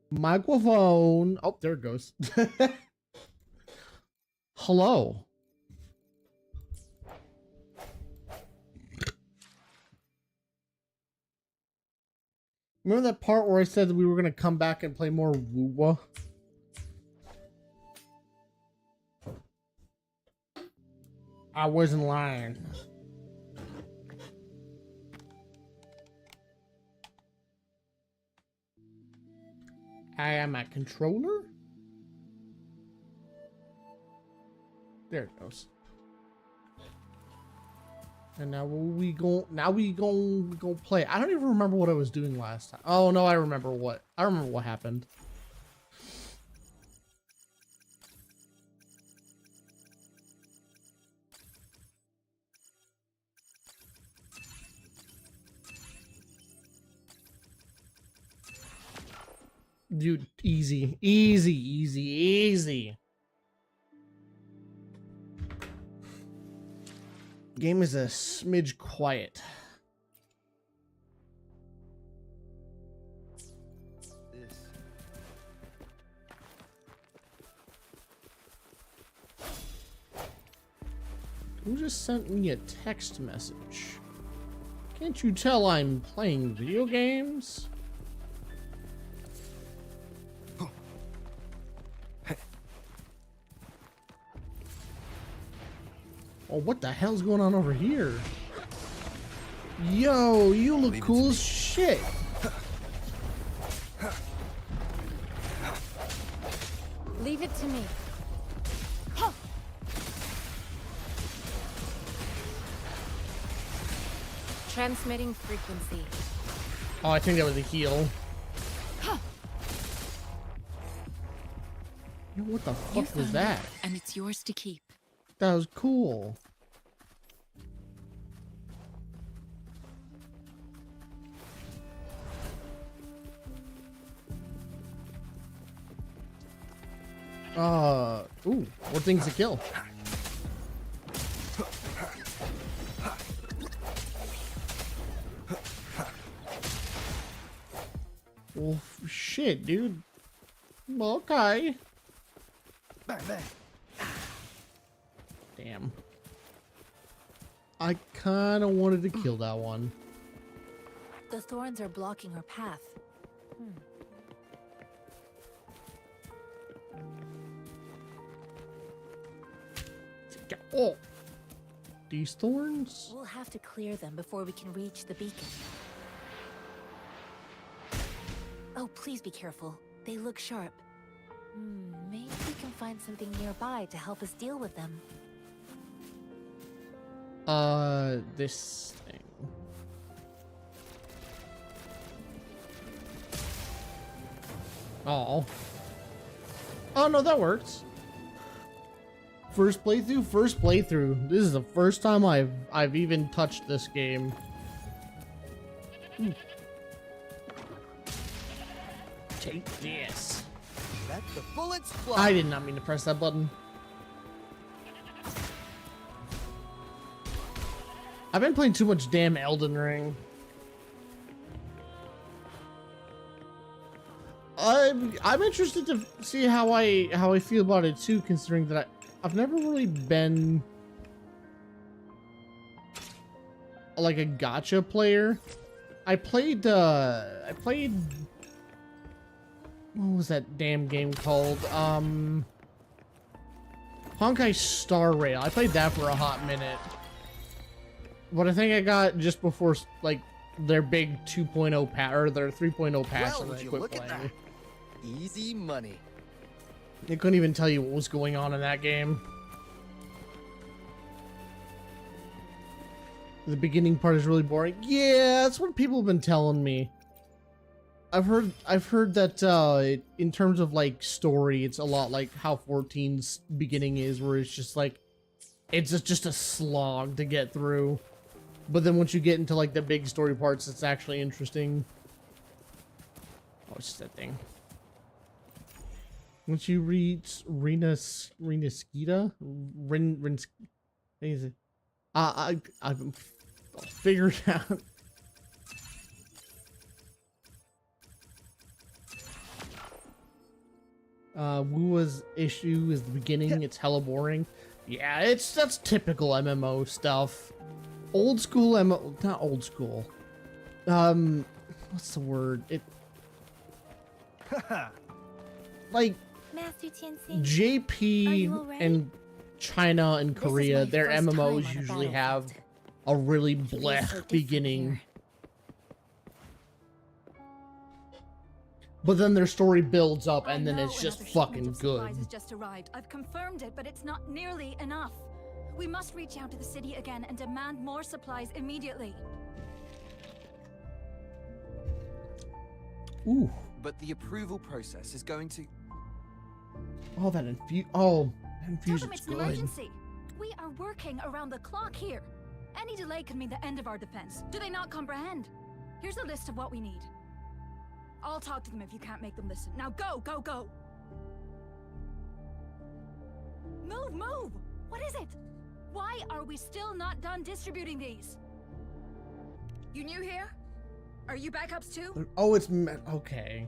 Microphone. Oh, there it goes. Hello. Remember that part where I said that we were going to come back and play more WuWa? I wasn't lying. I am a controller? There it goes. And now we gon' play. I don't even remember what I was doing last time. Oh no, I remember what happened. Dude, easy. Game is a smidge quiet. Who just sent me a text message? Can't you tell I'm playing video games? Oh, what the hell's going on over here? Yo, you look cool as shit. Leave it to me. Transmitting frequency. Oh, I think that was a heal. Yo, what the fuck was that? And it's yours to keep. That was cool. Ooh, more things to kill. Well, shit, dude. Okay. Damn. I kind of wanted to kill that one. The thorns are blocking our path. Oh, these thorns? We'll have to clear them before we can reach the beacon. Oh, please be careful. They look sharp. Maybe we can find something nearby to help us deal with them. This thing. Oh. Oh no, that works. First playthrough. This is the first time I've even touched this game. Take this. Let the bullets fly. I did not mean to press that button. I've been playing too much damn Elden Ring. I'm interested to see how I feel about it too, considering that I've never really been like a gacha player. I played what was that damn game called? Honkai Star Rail. I played that for a hot minute. But I think I got just before like their big 2.0 patch or their 3.0 patch, Well, and would I you quit look at playing. that? Easy money. They couldn't even tell you what was going on in that game. The beginning part is really boring. Yeah, that's what people have been telling me. I've heard that in terms of like story, it's a lot like how 14's beginning is, where it's just like it's just a slog to get through. But then once you get into like the big story parts, it's actually interesting. Oh, it's just that thing. Once you reach Renasquita, I've figured out. WuWa's issue is the beginning. It's hella boring. Yeah, that's typical MMO stuff. Old school MMO, not old school. What's the word? It like Master Tensei, JP and China and Korea, their MMOs usually have a really blech beginning. But then their story builds up and then it's just fucking good. Has just arrived. I've confirmed it, but it's not nearly enough. We must reach out to the city again and demand more supplies immediately. Ooh. But the approval process is going to... Oh, that infusion's Tell them it's an good. emergency. We are working around the clock here. Any delay could mean the end of our defense. Do they not comprehend? Here's a list of what we need. I'll talk to them if you can't make them listen. Now go, go, go! Move, move! What is it? Why are we still not done distributing these? You new here? Are you backups too? Oh, it's okay.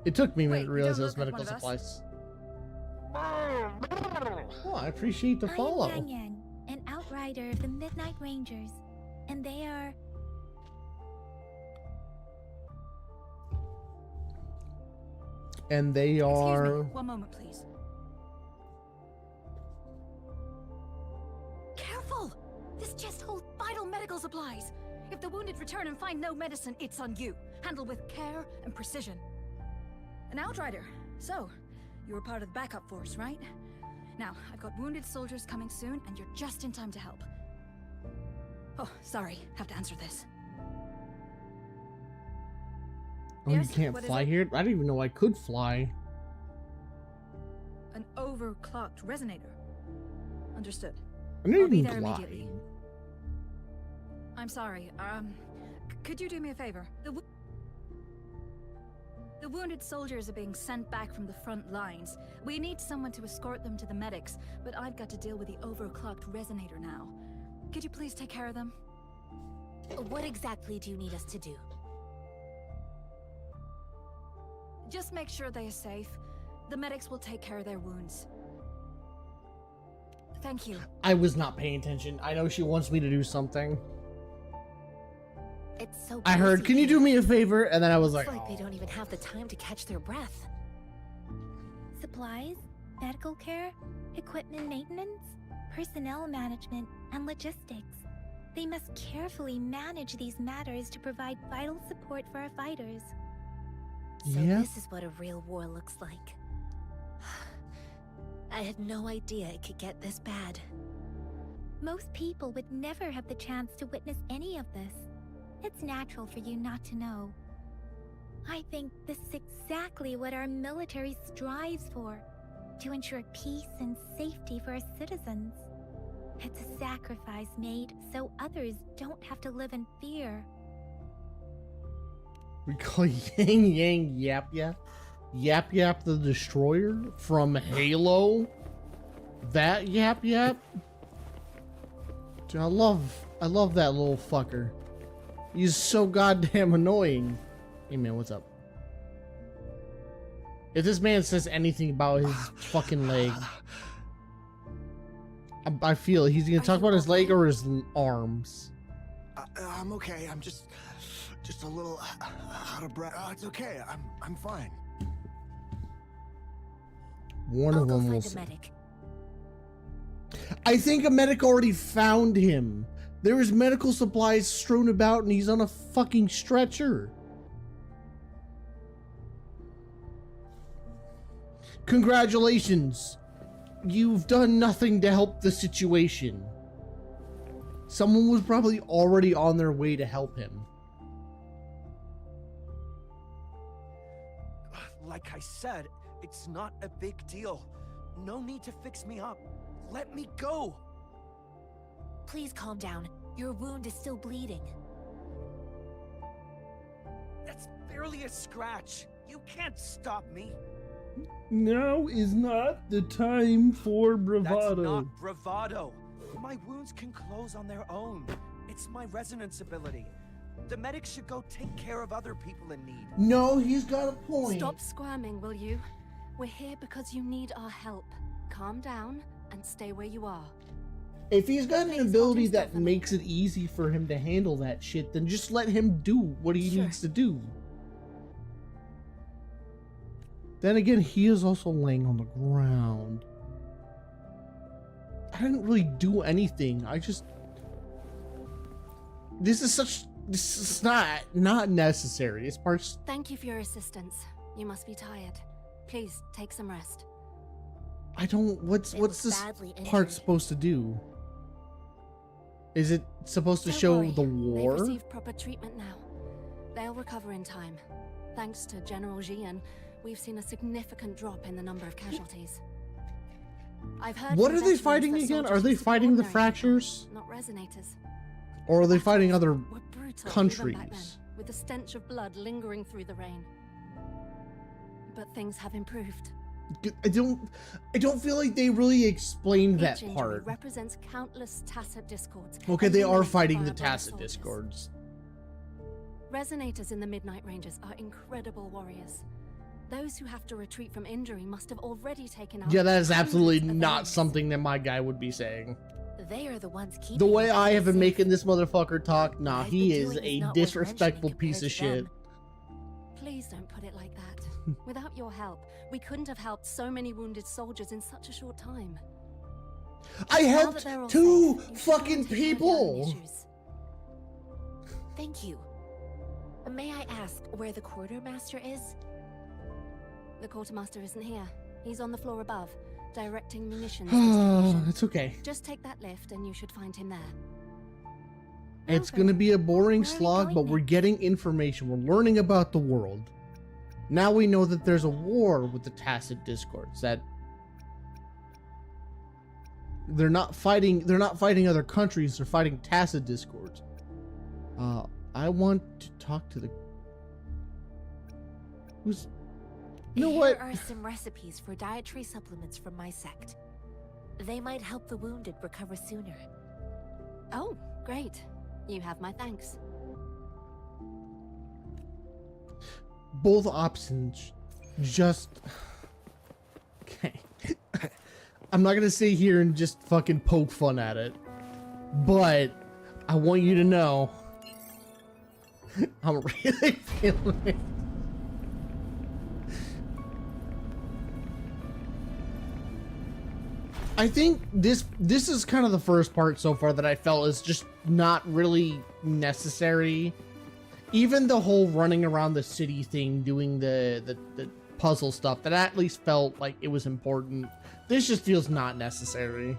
It took me a minute Wait, to you realize don't those look like medical one of us. supplies. Oh, I appreciate the follow. I'm Yang Yang, an outrider of the Midnight Rangers, and they are... And they Excuse are... me, one moment, please. Careful! This chest holds vital medical supplies. If the wounded return and find no medicine, it's on you. Handle with care and precision. An outrider. So, you were part of the backup force, right? Now, I've got wounded soldiers coming soon, and you're just in time to help. Oh, sorry. Have to answer this. Oh, you Yes, can't what is fly it? here? I didn't even know I could fly. An overclocked resonator. Understood. I didn't I'll be even there fly. immediately. I'm sorry. Could you do me a favor? The wounded soldiers are being sent back from the front lines. We need someone to escort them to the medics, but I've got to deal with the overclocked resonator now. Could you please take care of them? What exactly do you need us to do? Just make sure they are safe. The medics will take care of their wounds. Thank you. I was not paying attention. I know she wants me to do something. It's so I heard, busy can you do here. me a favor? And then I was It's like, like they oh. don't even have the time to catch their breath. supplies, medical care, equipment maintenance, personnel management, and logistics. They must carefully manage these matters to provide vital support for our fighters. So Yeah. this is what a real war looks like. I had no idea it could get this bad. Most people would never have the chance to witness any of this. It's natural for you not to know. I think this is exactly what our military strives for, to ensure peace and safety for our citizens. It's a sacrifice made so others don't have to live in fear. We call Yang Yang Yap Yap. Yap Yap the Destroyer from Halo. That Yap Yap. Dude, I love that little fucker. He's so goddamn annoying. Hey man, what's up? If this man says anything about his fucking leg, I feel he's gonna talk about his leg or his arms. I'm okay. I'm just a little out of breath. It's okay. I'm fine. One I'll of go them will find a say. medic. I think a medic already found him. There was medical supplies strewn about and he's on a fucking stretcher. Congratulations. You've done nothing to help the situation. Someone was probably already on their way to help him. Like I said, it's not a big deal. No need to fix me up. Let me go. Please calm down. Your wound is still bleeding. That's barely a scratch. You can't stop me. Now is not the time for That's not bravado. My wounds can close on their own. It's my resonance ability. The medics should go take care of other people in need. No, he's got a point. Stop squirming, will you? We're here because you need our help. Calm down and stay where you are. If he's got an Please, ability Captain that Stefan. makes it easy for him to handle that shit, then just let him do what he Sure. needs to do. Then again, he is also laying on the ground. I didn't really do anything. I just... This is not necessary. This part's... Thank you for your assistance. You must be tired. Please take some rest. I don't... What's It was this badly part injured. supposed to do? Is it supposed to Don't show worry. the war? They've received proper treatment now. They'll recover in time. Thanks to General Jian, we've seen a significant drop in the number of casualties. I've heard What from are they veterans fighting that again? Are soldiers they used to be fighting the ordinary fractures? people, not resonators. Or are they fighting other... Were brutal even back then, countries? with the stench of blood lingering through the rain. But things have improved. I don't feel like they really explained that Each injury part. represents countless tacit discords. Okay, they are illuminated fighting by the our brave tacit soldiers. discords. Resonators in the Midnight Rangers are incredible warriors. Those who have to retreat from injury must have already taken out. Yeah, that is hundreds absolutely of not enemies. something that my guy would be saying. They are the ones keeping The way us I have been safe. making this motherfucker talk, nah, What I've he been is doing a not worth disrespectful mentioning piece of compared to shit. them. Please don't put it like that. Without your help, we couldn't have helped so many wounded soldiers in such a short time. I Now helped that they're all 2 safe, you should go fucking and take care of your own people. issues. Thank you. May I ask where the quartermaster is? The quartermaster isn't here. He's on the floor above, directing munitions distribution. It's okay. Just take that lift and you should find him there. It's Rover, gonna be a boring where are we slog, going but we're next? getting information. We're learning about the world. Now we know that there's a war with the Tacit Discords. That they're not fighting other countries, they're fighting Tacit Discords. I want to talk to the who's you know Here what? are some recipes for dietary supplements from my sect. They might help the wounded recover sooner. Oh, great. You have my thanks. Both options just okay. I'm not gonna sit here and just fucking poke fun at it, but I want you to know I'm really feeling it. I think this is kind of the first part so far that I felt is just not really necessary. Even the whole running around the city thing, doing the puzzle stuff, that at least felt like it was important. This just feels not necessary.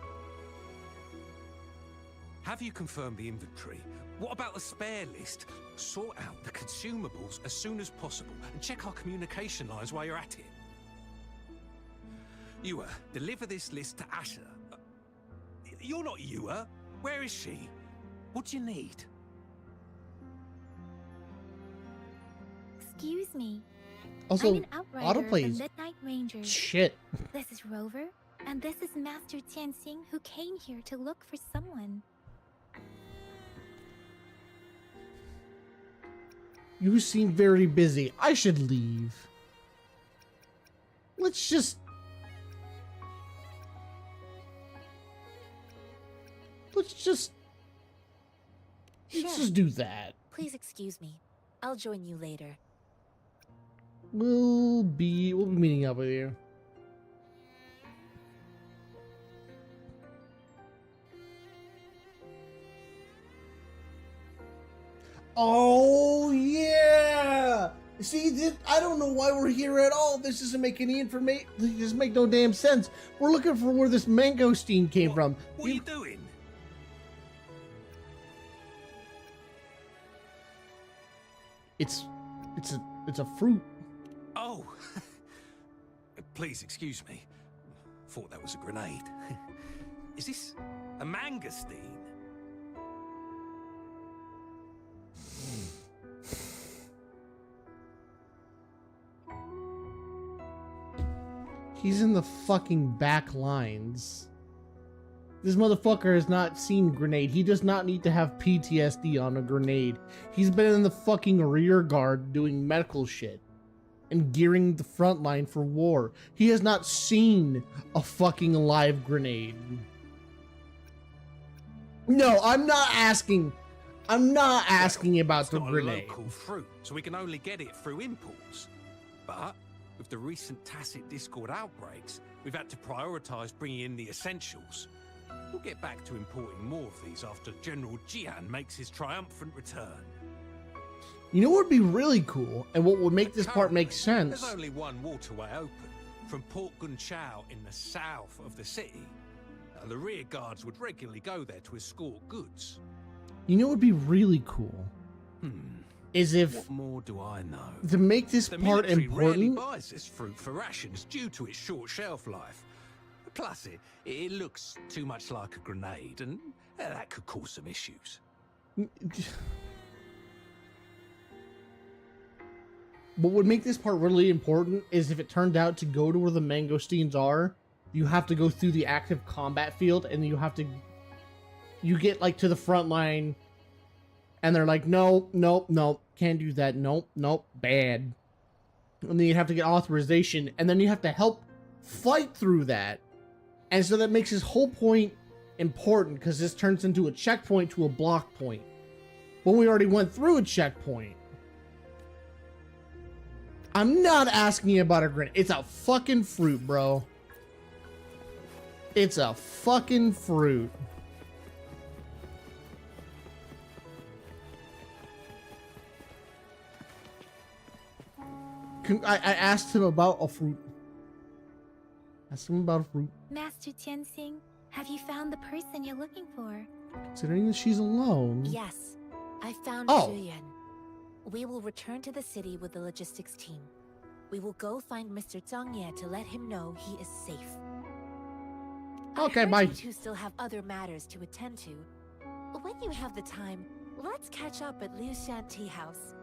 Have you confirmed the inventory? What about the spare list? Sort out the consumables as soon as possible and check our communication lines while you're at it. Yuwa, deliver this list to Asher. You're not Yuwa. Where is she? What do you need? Excuse me. Also, I'm an outrider of the autoplays. Midnight Rangers. Shit. This is Rover, and this is Master Tianxing, who came here to look for someone. You seem very busy. I should leave. Let's just let's just do that. Please excuse me. I'll join you later. We'll be meeting up with you. Oh yeah! See, I don't know why we're here at all. This doesn't make any information. This doesn't make no damn sense. We're looking for where this mangosteen came from. What are you doing? It's a fruit. Oh, please excuse me. Thought that was a grenade. Is this a mangosteen? He's in the fucking back lines. This motherfucker has not seen grenade. He does not need to have PTSD on a grenade. He's been in the fucking rear guard doing medical shit and gearing the front line for war. He has not seen a fucking live grenade. No, I'm not asking about It's the not grenade. a local fruit, so we can only get it through imports. But with the recent Tacit Discord outbreaks, we've had to prioritize bringing in the essentials. We'll get back to importing more of these after General Jian makes his triumphant return. You know what would be really cool, and what would make this part make sense? There's only one waterway open, from Port Gunchao in the south of the city. The rear guards would regularly go there to escort goods. You know what would be really cool? Is if, What more do I know? to make this The part military rarely important, buys this fruit for rations due to its short shelf life. Plus, it looks too much like a grenade, and that could cause some issues. what would make this part really important is if it turned out to go to where the mangosteens are, you have to go through the active combat field, and you get like to the front line, and they're like, no, can't do that, nope, bad. And then you have to get authorization, and then you have to help fight through that. And so that makes his whole point important because this turns into a checkpoint to a block point. But we already went through a checkpoint. I'm not asking you about a grenade. It's a fucking fruit, bro. It's a fucking fruit. I asked him about a fruit. Asked him about a fruit. Master Tianxing, have you found the person you're looking for? Considering that she's alone. Yes, I found Oh. Zhu Yuan. We will return to the city with the logistics team. We will go find Mr. Zhang Ye to let him know he is safe. Okay, I heard bye. You two still have other matters to attend to. When you have the time, let's catch up at Liu Shan Tea House.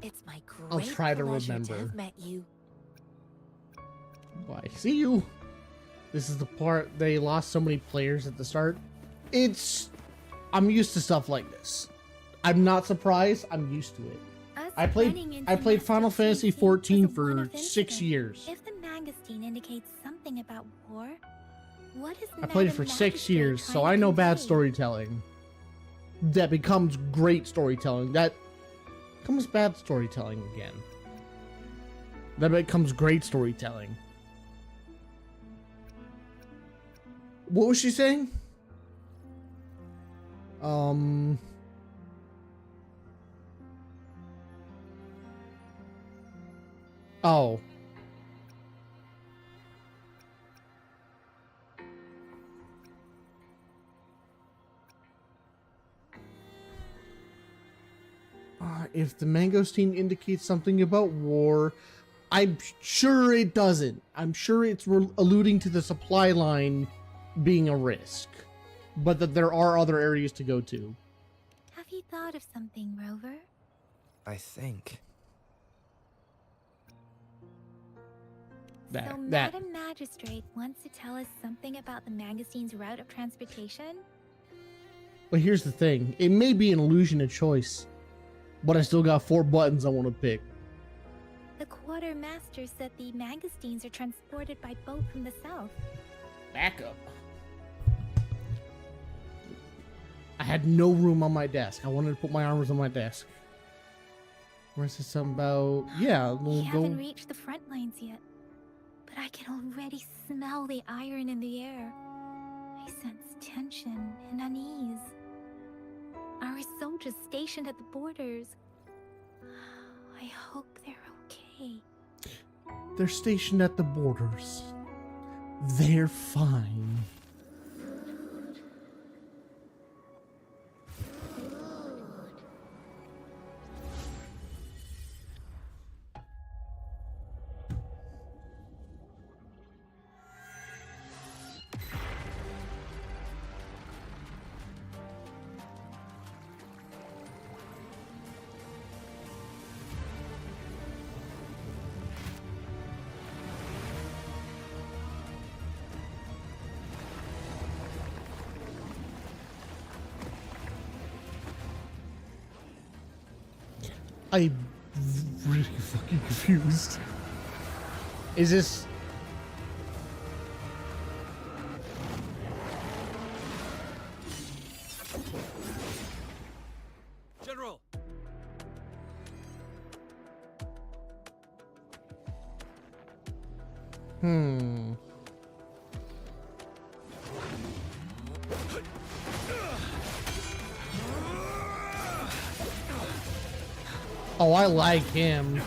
It's my great I'll try to pleasure remember. to have met you. Bye. See you. This is the part they lost so many players at the start. I'm used to stuff like this. I'm not surprised. I'm used to it. Us I running into played Master Final Fantasy Tianxing XIV was a for one-off 6 incident. years. If the Mangosteen indicates something about war, what is I played it for 6 years, so I know bad storytelling. That becomes great storytelling. That becomes bad storytelling again. That becomes great storytelling. What was she saying? Oh. If the mangosteen indicates something about war, I'm sure it doesn't. I'm sure it's alluding to the supply line being a risk, but that there are other areas to go to. Have you thought of something, Rover? I think. So Madam Magistrate wants to tell us something about the Mangosteen's route of transportation? But here's the thing. It may be an illusion of choice, but I still got 4 buttons I want to pick. The quartermaster said the Mangosteens are transported by boat from the south. Back up. I had no room on my desk. I wanted to put my armors on my desk. Where's this something about? Yeah, We we'll haven't go. reached the front lines yet, but I can already smell the iron in the air. I sense tension and unease. Our soldiers stationed at the borders. I hope they're okay. They're stationed at the borders. They're fine. I'm really fucking confused. Is this... General! Oh, I like him.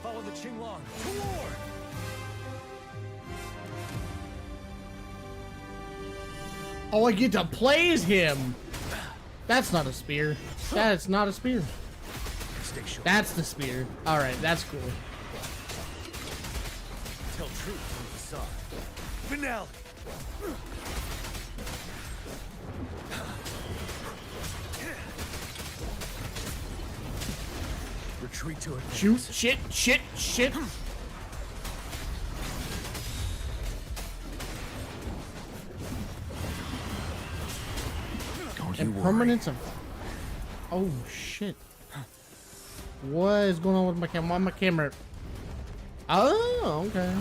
Follow the Qinglong to war! Oh, I get to play as him. That's not a spear. That's not a spear. Stay sure. That's the spear. All right, that's cool. Tell truth from the side. Finale! Retreat to it. Shoot, shit. Don't you worry. Impermanence of Oh shit. What is going on with my camera? Why my camera? Oh, okay.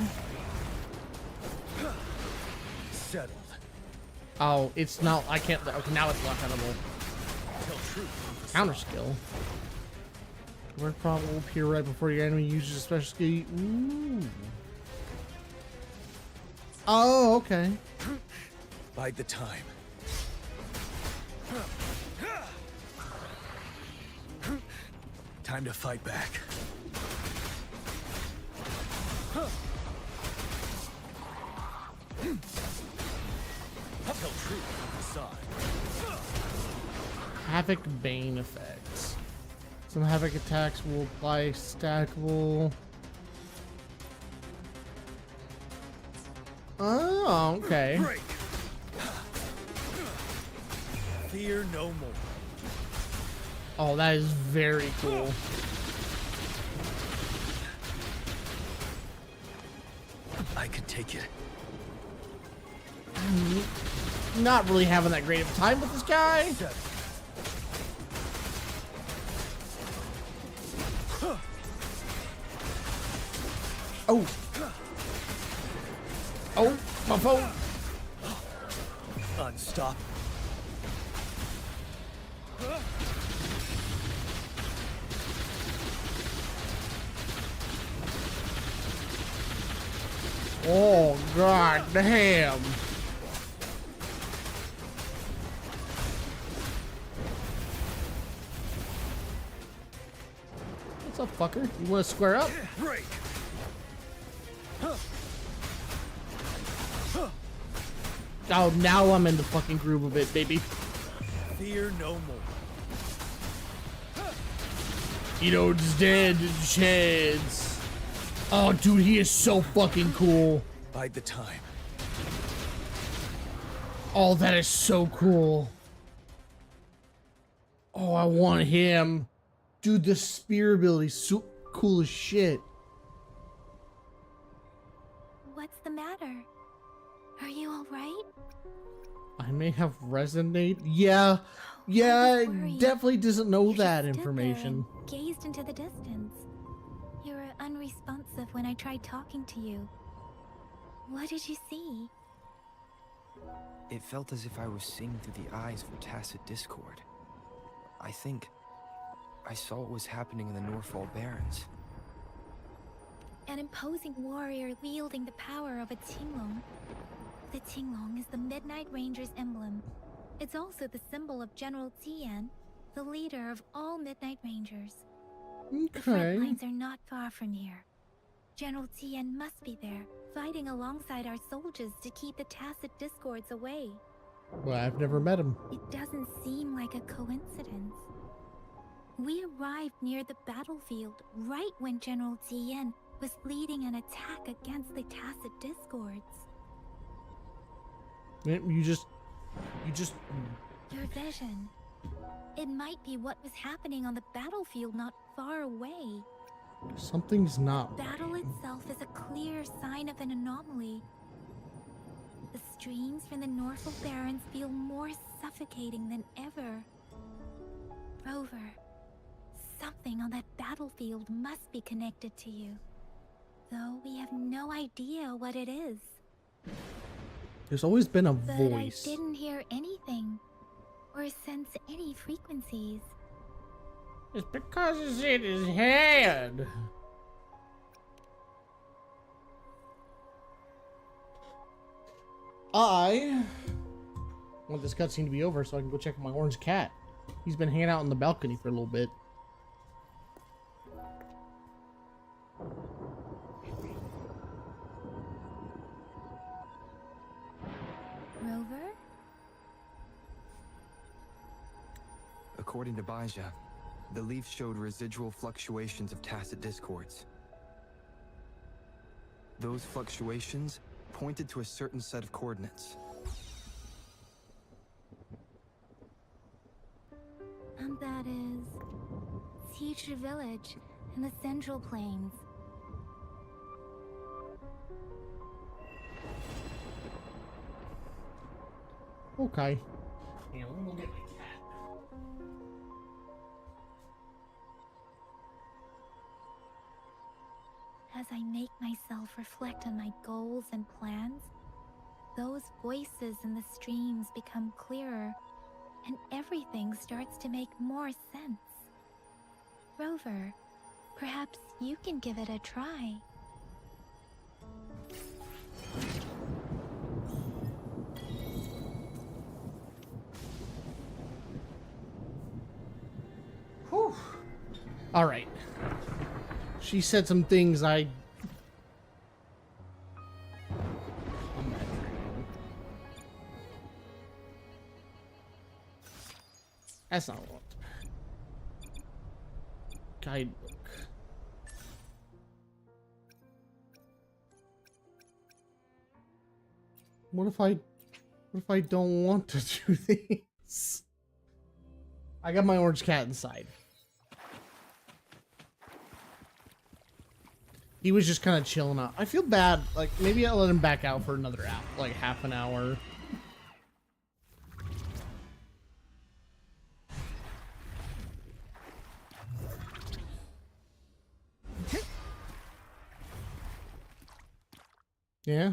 Settled. Oh, it's not. I can't. Okay, now it's locked edible. Tell truth. Counter skill. Word prompt will appear right before your enemy uses a special skill. Ooh. Oh, okay. Bide the time. Time to fight back. Tell truth on the side. Havoc Bane effects. Some Havoc attacks will apply stackable. Oh, okay. Break. Fear no more. Oh, that is very cool. I can take it. Not really having that great of a time with this guy. Oh. Oh, my phone. Unstop. Oh, god damn. What's up, fucker? You want to square up? Break. Oh, now I'm in the fucking groove of it, baby. Fear no more. You know, it's dead sheds. Oh, dude, he is so fucking cool. Bide the time. Oh, that is so cool. Oh, I want him. Dude, the spear ability is so cool as shit. What's the matter? Are you all right? I may have resonate. Yeah, I was it worried. definitely doesn't know You just that stood there information. and gazed into the distance. You were unresponsive when I tried talking to you. What did you see? It felt as if I was seeing through the eyes of tacit discord. I think I saw what was happening in the Norfall Barrens. An imposing warrior wielding the power of a Tinglong. The Tinglong is the Midnight Ranger's emblem. It's also the symbol of General Tien, the leader of all Midnight Rangers. The front Okay. lines are not far from here. General Tien must be there, fighting alongside our soldiers to keep the tacit discords away. Well, I've never met him. It doesn't seem like a coincidence. We arrived near the battlefield right when General Tien was leading an attack against the tacit discords. You just. Your vision. It might be what was happening on the battlefield not far away. Something's not. Battle itself is a clear sign of an anomaly. The streams from the Norfall Barrens feel more suffocating than ever. Rover, something on that battlefield must be connected to you. Though we have no idea what it is. There's always been a But voice. I didn't hear anything, or sense any frequencies. It's because it's in his head. I want this cutscene to be over so I can go check on my orange cat. He's been hanging out on the balcony for a little bit. Rover? According to Baja, the leaf showed residual fluctuations of tacit discords. Those fluctuations pointed to a certain set of coordinates. And that is Teacher Village in the Central Plains. Okay. Yeah, let me go get my cat. I make myself reflect on my goals and plans, those voices in the streams become clearer, and everything starts to make more sense. Rover, perhaps you can give it a try. Whew. All right. She said some things I... That's not what. Guidebook. What if I don't want to do these? I got my orange cat inside. He was just kind of chilling out. I feel bad. Like, maybe I'll let him back out for another hour, like half an hour. Yeah?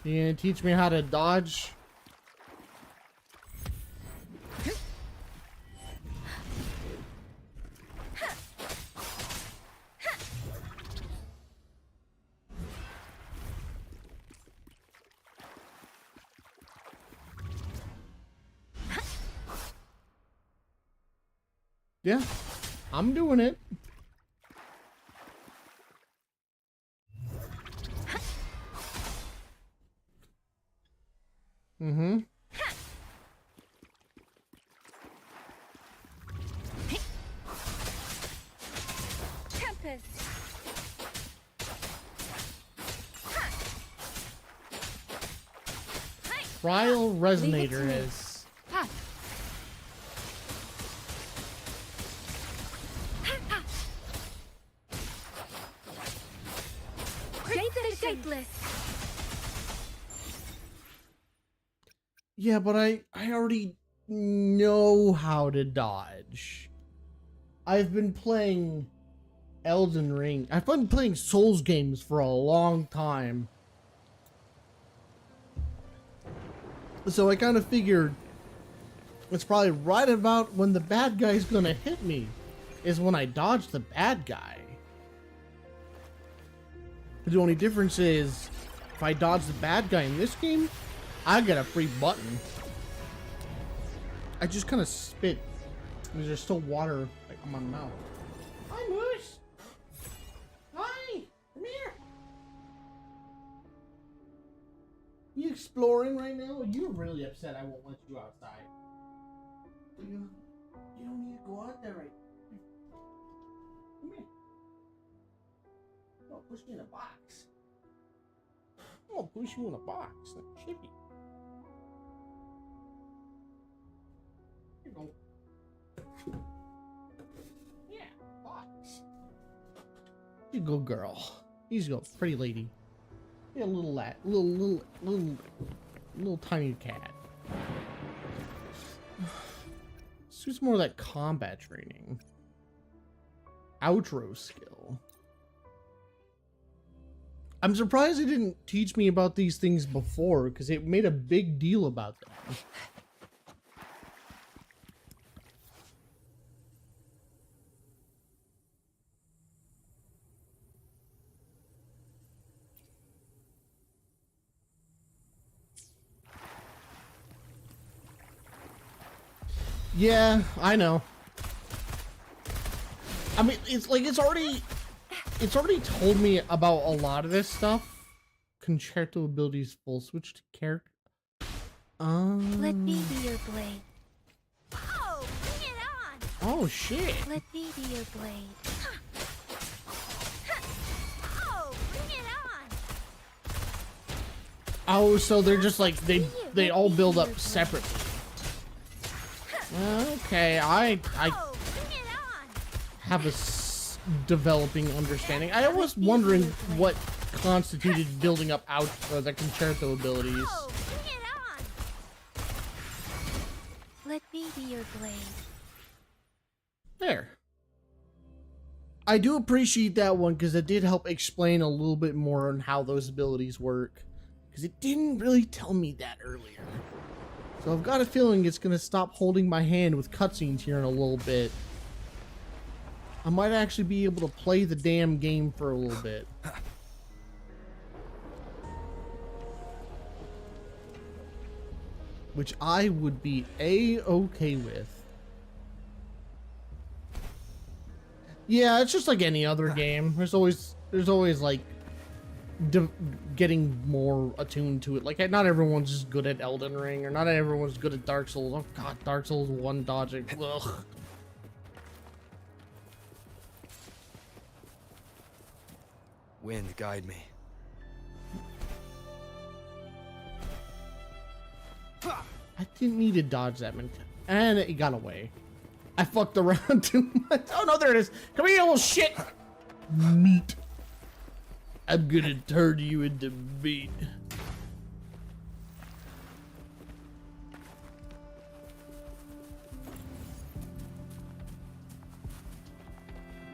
You gonna teach me how to dodge? Yeah, I'm doing it. Mm-hmm. Tempest. Trial resonator is. Yeah, but I already know how to dodge. I've been playing Elden Ring. I've been playing Souls games for a long time. So I kind of figured it's probably right about when the bad guy's gonna hit me is when I dodge the bad guy. The only difference is if I dodge the bad guy in this game, I get a free button. I just kind of spit. There's still water like on my mouth. Hi, Moose. Hi, come here. You exploring right now? You're really upset I won't let you outside. You don't need to go out there right now. Come here. Don't push me in a box. I'm gonna push you in a box. Like Chippy. Here you go. Yeah, box. You go, girl. You go, pretty lady. Yeah, little lad, little tiny cat. This is more of that combat training. Outro skill. I'm surprised it didn't teach me about these things before, because it made a big deal about them. Yeah, I know. I mean, it's like it's already told me about a lot of this stuff. Concerto abilities full switch to character. Let me be your blade. Oh, bring it on! Oh shit! Let me be your blade. Oh, bring it on! Oh, so they're just like they all build up separately. Okay, I have a developing understanding. I was wondering what constituted building up out the concerto abilities. Oh, bring it on! Let me be your blade. There. I do appreciate that one because it did help explain a little bit more on how those abilities work. Because it didn't really tell me that earlier. So I've got a feeling it's going to stop holding my hand with cutscenes here in a little bit. I might actually be able to play the damn game for a little bit. Which I would be A-okay with. Yeah, it's just like any other game. There's always like getting more attuned to it. Like not everyone's just good at Elden Ring, or not everyone's good at Dark Souls. Oh god, Dark Souls 1 dodging. Ugh. Wind, guide me. I didn't need to dodge that many times. And it got away. I fucked around too much. Oh no, there it is. Come here, you little shit. Meat. I'm gonna turn you into meat.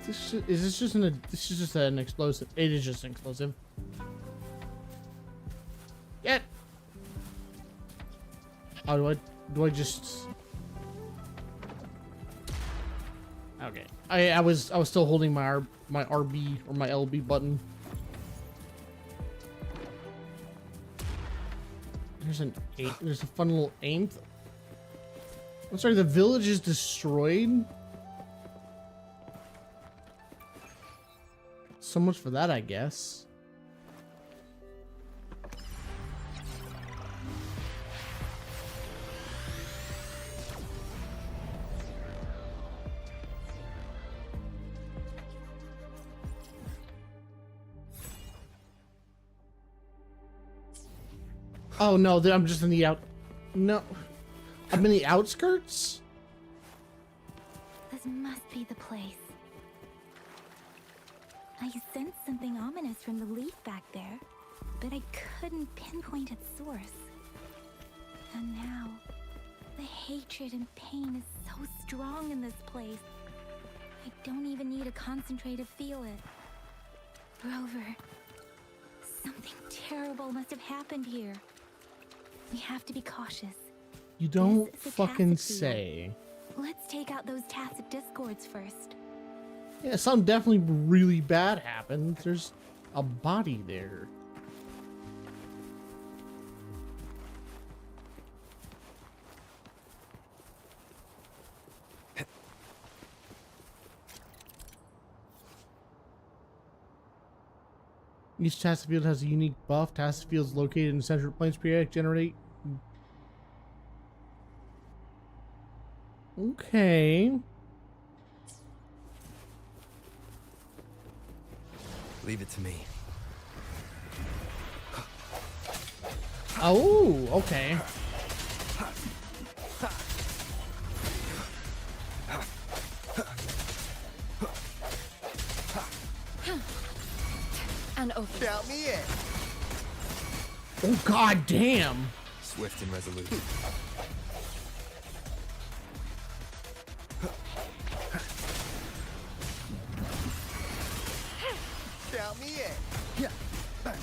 This is just an explosive. It is just an explosive. Get. Oh, do I just? Okay. I was still holding my RB or my LB button. There's a fun little aim. I'm sorry, the village is destroyed. So much for that, I guess. Oh no, I'm just in the No, I'm in the outskirts. This must be the place. I sensed something ominous from the leaf back there, but I couldn't pinpoint its source. And now, the hatred and pain is so strong in this place. I don't even need to concentrate to feel it. Rover, something terrible must have happened here. We have to be cautious. You don't This is a fucking tacit field. say. Let's take out those tacit discords first. Yeah, something definitely really bad happened. There's a body there. Each tacit field has a unique buff. Tacit fields located in central plains periodic generate. Okay. Leave it to me. Oh, okay. And over. Count me in. Oh god damn. Swift and resolute. Count me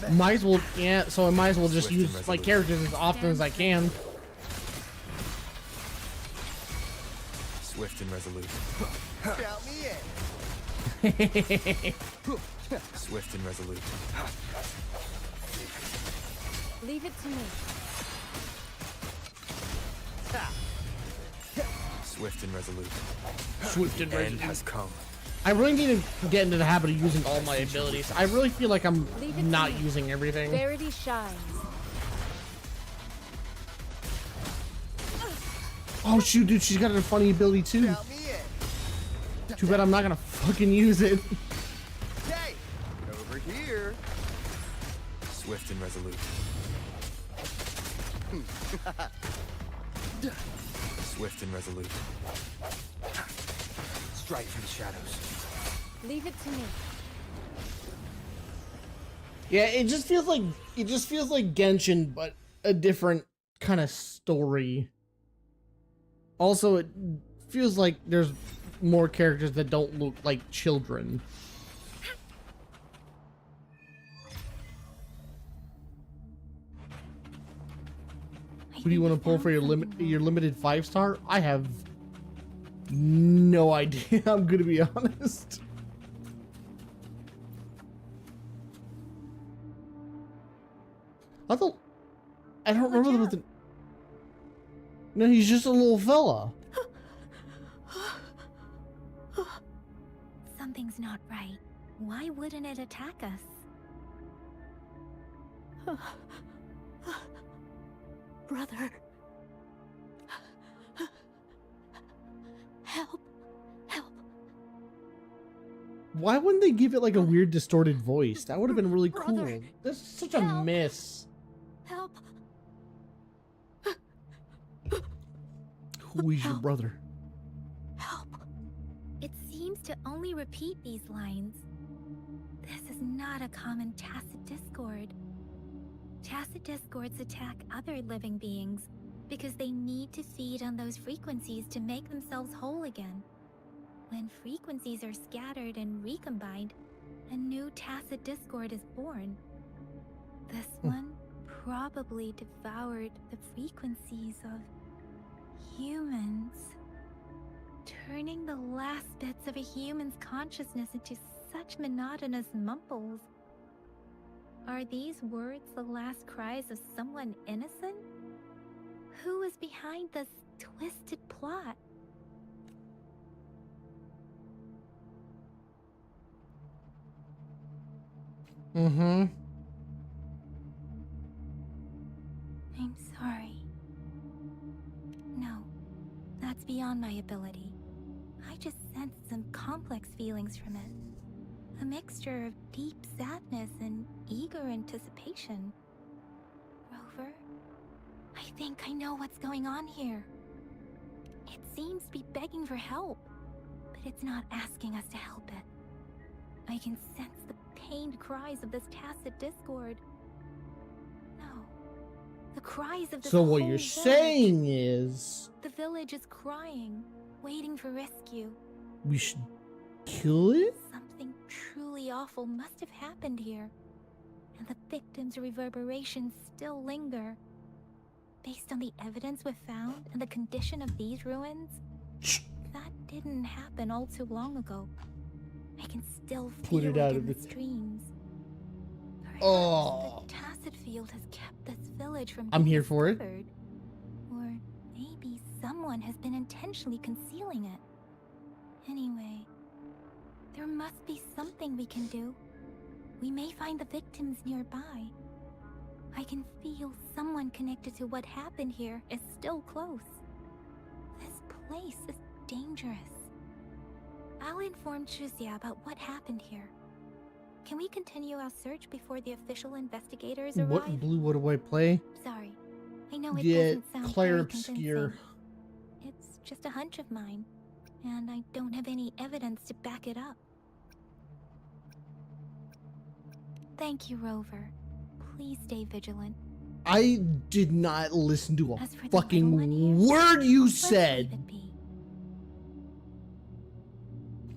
in. Might as well, yeah, so I might as well just use my characters as often as I can. Swift and resolute. Count me in. Swift and resolute. Leave it to me. Swift and resolute. Swift and The end resolute. has come. I really need to get into the habit of using all my abilities. I really feel like I'm Leave it not to me. using everything. Verity shines. Oh shoot, dude, she's got a funny ability too. Count me in. Too bad I'm not gonna fucking use it. Hey, over here. Swift and resolute. Swift and resolute. Strike from the shadows. Leave it to me. Yeah, it just feels like Genshin, but a different kind of story. Also, it feels like there's more characters that don't look like children. Who do you want to pull for your limited 5-star? I have no idea. I'm gonna be honest. I don't remember what the. No, he's just a little fella. Something's not right. Why wouldn't it attack us? Brother. Help. Help. Why wouldn't they give it like a weird distorted voice? That would have been really cool. Brother. That's such a Help. miss. Help. Who is your brother? Help. It seems to only repeat these lines. This is not a common tacit discord. Tacit discords attack other living beings because they need to feed on those frequencies to make themselves whole again. When frequencies are scattered and recombined, a new tacit discord is born. This one probably devoured the frequencies of humans, turning the last bits of a human's consciousness into such monotonous mumbles. Are these words the last cries of someone innocent? Who is behind this twisted plot? Mm-hmm. I'm sorry. No, that's beyond my ability. I just sensed some complex feelings from it. A mixture of deep sadness and eager anticipation. Rover, I think I know what's going on here. It seems to be begging for help, but it's not asking us to help it. I can sense the pained cries of this tacit discord. No, the cries of this So what whole you're village. saying is The village is crying, waiting for rescue. we should kill it? Something truly awful must have happened here, and the victims' reverberations still linger. Based on the evidence we've found and the condition of these ruins, that didn't happen all too long ago. I can still Put feel it out in of the it. streams. Perhaps Oh. the tacit field has kept this village from I'm being here for it. discovered. Or maybe someone has been intentionally concealing it. Anyway, there must be something we can do. We may find the victims nearby. I can feel someone connected to what happened here is still close. This place is dangerous. I'll inform Chuzia about what happened here. Can we continue our search before the official investigators arrive? What blue? What do I play? Sorry. I know it Yeah, doesn't sound Claire very Obscure. convincing. It's just a hunch of mine, and I don't have any evidence to back it up. Thank you, Rover. Please stay vigilant. I did not listen to a As for the little one fucking here, word you let's leave said. it be.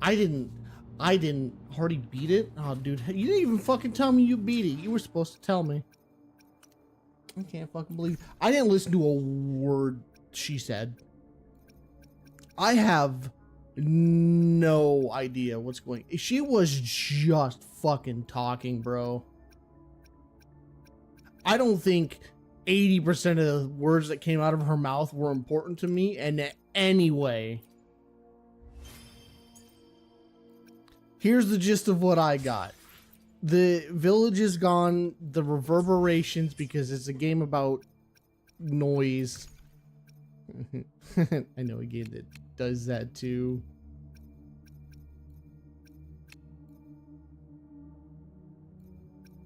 I didn't already beat it. Oh, dude, you didn't even fucking tell me you beat it. You were supposed to tell me. I can't fucking believe I didn't listen to a word she said. I have no idea what's going. She was just fucking talking, bro. I don't think 80% of the words that came out of her mouth were important to me in any way. Here's the gist of what I got. The village is gone. The reverberations, because it's a game about noise. I know a game that does that too.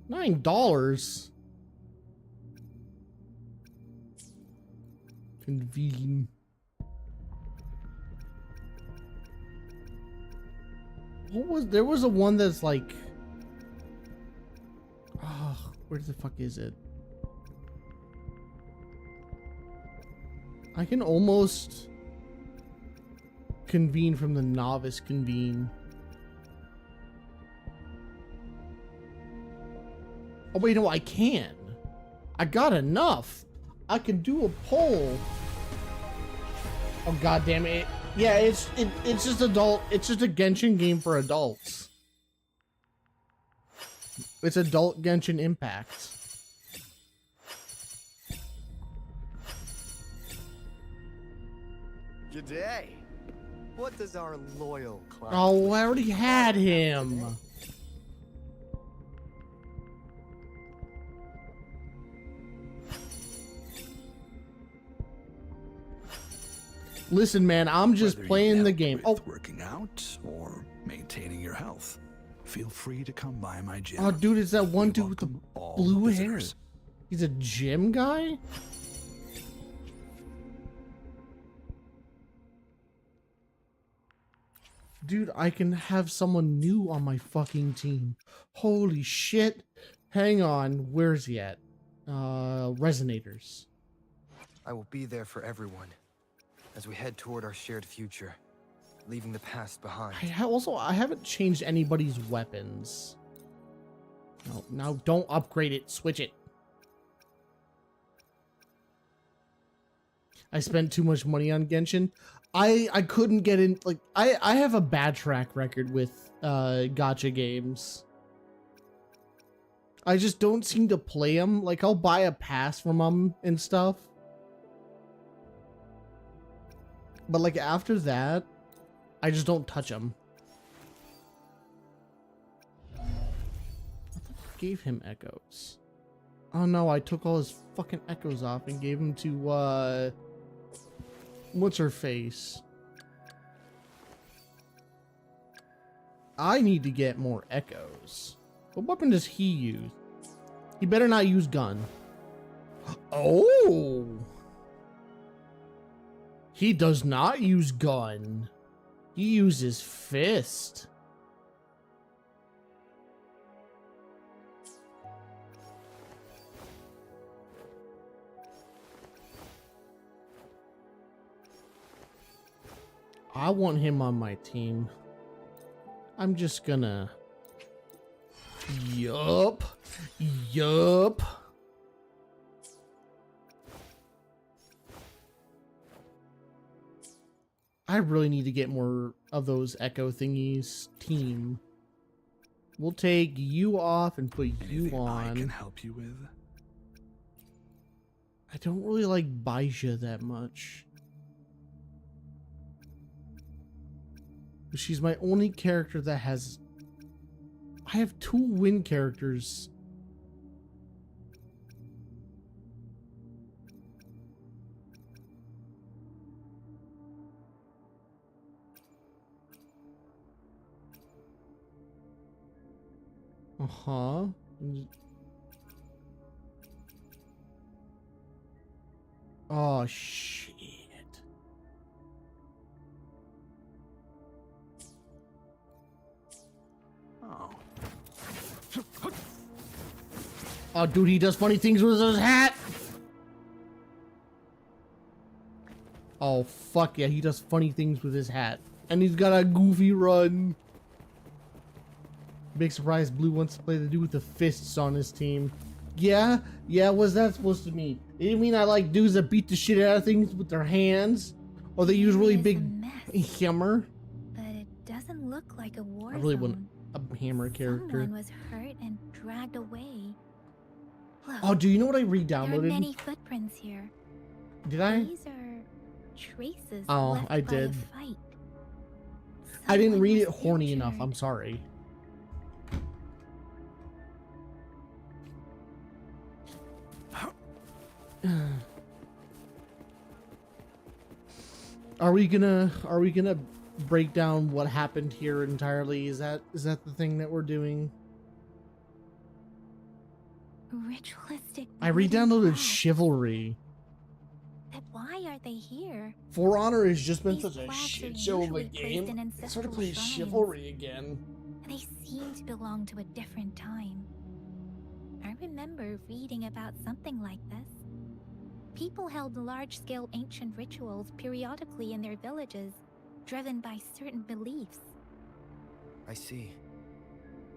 $9. Convene. There was a one that's like, oh, where the fuck is it? I can almost convene from the novice convene. Oh wait, no, I can. I got enough. I can do a poll. Oh god damn it. Yeah, it's just adult. It's just a Genshin game for adults. It's adult Genshin Impact. G'day. What does our loyal client... Oh, I already had him. Listen, man, I'm just playing the game. Oh, working out or maintaining your health, feel free to come by my gym. oh, dude, it's that one dude with the blue hair. He's a gym guy? Dude, I can have someone new on my fucking team. Holy shit. Hang on, where's he at? Resonators. I will be there for everyone as we head toward our shared future, leaving the past behind. I haven't changed anybody's weapons. No, don't upgrade it. Switch it. I spent too much money on Genshin. I couldn't get in. Like, I have a bad track record with gacha games. I just don't seem to play them. Like, I'll buy a pass from them and stuff. But like after that, I just don't touch them. I gave him echoes. Oh no, I took all his fucking echoes off and gave them to what's her face? I need to get more echoes. What weapon does he use? He better not use gun. Oh! He does not use gun. He uses fist. I want him on my team. I'm just gonna... Yup. Yup. I really need to get more of those echo thingies. Team. We'll take you off and put you on. I can help you with. I don't really like Baisha that much. She's my only character that has... I have 2 win characters. Uh-huh. Oh, shit. Oh, dude, he does funny things with his hat. Oh, fuck yeah, he does funny things with his hat. And he's got a goofy run. Big surprise, Blue wants to play the dude with the fists on his team. Yeah, what's that supposed to mean? You mean I like dudes that beat the shit out of things with their hands? Or they use really big hammer? But it doesn't look like a war I really zone. want a hammer character. Someone was hurt and dragged away. Look, Oh, do you know what I there are re-downloaded? many footprints here. Did I? These are traces Oh, left I by did. a fight. I didn't Someone read it was horny enough. injured. I'm sorry. Are we gonna break down what happened here entirely? Is that the thing that we're doing? Ritualistic. I wooden re-downloaded flags. Chivalry. But why are they here? For Honor has just been These such a flags are shit show of a usually placed game. in I ancestral started playing shrines. Chivalry again. They seem to belong to a different time. I remember reading about something like this. People held large-scale ancient rituals periodically in their villages, driven by certain beliefs. I see.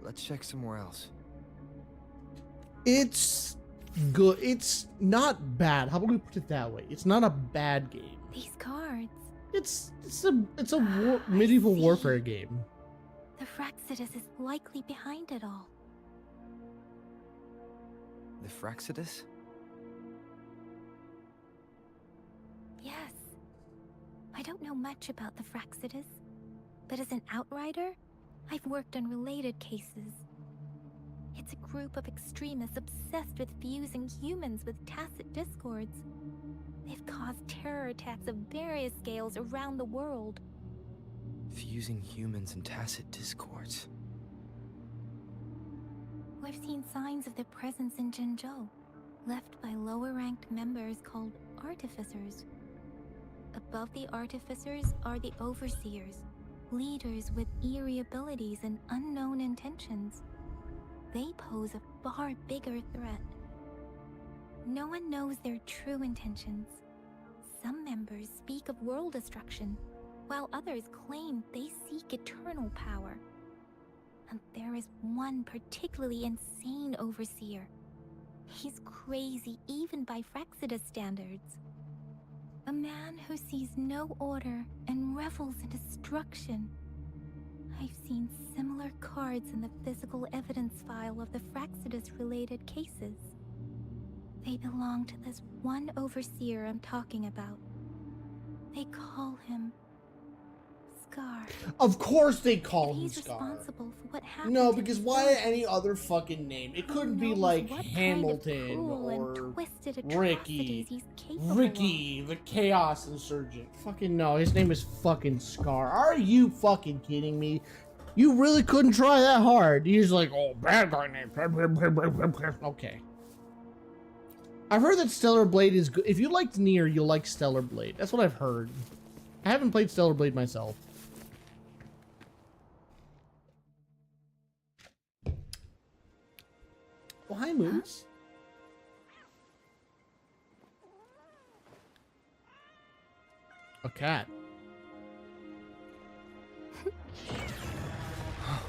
Let's check somewhere else. It's good. It's not bad. How about we put it that way? It's not a bad game. These cards. It's a medieval warfare game. The Fraxidus is likely behind it all. The Fraxidus? Yes. I don't know much about the Fraxidus, but as an outrider, I've worked on related cases. It's a group of extremists obsessed with fusing humans with tacit discords. They've caused terror attacks of various scales around the world. Fusing humans and tacit discords. We've seen signs of their presence in Jinzhou, left by lower-ranked members called Artificers. Above the Artificers are the Overseers, leaders with eerie abilities and unknown intentions. They pose a far bigger threat. No one knows their true intentions. Some members speak of world destruction, while others claim they seek eternal power. And there is one particularly insane overseer. He's crazy even by Fraxidus standards. A man who sees no order and revels in destruction. I've seen similar cards in the physical evidence file of the Fraxidus-related cases. They belong to this one overseer I'm talking about. They call him Scar. Of course they call him He's Scar. responsible for what happened. No, to because his why daughter. any other fucking name? It Who couldn't be knows like what Hamilton kind of cruel or and twisted Ricky. atrocities he's capable of. Ricky, the Chaos Insurgent. Fucking no, his name is fucking Scar. Are you fucking kidding me? You really couldn't try that hard. He's like, oh, bad guy name. Okay. I've heard that Stellar Blade is good. If you liked Nier, you'll like Stellar Blade. That's what I've heard. I haven't played Stellar Blade myself. Oh, hi, Moons. A cat.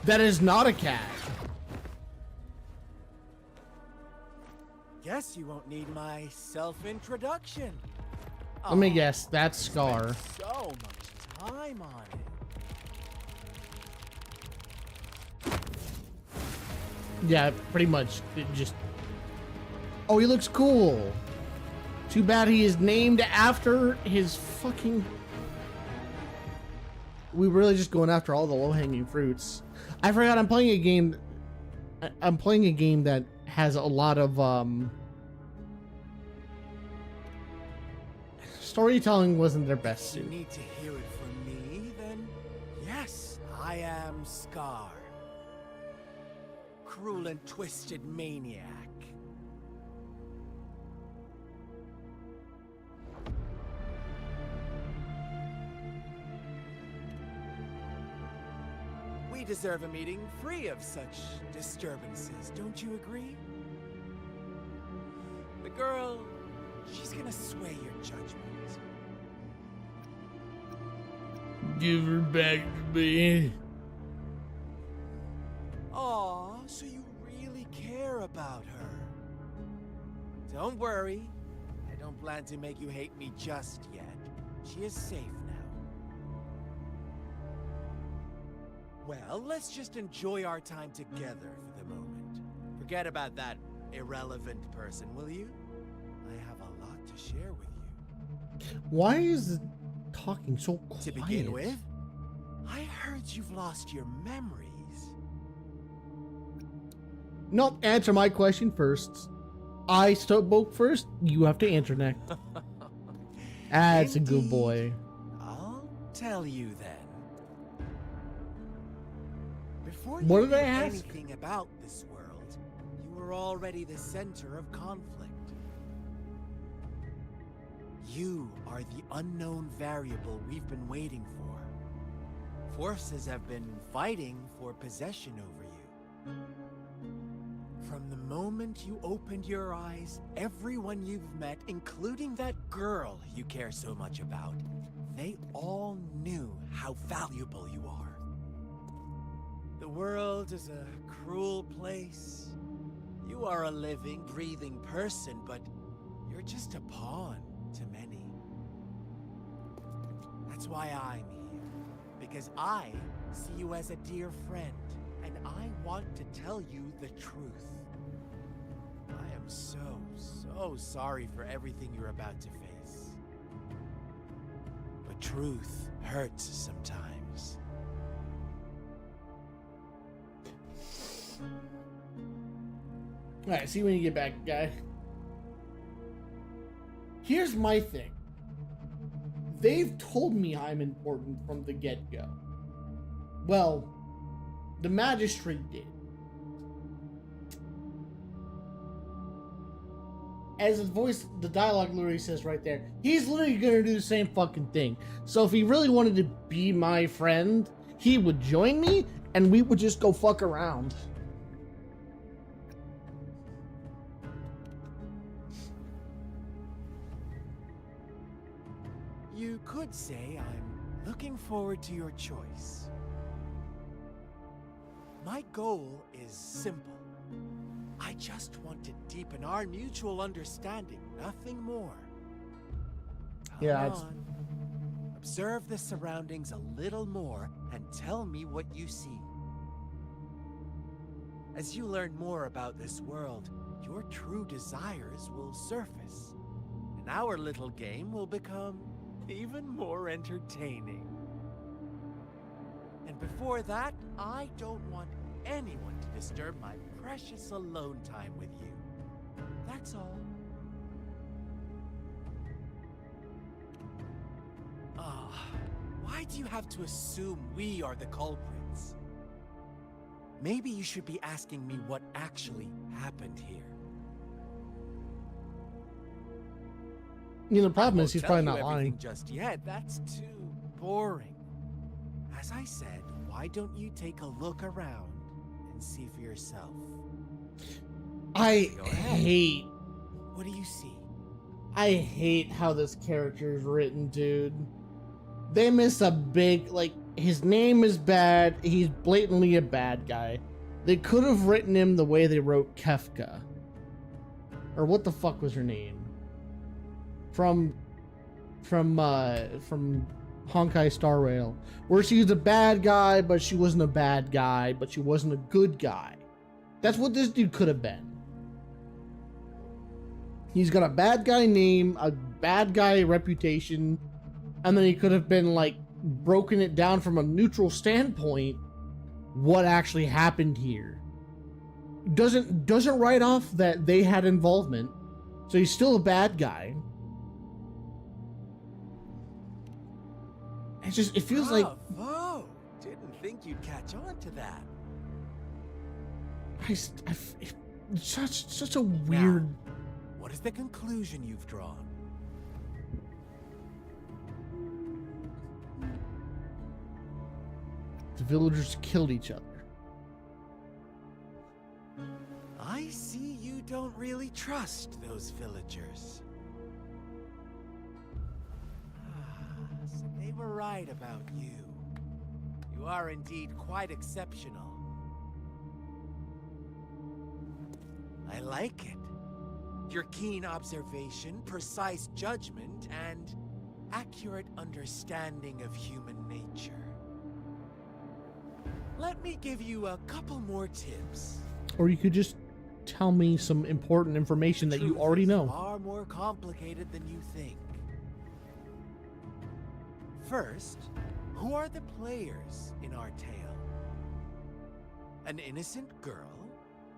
That is not a cat. Guess you won't need my self-introduction. Let me guess, that's Scar. So much time on it. Yeah, pretty much. It just... Oh, he looks cool. Too bad he is named after his fucking... We're really just going after all the low-hanging fruits. I forgot I'm playing a game... I'm playing a game that has a lot of, storytelling wasn't their best You suit. need to hear it from me, then? Yes, I am Scar. Cruel and twisted maniac. We deserve a meeting free of such disturbances, don't you agree? The girl, she's gonna sway your judgment. Give her back to me. Aw, so you really care about her. Don't worry, I don't plan to make you hate me just yet. She is safe now. Well, let's just enjoy our time together for the moment. Forget about that irrelevant person, will you? I have a lot to share with you. Why is it talking so quiet? To begin with, I heard you've lost your memories. Nope, answer my question first. I spoke first, you have to answer next. That's a good Indeed. boy. I'll tell you then. Before What you did I knew ask? anything about this world, you were already the center of conflict. You are the unknown variable we've been waiting for. Forces have been fighting for possession over you. From the moment you opened your eyes, everyone you've met, including that girl you care so much about, they all knew how valuable you are. The world is a cruel place. You are a living, breathing person, but you're just a pawn to many. That's why I'm here. Because I see you as a dear friend, and I want to tell you the truth. I am so sorry for everything you're about to face. But truth hurts sometimes. Alright, see you when you get back, guy. Here's my thing. They've told me I'm important from the get-go. Well, the magistrate did. As the dialogue literally says right there, he's literally gonna do the same fucking thing. So if he really wanted to be my friend, he would join me and we would just go fuck around. You could say I'm looking forward to your choice. My goal is simple. I just want to deepen our mutual understanding, nothing more. Yeah, Come on. Observe the surroundings a little more and tell me what you see. As you learn more about this world, your true desires will surface, and our little game will become even more entertaining. And before that, I don't want anyone to disturb my precious alone time with you. That's all. Why do you have to assume we are the culprits? Maybe you should be asking me what actually happened here. You know, the problem is he's I probably won't not tell you everything lying. just yet. That's too boring. As I said, why don't you take a look around and see for yourself? I Go ahead. hate What do you see? I hate how this character is written, dude. They miss a big, like, his name is bad. He's blatantly a bad guy. They could have written him the way they wrote Kefka. Or what the fuck was her name? From Honkai Star Rail. Where she was a bad guy, but she wasn't a bad guy, but she wasn't a good guy. That's what this dude could have been. He's got a bad guy name, a bad guy reputation, and then he could have been like broken it down from a neutral standpoint what actually happened here. Doesn't write off that they had involvement, so he's still a bad guy. It feels like Bravo! Didn't think you'd catch on to that. it's such a weird. Now, what is the conclusion you've drawn? The villagers killed each other. I see you don't really trust those villagers. So they were right about you. You are indeed quite exceptional. I like it. Your keen observation, precise judgment, and accurate understanding of human nature. Let me give you a couple more tips. Or you could just tell me some important information that you Truth already is know. far more complicated than you think. First, who are the players in our tale? An innocent girl,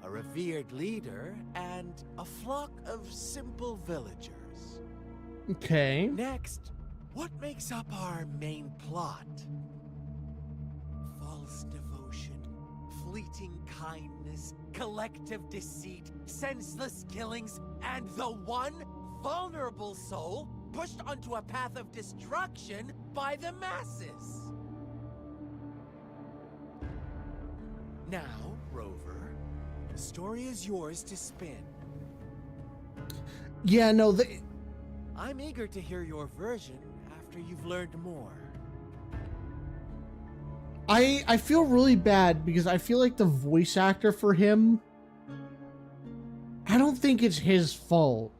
a revered leader, and a flock of simple villagers. Okay. Next, what makes up our main plot? False devotion, fleeting kindness, collective deceit, senseless killings, and the one vulnerable soul pushed onto a path of destruction by the masses. Now, Rover, the story is yours to spin. Yeah, no, I'm eager to hear your version after you've learned more. I feel really bad because I feel like the voice actor for him, I don't think it's his fault.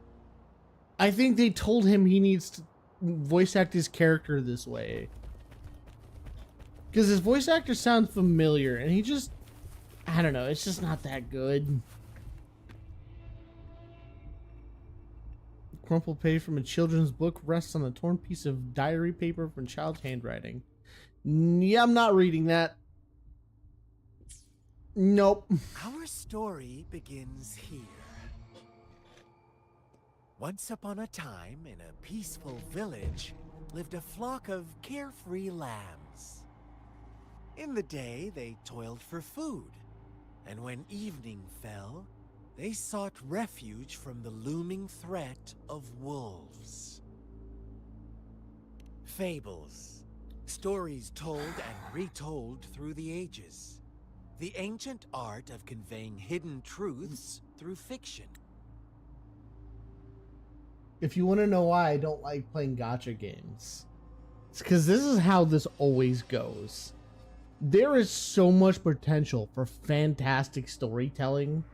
I think they told him he needs to voice act his character this way. Because his voice actor sounds familiar and he just, I don't know, it's just not that good. Crumpled page from a children's book rests on a torn piece of diary paper from child's handwriting. Yeah, I'm not reading that. Nope. Our story begins here. Once upon a time, in a peaceful village, lived a flock of carefree lambs. In the day, they toiled for food, and when evening fell, they sought refuge from the looming threat of wolves. Fables, stories told and retold through the ages. The ancient art of conveying hidden truths through fiction. If you want to know why I don't like playing gacha games, it's because this is how this always goes. There is so much potential for fantastic storytelling,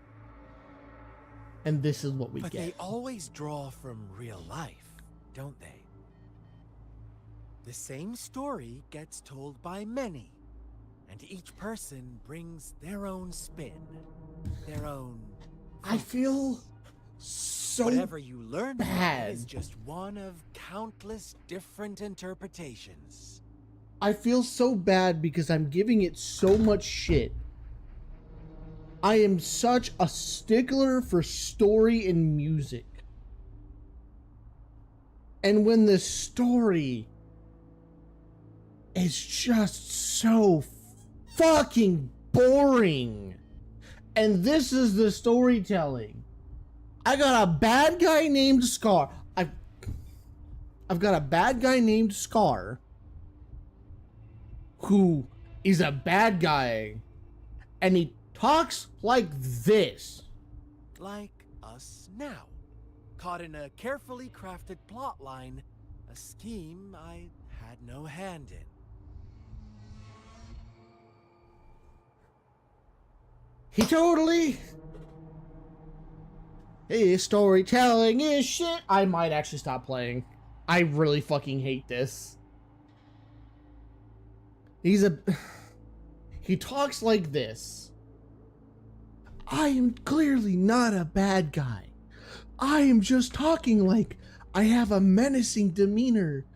and this is what we But get. they always draw from real life, don't they? The same story gets told by many, and each person brings their own spin, their own I feel so whatever you learn from bad. it is just one of countless different interpretations. I feel so bad because I'm giving it so much shit. I am such a stickler for story and music. And when the story is just so fucking boring, and this is the storytelling. I got a bad guy named Scar. I've got a bad guy named Scar who is a bad guy, and he talks like this. Like us now. Caught in a carefully crafted plotline, a scheme I had no hand in. He totally... His storytelling is shit. I might actually stop playing. I really fucking hate this. He talks like this. I am clearly not a bad guy. I am just talking like I have a menacing demeanor,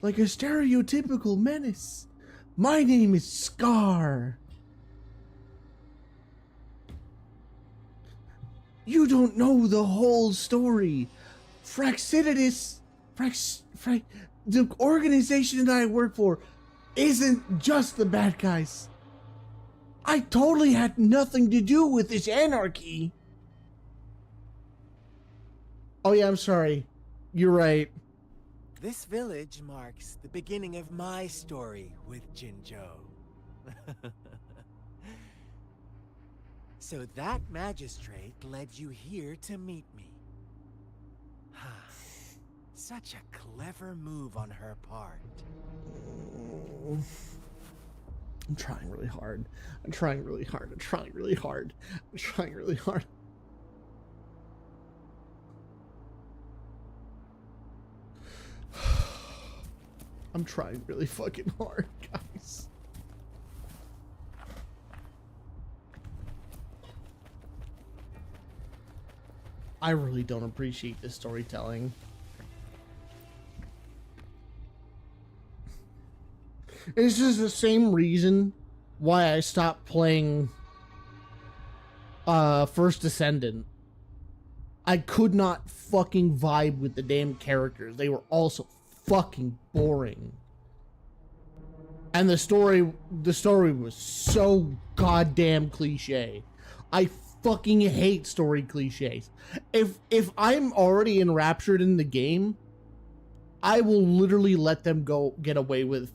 like a stereotypical menace. My name is Scar. You don't know the whole story. Fraxididus, the organization that I work for isn't just the bad guys. I totally had nothing to do with this anarchy. Oh yeah, I'm sorry. You're right. This village marks the beginning of my story with Jinzhou. So that magistrate led you here to meet me. Such a clever move on her part. I'm trying really hard. I'm trying really hard. I'm trying really hard. I'm trying really hard. I'm trying really fucking hard, guys. I really don't appreciate this storytelling. It's just the same reason why I stopped playing First Descendant. I could not fucking vibe with the damn characters. They were also fucking boring. And the story was so goddamn cliche. I fucking hate story cliches. If I'm already enraptured in the game, I will literally let them get away with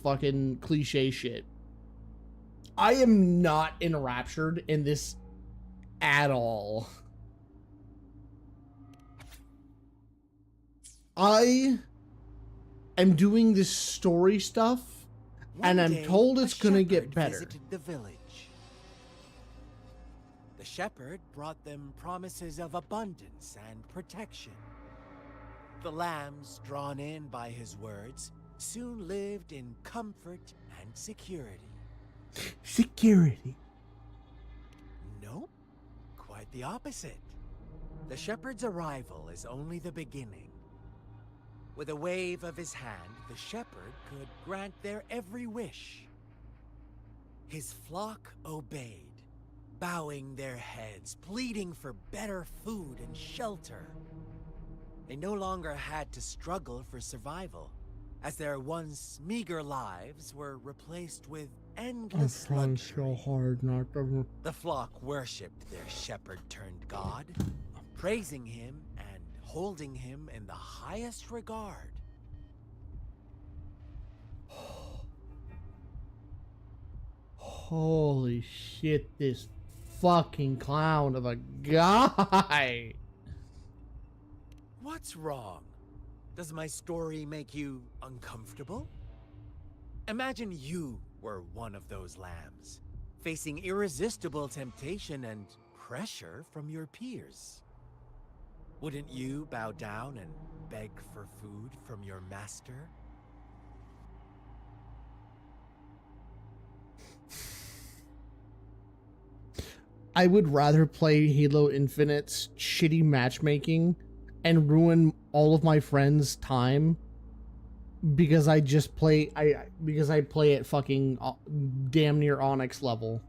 fucking cliche shit. I am not enraptured in this at all. I am doing this story stuff And One I'm day, told a it's gonna get shepherd better. visited the village. The shepherd brought them promises of abundance and protection. The lambs, drawn in by his words, soon lived in comfort and security. Security. Nope, quite the opposite. The shepherd's arrival is only the beginning. With a wave of his hand, the shepherd could grant their every wish. His flock obeyed, bowing their heads, pleading for better food and shelter. They no longer had to struggle for survival, as their once meager lives were replaced with endless luxury. hard not to. The flock worshipped their shepherd-turned-god, praising him and holding him in the highest regard. Holy shit, this fucking clown of a guy. What's wrong? Does my story make you uncomfortable? Imagine you were one of those lambs, facing irresistible temptation and pressure from your peers. Wouldn't you bow down and beg for food from your master? I would rather play Halo Infinite's shitty matchmaking and ruin all of my friends' time because I just play because I play at fucking damn near Onyx level.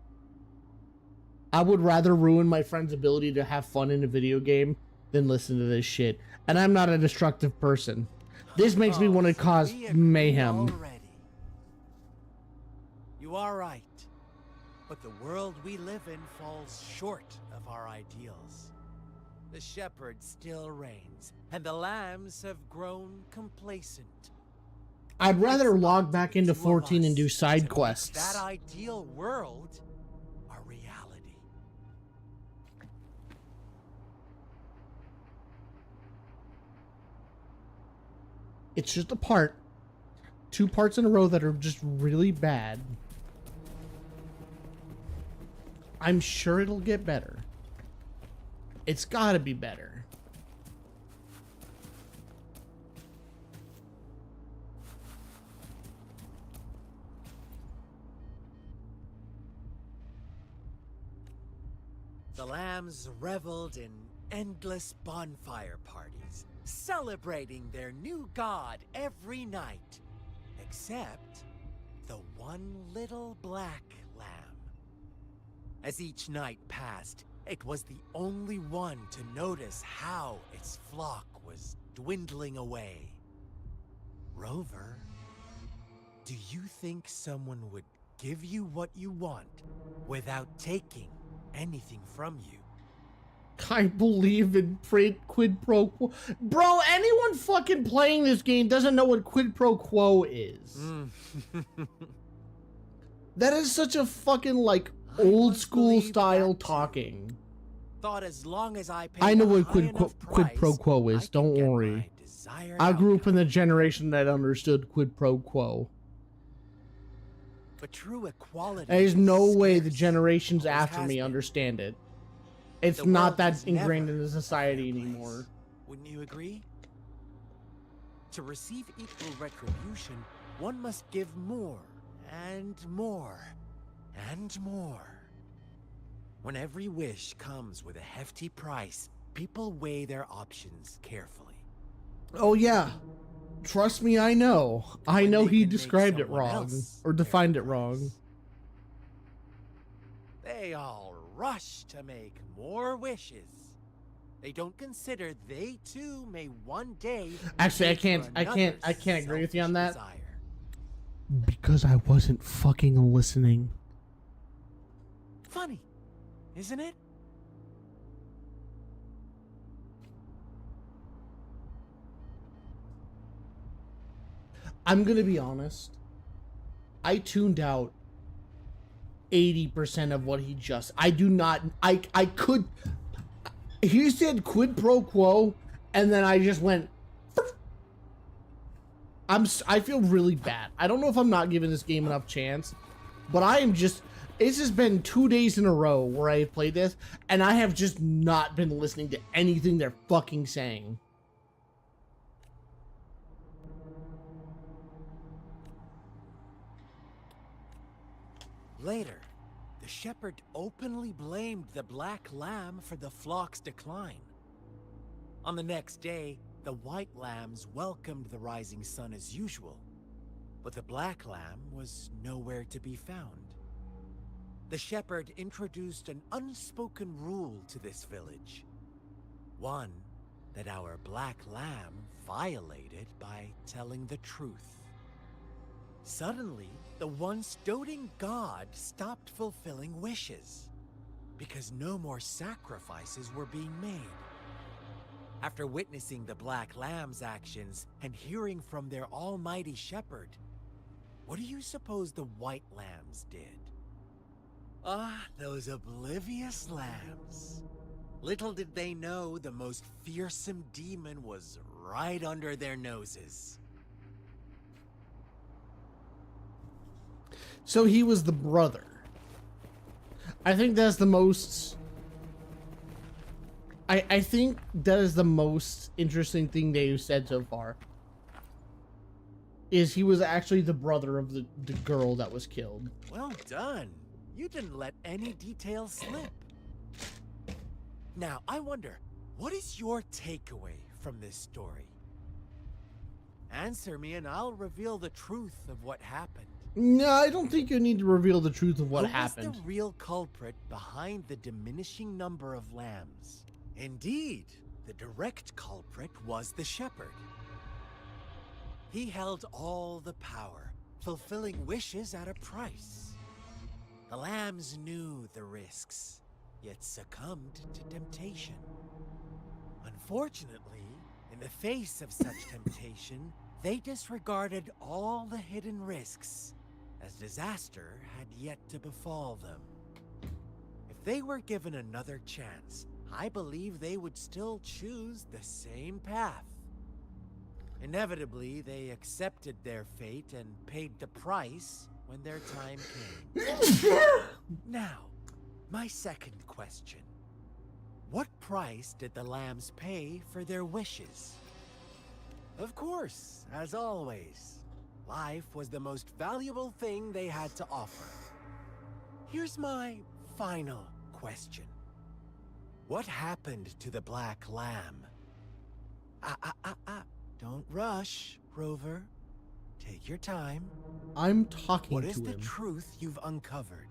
I would rather ruin my friend's ability to have fun in a video game than listen to this shit. And I'm not a destructive person. This makes me want to cause we agree mayhem. already. You are right. But the world we live in falls short of our ideals. The shepherd still reigns, and the lambs have grown complacent. I'd rather It's log up back to into the two of 14 and us do to side make quests. That ideal world a reality. It's just a part. 2 parts in a row that are just really bad. I'm sure it'll get better. It's gotta be better. The lambs reveled in endless bonfire parties, celebrating their new god every night, except the one little black lamb. As each night passed, it was the only one to notice how its flock was dwindling away. Rover, do you think someone would give you what you want without taking anything from you? I believe in quid pro quo. Bro, anyone fucking playing this game doesn't know what quid pro quo is. That is such a fucking, like, old school style talking. Thought as long as I paid I know a what high quid enough pro price, quo I is, could don't get worry. my desired I grew up in outcome. the generation that understood quid pro quo. But true equality There's is no way the scarce. generations Always after has me been. understand it. It's The not world that was ingrained never into a society fair place. anymore. Wouldn't you agree? To receive equal retribution, one must give more and more and more. When every wish comes with a hefty price, people weigh their options carefully. Oh yeah. Trust me, I know. I When know they he can make described it someone wrong. else Or pay defined the it wrong. price. They all rush to make more wishes. They don't consider they too may one day Actually, I wish for can't another's agree with you on that. selfish desire. Because I wasn't fucking listening. Funny, isn't it? I'm gonna be honest. I tuned out 80% of what he just. I do not. I could. He said quid pro quo, and then I just went. I feel really bad. I don't know if I'm not giving this game enough chance, but I am just, it's just been 2 days in a row where I have played this, and I have just not been listening to anything they're fucking saying. Later, the shepherd openly blamed the black lamb for the flock's decline. On the next day, the white lambs welcomed the rising sun as usual, but the black lamb was nowhere to be found. The shepherd introduced an unspoken rule to this village. One that our black lamb violated by telling the truth. Suddenly, the once doting god stopped fulfilling wishes, because no more sacrifices were being made. After witnessing the Black Lamb's actions and hearing from their almighty shepherd, what do you suppose the White Lambs did? Ah, those oblivious lambs. Little did they know the most fearsome demon was right under their noses. So he was the brother. I think that's the most... I think that is the most interesting thing they've said so far. Is he was actually the brother of the girl that was killed. Well done. You didn't let any details slip. Now, I wonder, what is your takeaway from this story? Answer me and I'll reveal the truth of what happened. No, I don't think you need to reveal the truth of what happened. Who was the real culprit behind the diminishing number of lambs? Indeed, the direct culprit was the shepherd. He held all the power, fulfilling wishes at a price. The lambs knew the risks, yet succumbed to temptation. Unfortunately, in the face of such temptation, they disregarded all the hidden risks, as disaster had yet to befall them. If they were given another chance, I believe they would still choose the same path. Inevitably, they accepted their fate and paid the price when their time came. Now, my second question. What price did the lambs pay for their wishes? Of course, as always, life was the most valuable thing they had to offer. Here's my final question. What happened to the black lamb? Don't rush, Rover. Take your time. I'm talking What to is him. the truth you've uncovered?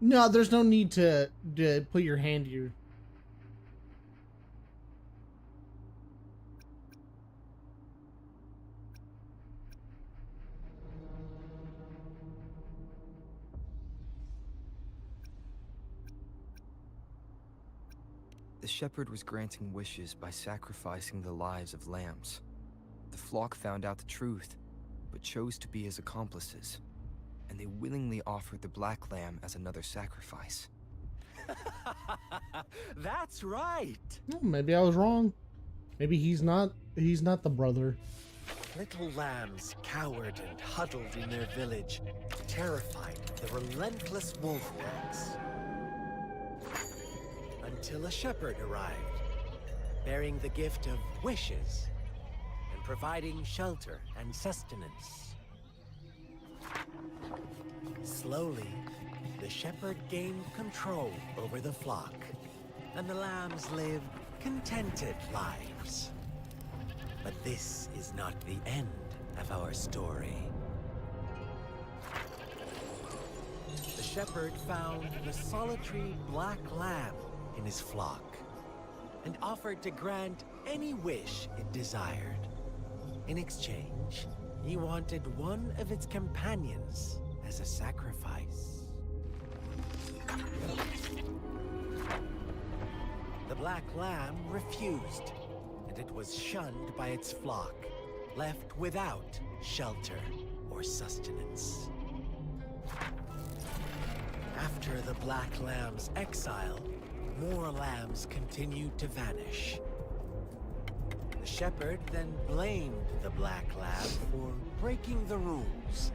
No, there's no need to put your hand here. The shepherd was granting wishes by sacrificing the lives of lambs. The flock found out the truth, but chose to be his accomplices, and they willingly offered the black lamb as another sacrifice. That's right. Oh, maybe I was wrong. Maybe he's not the brother. Little lambs cowered and huddled in their village, terrified of the relentless wolf packs. Until a shepherd arrived, bearing the gift of wishes and providing shelter and sustenance. Slowly, the shepherd gained control over the flock, and the lambs lived contented lives. But this is not the end of our story. The shepherd found the solitary black lamb in his flock, and offered to grant any wish it desired. In exchange, he wanted one of its companions as a sacrifice. The black lamb refused, and it was shunned by its flock, left without shelter or sustenance. After the black lamb's exile, more lambs continued to vanish. The shepherd then blamed the Black Lab for breaking the rules.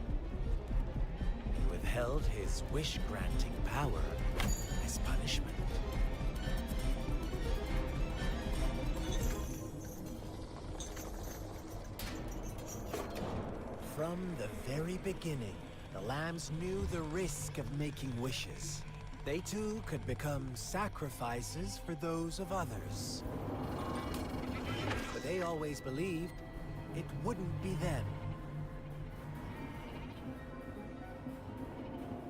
He withheld his wish-granting power as punishment. From the very beginning, the lambs knew the risk of making wishes. They too could become sacrifices for those of others. But they always believed it wouldn't be them.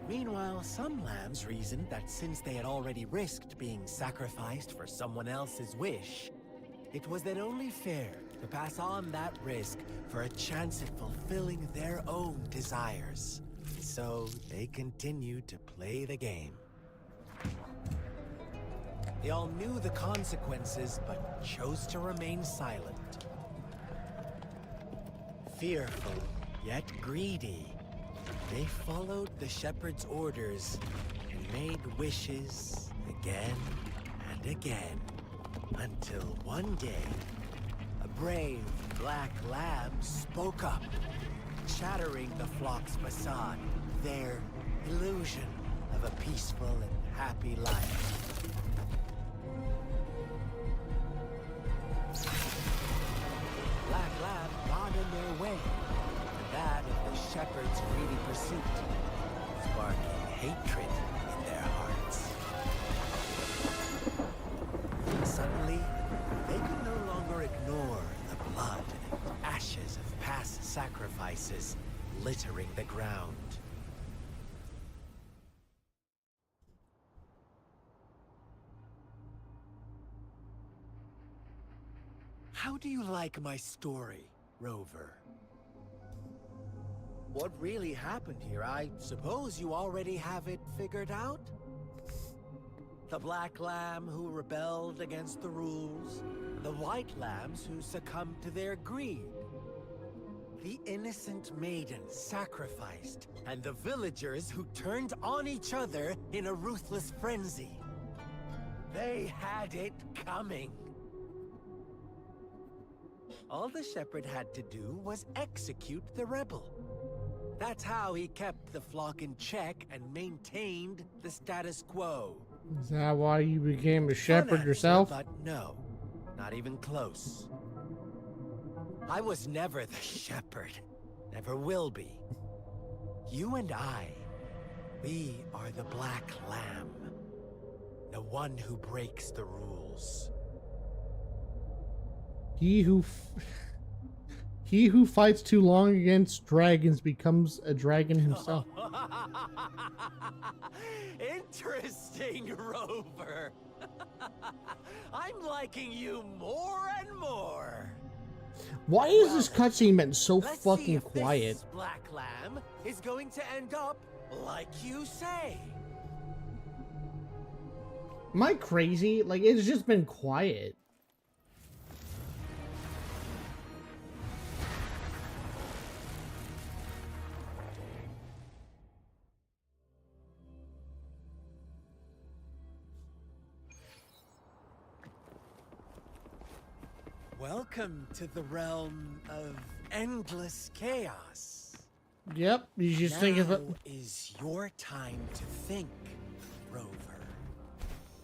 Meanwhile, some lambs reasoned that since they had already risked being sacrificed for someone else's wish, it was then only fair to pass on that risk for a chance at fulfilling their own desires. So they continued to play the game. They all knew the consequences, but chose to remain silent. Fearful, yet greedy, they followed the shepherd's orders and made wishes again and again, until one day, a brave black lamb spoke up, shattering the flock's facade, their illusion of a peaceful and happy life. Black Lab got in their way, and that of the shepherd's greedy pursuit, sparking hatred in their hearts. Suddenly, they could no longer ignore the blood and ashes of past sacrifices littering the ground. How do you like my story, Rover? What really happened here? I suppose you already have it figured out? The black lamb who rebelled against the rules, the white lambs who succumbed to their greed, the innocent maiden sacrificed, and the villagers who turned on each other in a ruthless frenzy. They had it coming. All the shepherd had to do was execute the rebel. That's how he kept the flock in check and maintained the status quo. Is that why you became a shepherd Fun answer, yourself? But no, not even close. I was never the shepherd. Never will be. You and I, we are the Black Lamb. The one who breaks the rules. He who fights too long against dragons becomes a dragon himself. Interesting, Rover. I'm liking you more and more. Why is this cutscene been so Let's see fucking if quiet? This Black Lamb is going to end up like you say. Am I crazy? Like, it's just been quiet. Welcome to the realm of endless chaos. Yep, you just think of it. Now is your time to think, Rover.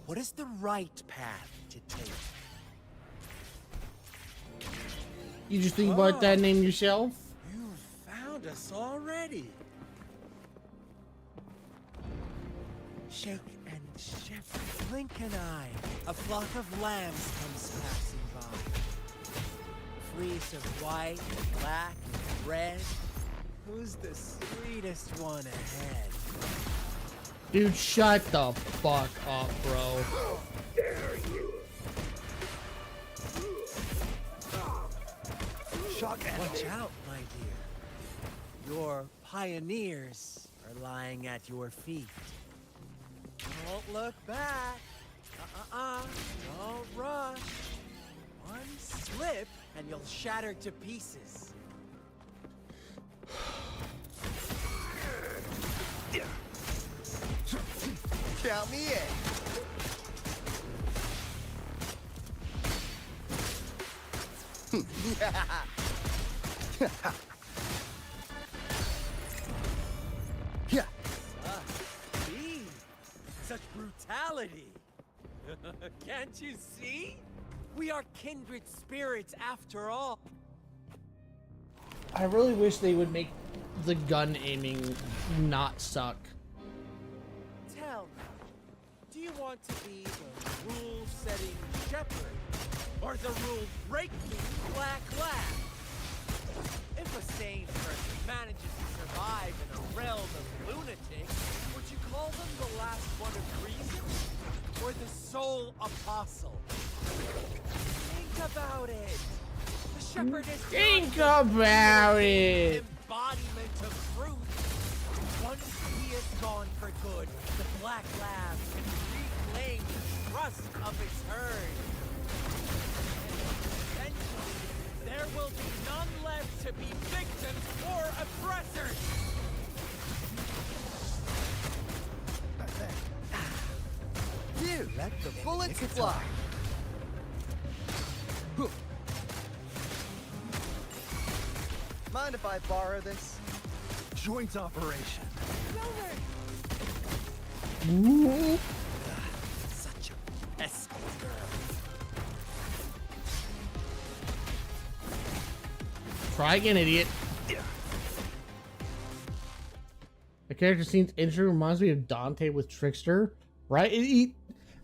What is the right path to take? You just think about that name yourself? You found us already. Shake and shift, blink an eye. A flock of lambs comes passing by. Fleece of white, black, and red. Who's the sweetest one ahead? Dude, shut the fuck up, bro. Watch out, my dear. Your pioneers are lying at your feet. Don't look back. Don't rush. One slip and you'll shatter to pieces. Count me in. Yeah. See? Such brutality. Can't you see? We are kindred spirits after all. I really wish they would make the gun aiming not suck. Tell me, do you want to be the rule-setting shepherd or the rule-breaking black lab? If a sane person manages to survive in a realm of lunatics, would you call them the last one of reason or the sole apostle? Think about it. The shepherd is Think not just about the it. embodiment of truth. Once he is gone for good, the Black Lab can reclaim the trust of its herd. And eventually, there will be none left to be victims or oppressors. You let the bullets fly. Mind if I borrow this? Joint operation. Ooh. Such a pesky girl. Try again, idiot. The character scene's intro reminds me of Dante with Trickster, right?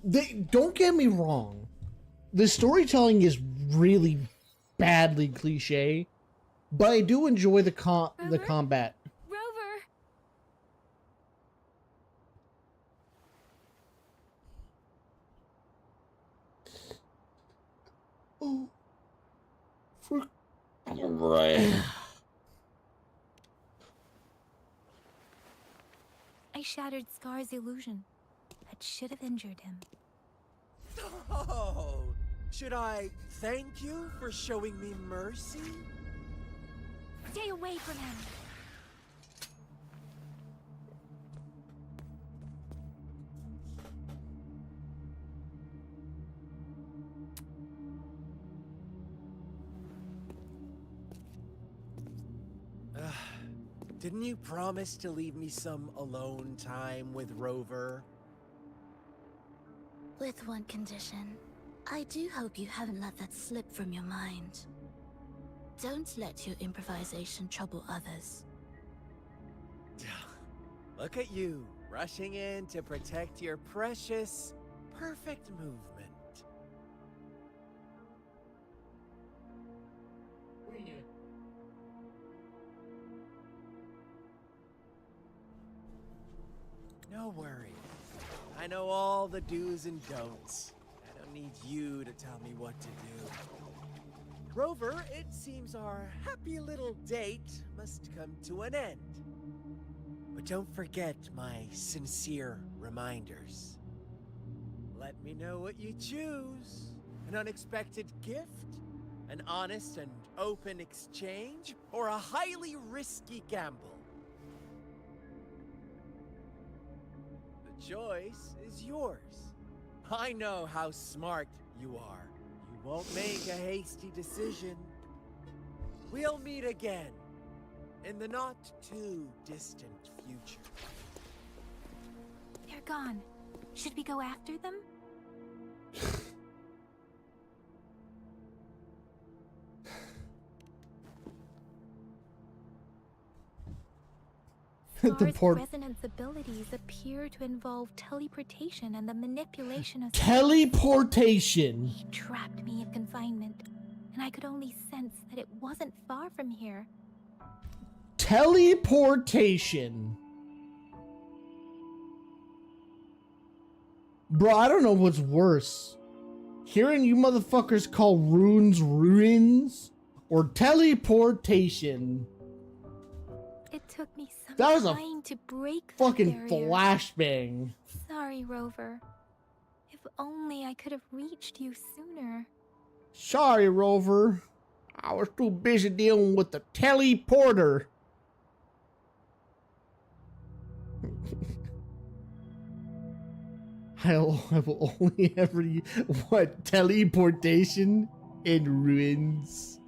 They don't get me wrong. The storytelling is really badly cliche, but I do enjoy the combat. Rover! Oh, right. I shattered Scar's illusion. That should have injured him. Oh, should I thank you for showing me mercy? Stay away from him! Didn't you promise to leave me some alone time with Rover? With one condition. I do hope you haven't let that slip from your mind. Don't let your improvisation trouble others. Look at you, rushing in to protect your precious, perfect movement. No worries. I know all the do's and don'ts. I don't need you to tell me what to do. Rover, it seems our happy little date must come to an end. But don't forget my sincere reminders. Let me know what you choose. An unexpected gift? An honest and open exchange? Or a highly risky gamble? The choice is yours. I know how smart you are. You won't make a hasty decision. We'll meet again in the not too distant future. They're gone. Should we go after them? Scar's resonance abilities appear to involve teleportation and the manipulation of... Teleportation! He trapped me in confinement, and I could only sense that it wasn't far from here. Teleportation. Bro, I don't know what's worse. Hearing you motherfuckers call runes ruins or teleportation. It took me some That was time to break the fucking barrier. flashbang. Sorry, Rover. If only I could have reached you sooner. Sorry, Rover. I was too busy dealing with the teleporter. I will only ever use what teleportation In ruins.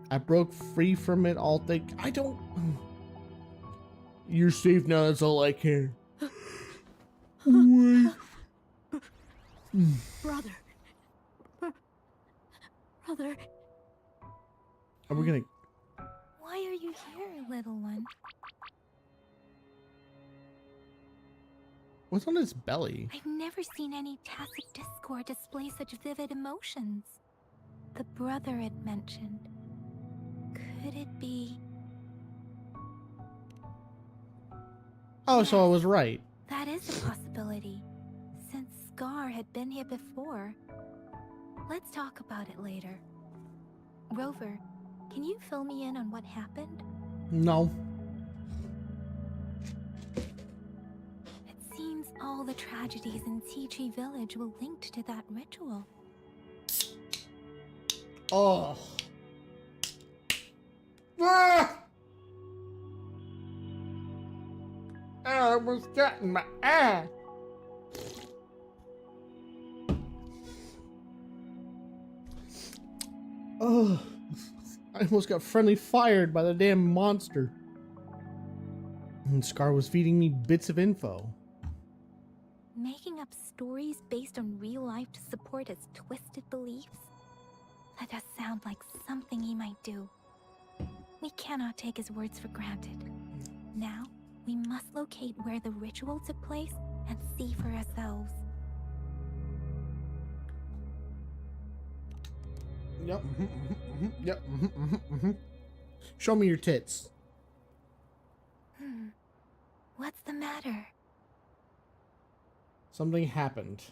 I broke free from it all. I don't. You're safe now. That's all I care. Wait. Brother. Brother. Are we gonna? Why are you here, little one? What's on his belly? I've never seen any tacit discord display such vivid emotions. The brother it mentioned. Could it be? Oh, so I was right. That is a possibility, since Scar had been here before. Let's talk about it later. Rover, can you fill me in on what happened? No. It seems all the tragedies in Tea Tree Village were linked to that ritual. Oh. Ah! I almost got in my eye. Oh, I almost got friendly fired by the damn monster. And Scar was feeding me bits of info. Making up stories based on real life to support his twisted beliefs? That does sound like something he might do. We cannot take his words for granted. Now, we must locate where the ritual took place and see for ourselves. Yep. Yep. Show me your tits. What's the matter? Something happened.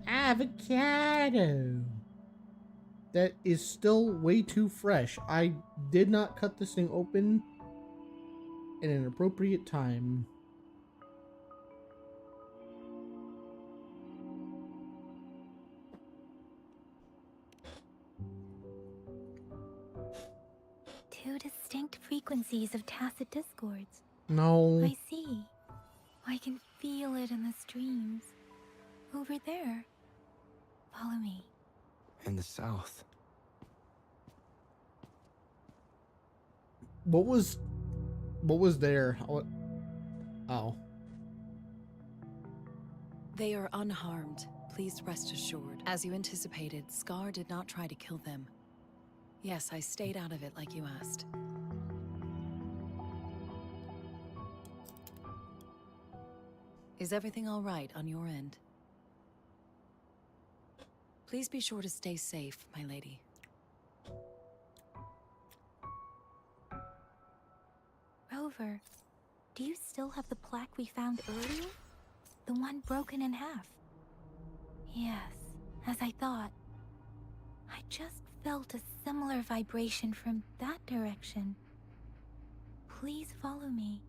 Avocado. That is still way too fresh. I did not cut this thing open in an appropriate time. Two distinct frequencies of tacit discords. No. I see. I can feel it in the streams. Over there. Follow me. In the south. What was there? Oh. They are unharmed. Please rest assured. As you anticipated, Scar did not try to kill them. Yes, I stayed out of it like you asked. Is everything all right on your end? Please be sure to stay safe, my lady. Rover, do you still have the plaque we found earlier? The one broken in half? Yes, as I thought. I just felt a similar vibration from that direction. Please follow me.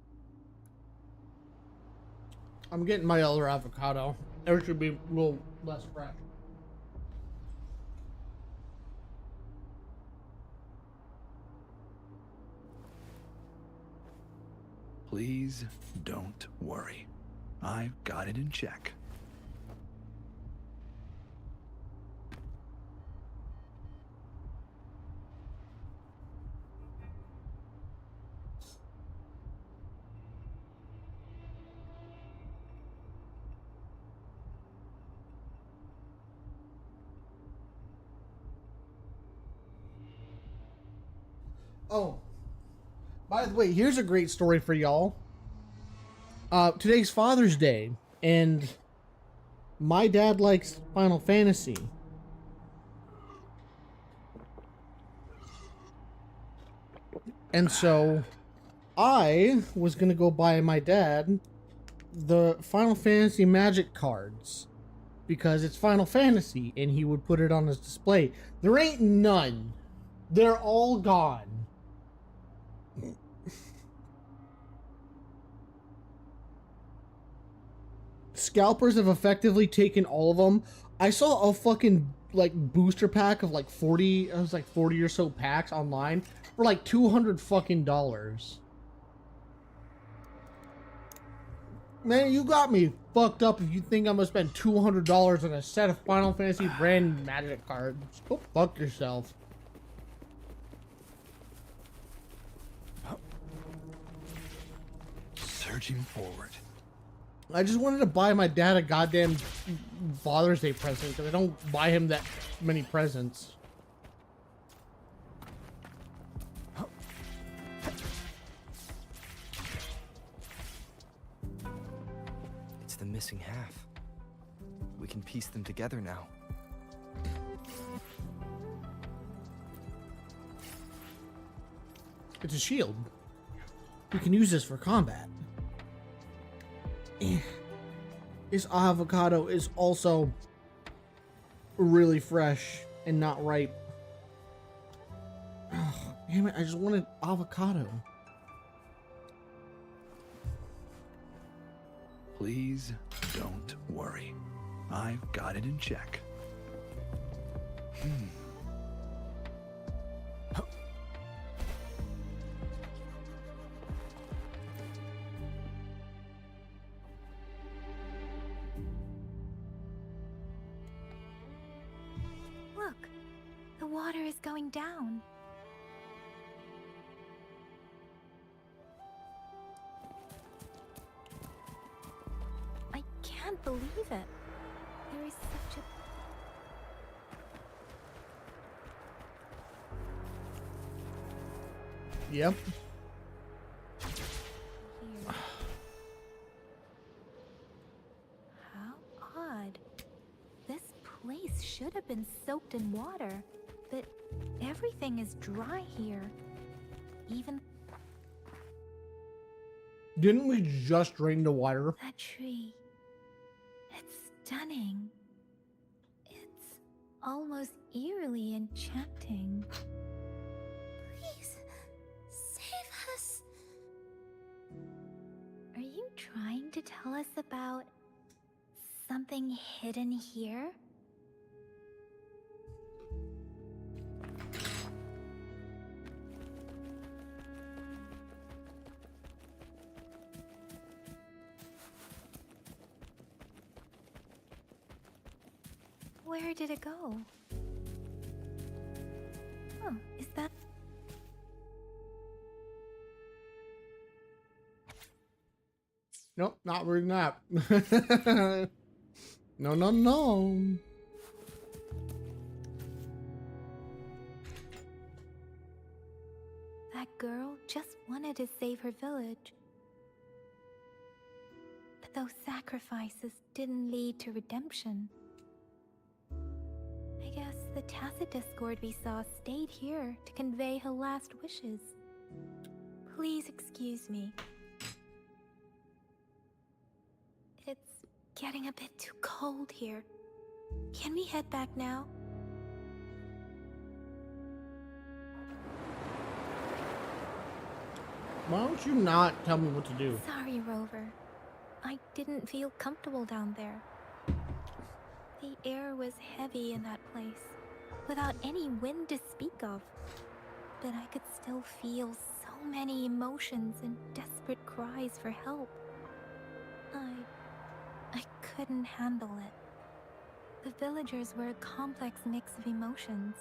I'm getting my other avocado. There should be a little less fresh. Please don't worry. I've got it in check. Oh, by the way, here's a great story for y'all. Today's Father's Day, and my dad likes Final Fantasy. And so I was gonna go buy my dad the Final Fantasy Magic cards because it's Final Fantasy and he would put it on his display. There ain't none. They're all gone. Scalpers have effectively taken all of them. I saw a fucking like booster pack of like 40, it was like 40 or so packs online for like $200 fucking dollars. Man, you got me fucked up if you think I'm gonna spend $200 on a set of Final Fantasy brand Magic cards. Go fuck yourself. Surging forward. I just wanted to buy my dad a goddamn Father's Day present because I don't buy him that many presents. It's the missing half. We can piece them together now. It's a shield. We can use this for combat. This avocado is also really fresh and not ripe. Oh, damn it, I just wanted avocado. Please don't worry. I've got it in check. Look, the water is going down. I can't believe it. There is such a... Yep. Here. How odd. This place should have been soaked in water, but everything is dry here. Even Didn't we just drain the water? that tree. It's stunning. It's almost eerily enchanting. Please, save us. Are you trying to tell us about something hidden here? Where did it go? Oh, is that... Nope, not reading that. No, no, no. That girl just wanted to save her village. But those sacrifices didn't lead to redemption. I guess the tacit discord we saw stayed here to convey her last wishes. Please excuse me. It's getting a bit too cold here. Can we head back now? Why don't you not tell me what to do? Sorry, Rover. I didn't feel comfortable down there. The air was heavy in that place, without any wind to speak of. But I could still feel so many emotions and desperate cries for help. I couldn't handle it. The villagers were a complex mix of emotions.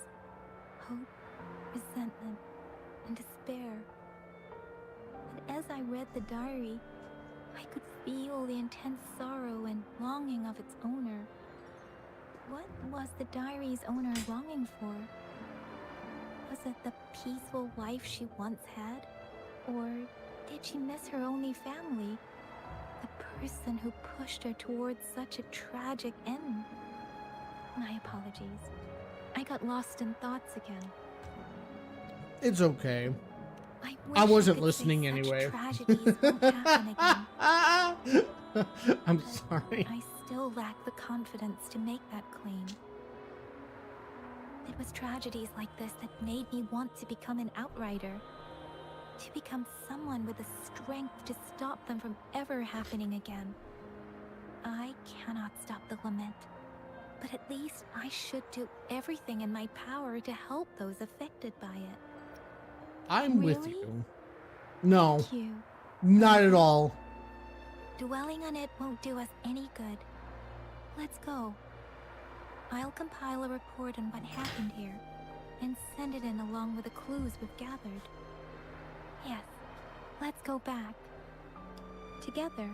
Hope, resentment, and despair. But as I read the diary, I could feel the intense sorrow and longing of its owner. What was the diary's owner longing for? Was it the peaceful life she once had? Or did she miss her only family? The person who pushed her towards such a tragic end? My apologies. I got lost in thoughts again. It's okay. I wasn't could listening say such anyway. Tragedies won't happen again. I'm But sorry. I still lack the confidence to make that claim. It was tragedies like this that made me want to become an outrider. To become someone with the strength to stop them from ever happening again. I cannot stop the lament, but at least I should do everything in my power to help those affected by it. I'm with Really? you. No, Thank you. not at all. Dwelling on it won't do us any good. Let's go. I'll compile a report on what happened here and send it in along with the clues we've gathered. Yes, let's go back. Together.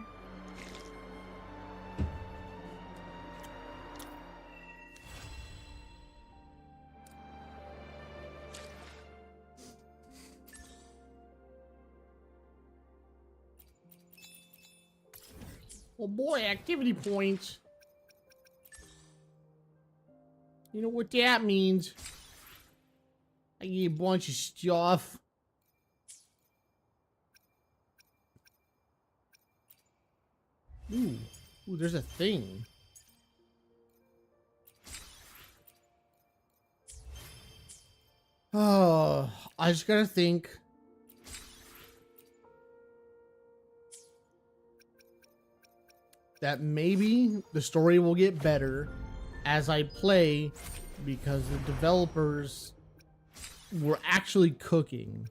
Oh boy, activity points. You know what that means? I get a bunch of stuff. Ooh, there's a thing. Oh, I just gotta think. That maybe the story will get better as I play because the developers were actually cooking.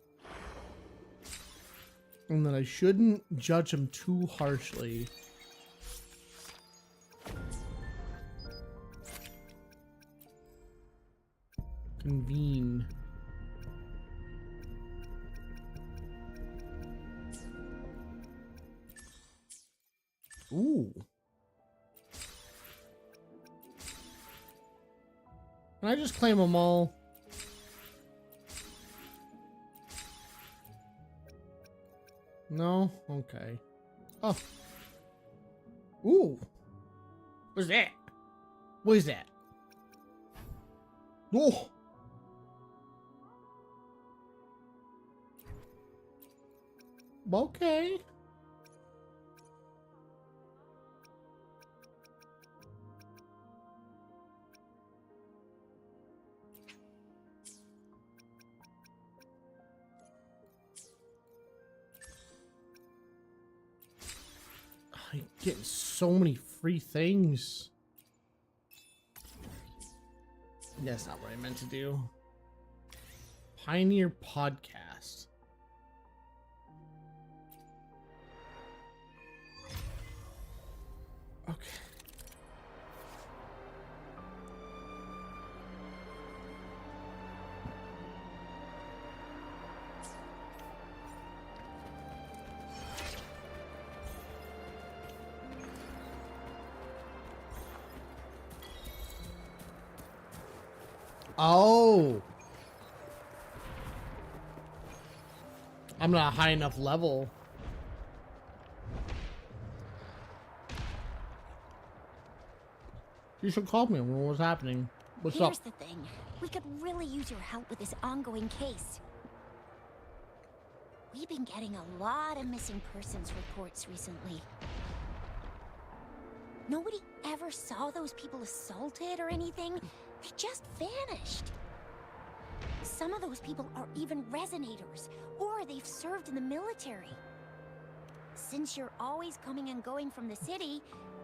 And that I shouldn't judge them too harshly. Convene. Ooh. Can I just claim them all? No? Okay. Oh. Ooh. What's that? What is that? Oh. Okay. I get so many free things. That's not what I meant to do. Pioneer Podcast. Okay. Oh. I'm not a high enough level. You should call me when what's happening. What's Here's up? the thing. We could really use your help with this ongoing case. We've been getting a lot of missing persons reports recently. Nobody ever saw those people assaulted or anything. They just vanished. Some of those people are even resonators, or they've served in the military. Since you're always coming and going from the city,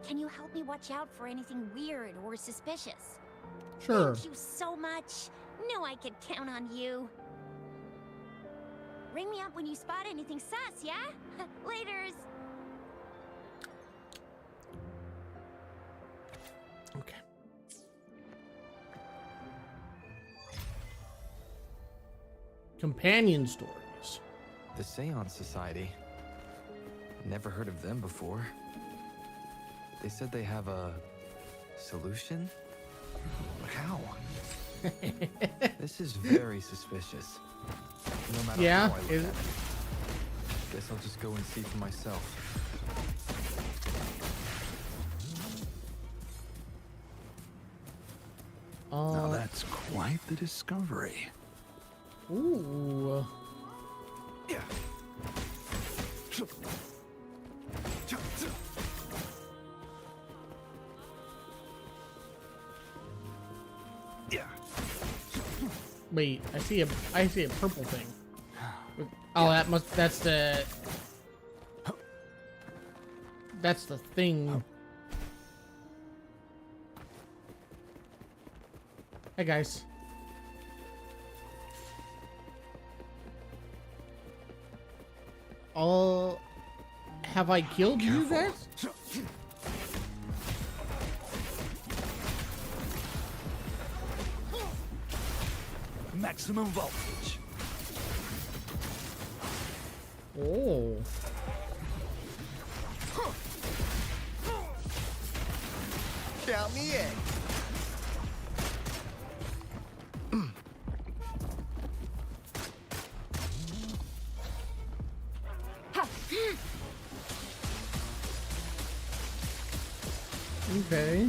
can you help me watch out for anything weird or suspicious? Sure. Thank you so much. Know I could count on you. Ring me up when you spot anything sus, yeah? Laters. Okay. Companion stories. The Seance Society. Never heard of them before. They said they have a solution? But how? This is very suspicious. No matter Yeah, how I look is at it? it. Guess I'll just go and see for myself. Now that's quite the discovery. Ooh. Yeah. Yeah. Wait, I see a purple thing. Oh, that's the thing. Hey guys. Oh, have I killed you guys? Maximum voltage. Oh. Count me in. Okay.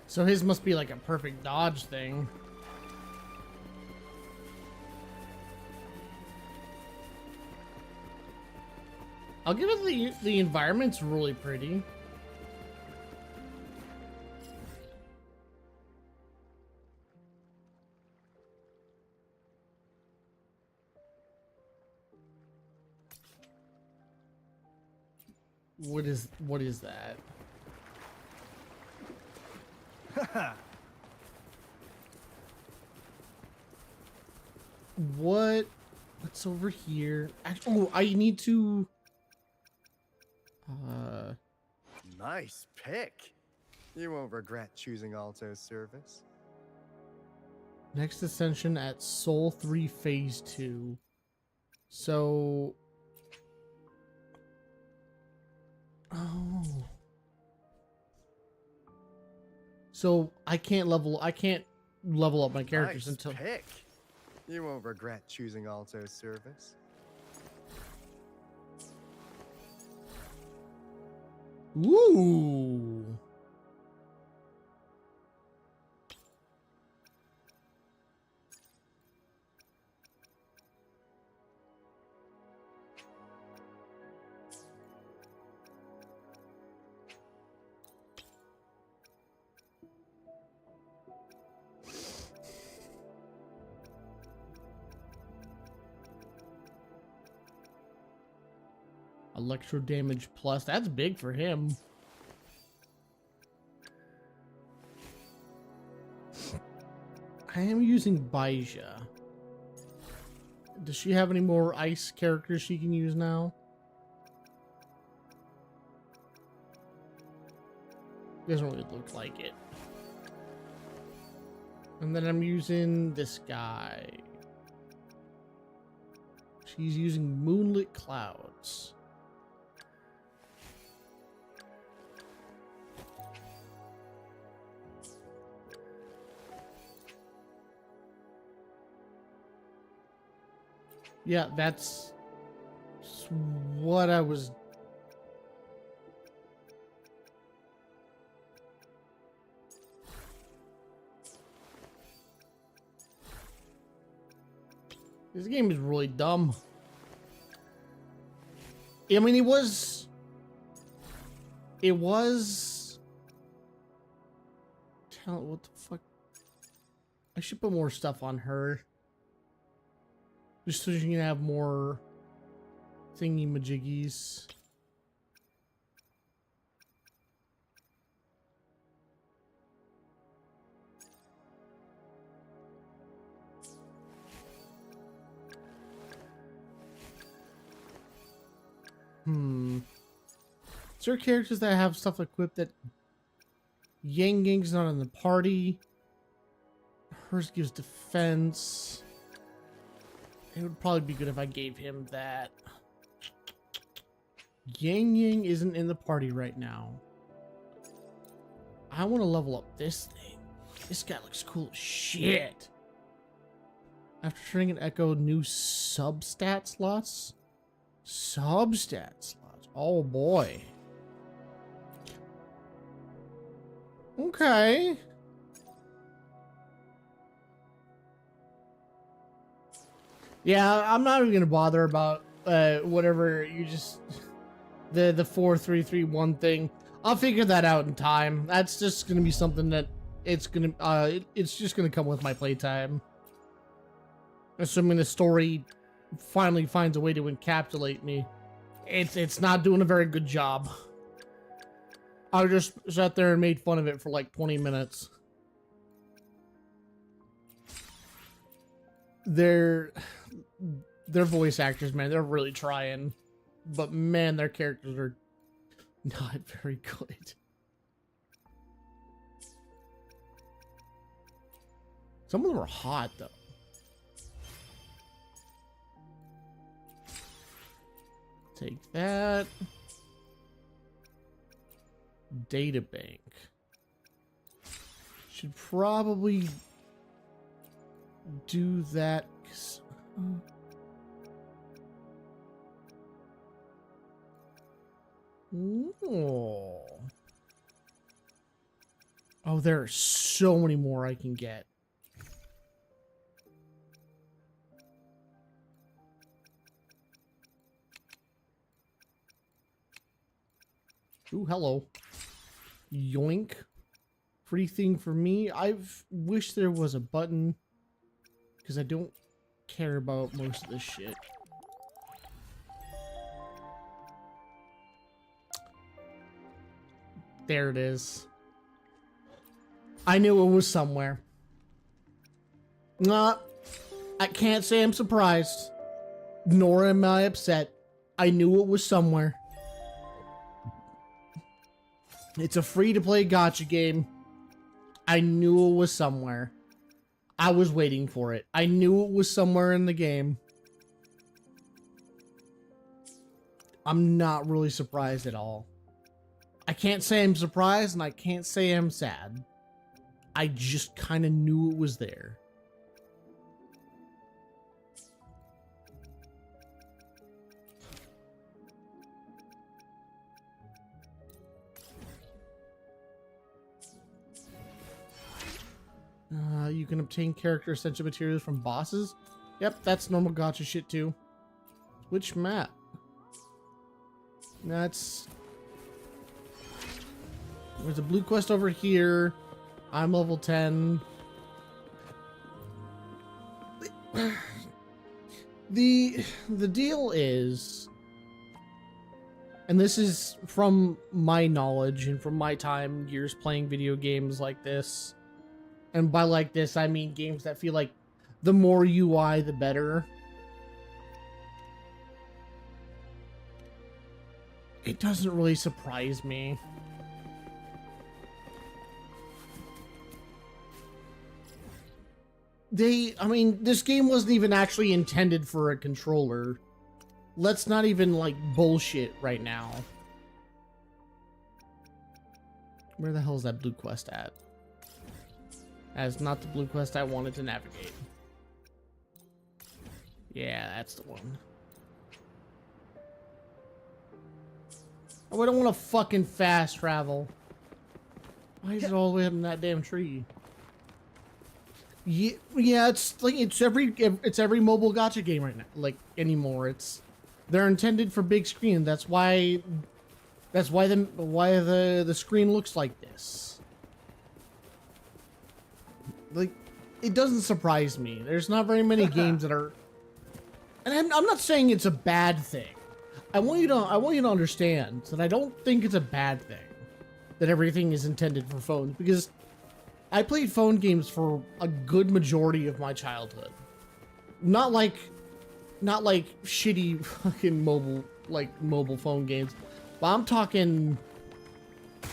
So his must be like a perfect dodge thing. I'll give it the environment's really pretty. What is that? What's over here? Oh, I need to Nice pick. You won't regret choosing Alto's service. next ascension at Soul 3 Phase 2. So oh. So I can't level up my characters Nice until pick. You won't regret choosing Alto's service. Ooh. Electro damage plus. That's big for him. I am using Baija. Does she have any more ice characters she can use now? Doesn't really look like it. And then I'm using this guy. She's using Moonlit Clouds. Yeah, that's what I was. This game is really dumb. I mean, it was. What the fuck? I should put more stuff on her. Just so you can have more thingy majiggies. Is there characters that have stuff equipped that Yang Yang's not in the party? Hers gives defense. It would probably be good if I gave him that. Yang Yang isn't in the party right now. I want to level up this thing. This guy looks cool as shit. After turning an echo, new substat slots? Substat slots. Oh boy. Okay. Yeah, I'm not even gonna bother about whatever you just the 4-3-3-1 thing. I'll figure that out in time. That's just gonna be something that it's just gonna come with my playtime. Assuming the story finally finds a way to encapsulate me. It's not doing a very good job. I just sat there and made fun of it for like 20 minutes. Their voice actors, man, they're really trying. But man, their characters are not very good. Some of them are hot, though. Take that. Data bank. Should probably do that. Ooh. Oh, there are so many more I can get. Ooh, hello. Yoink. Free thing for me. I've wished there was a button because I don't care about most of this shit. There it is. I knew it was somewhere. Nah, I can't say I'm surprised, nor am I upset. I knew it was somewhere. It's a free-to-play gacha game. I knew it was somewhere. I was waiting for it. I knew it was somewhere in the game. I'm not really surprised at all. I can't say I'm surprised, and I can't say I'm sad. I just kind of knew it was there. You can obtain character essential materials from bosses. Yep, that's normal gacha shit too. Which map? That's... There's a blue quest over here. I'm level 10. The deal is, and this is from my knowledge and from my time years playing video games like this, and by like this I mean games that feel like the more UI the better. It doesn't really surprise me. I mean, this game wasn't even actually intended for a controller. Let's not even, like, bullshit right now. Where the hell is that blue quest at? That is not the blue quest I wanted to navigate. Yeah, that's the one. Oh, I don't want to fucking fast travel. Why is it all the way up in that damn tree? Yeah, it's like it's every mobile gacha game right now. Like anymore, they're intended for big screen. That's why the screen looks like this. Like, it doesn't surprise me. There's not very many games that are, and I'm not saying it's a bad thing. I want you to understand that I don't think it's a bad thing that everything is intended for phones, because I played phone games for a good majority of my childhood. Not like shitty fucking mobile phone games. But I'm talking...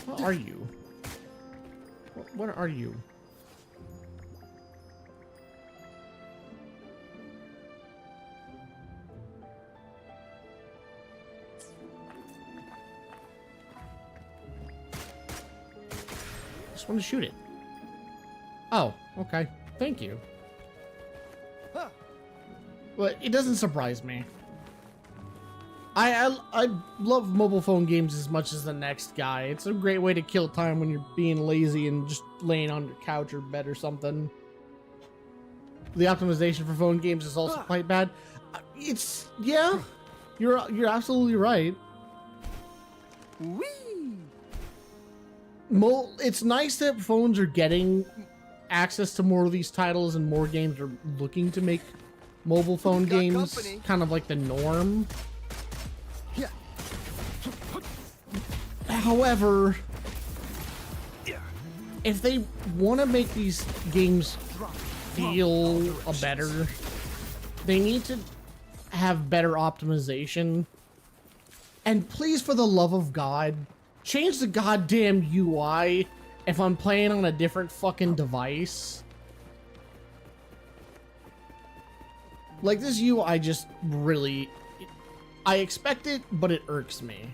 What are you? What are you? Just want to shoot it. Oh, okay. Thank you. But it doesn't surprise me. I love mobile phone games as much as the next guy. It's a great way to kill time when you're being lazy and just laying on your couch or bed or something. The optimization for phone games is also quite bad. Yeah, you're absolutely right. It's nice that phones are getting access to more of these titles and more games are looking to make mobile phone Got games company. kind of like the norm. Yeah. However, if they want to make these games feel better, they need to have better optimization. And please, for the love of God, change the goddamn UI if I'm playing on a different fucking device. Like, this UI just really... I expect it, but it irks me.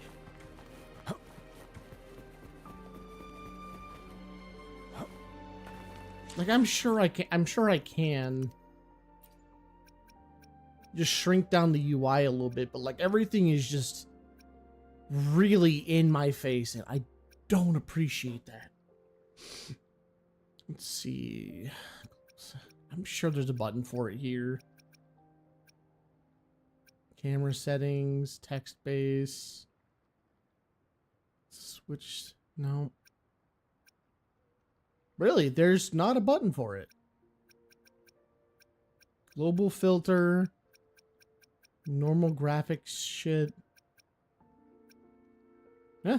Like, I'm sure I can just shrink down the UI a little bit, but like everything is just really in my face and I don't appreciate that. Let's see. I'm sure there's a button for it here. Camera settings, text base. Switch, no. Really, there's not a button for it. Global filter. Normal graphics shit. Yeah.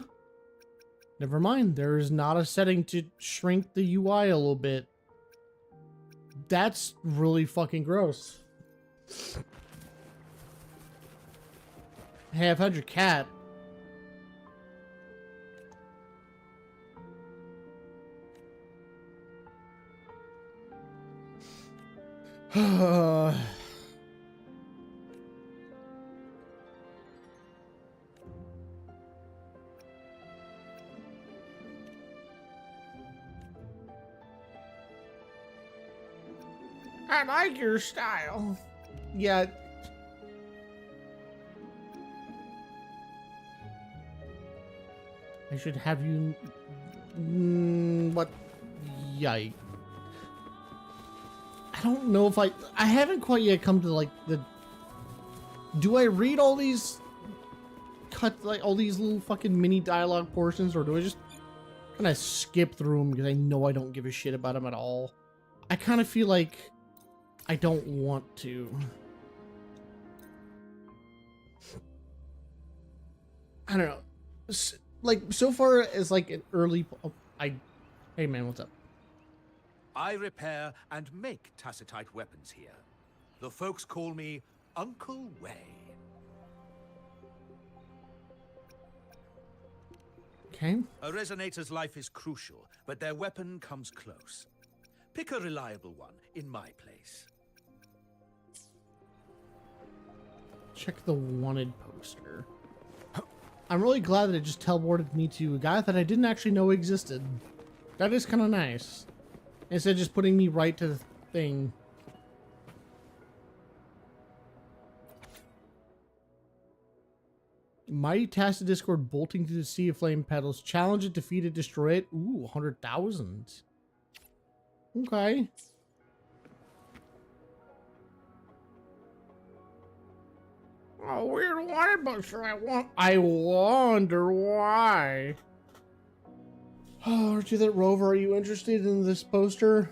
Never mind. There is not a setting to shrink the UI a little bit. That's really fucking gross. Hey, I've had your cat. I like your style. Yeah. I should have you... what? Yike. I don't know if I haven't quite yet come to like the... Do I read all these... like all these little fucking mini dialogue portions, or do I just kind of skip through them because I know I don't give a shit about them at all? I kind of feel like I don't want to. I don't know. Like, so far as like an early... Hey man, what's up? I repair and make tacitite weapons here. The folks call me Uncle Way. Okay. A resonator's life is crucial, but their weapon comes close. Pick a reliable one in my place. Check the wanted poster. I'm really glad that it just teleported me to a guy that I didn't actually know existed. That is kind of nice. Instead of just putting me right to the thing. Mighty Tacit Discord bolting to the sea of flame petals. Challenge it, defeat it, destroy it. Ooh, 100,000. Okay. Oh, weird wanted poster. I wonder why. Oh, aren't you that rover? Are you interested in this poster?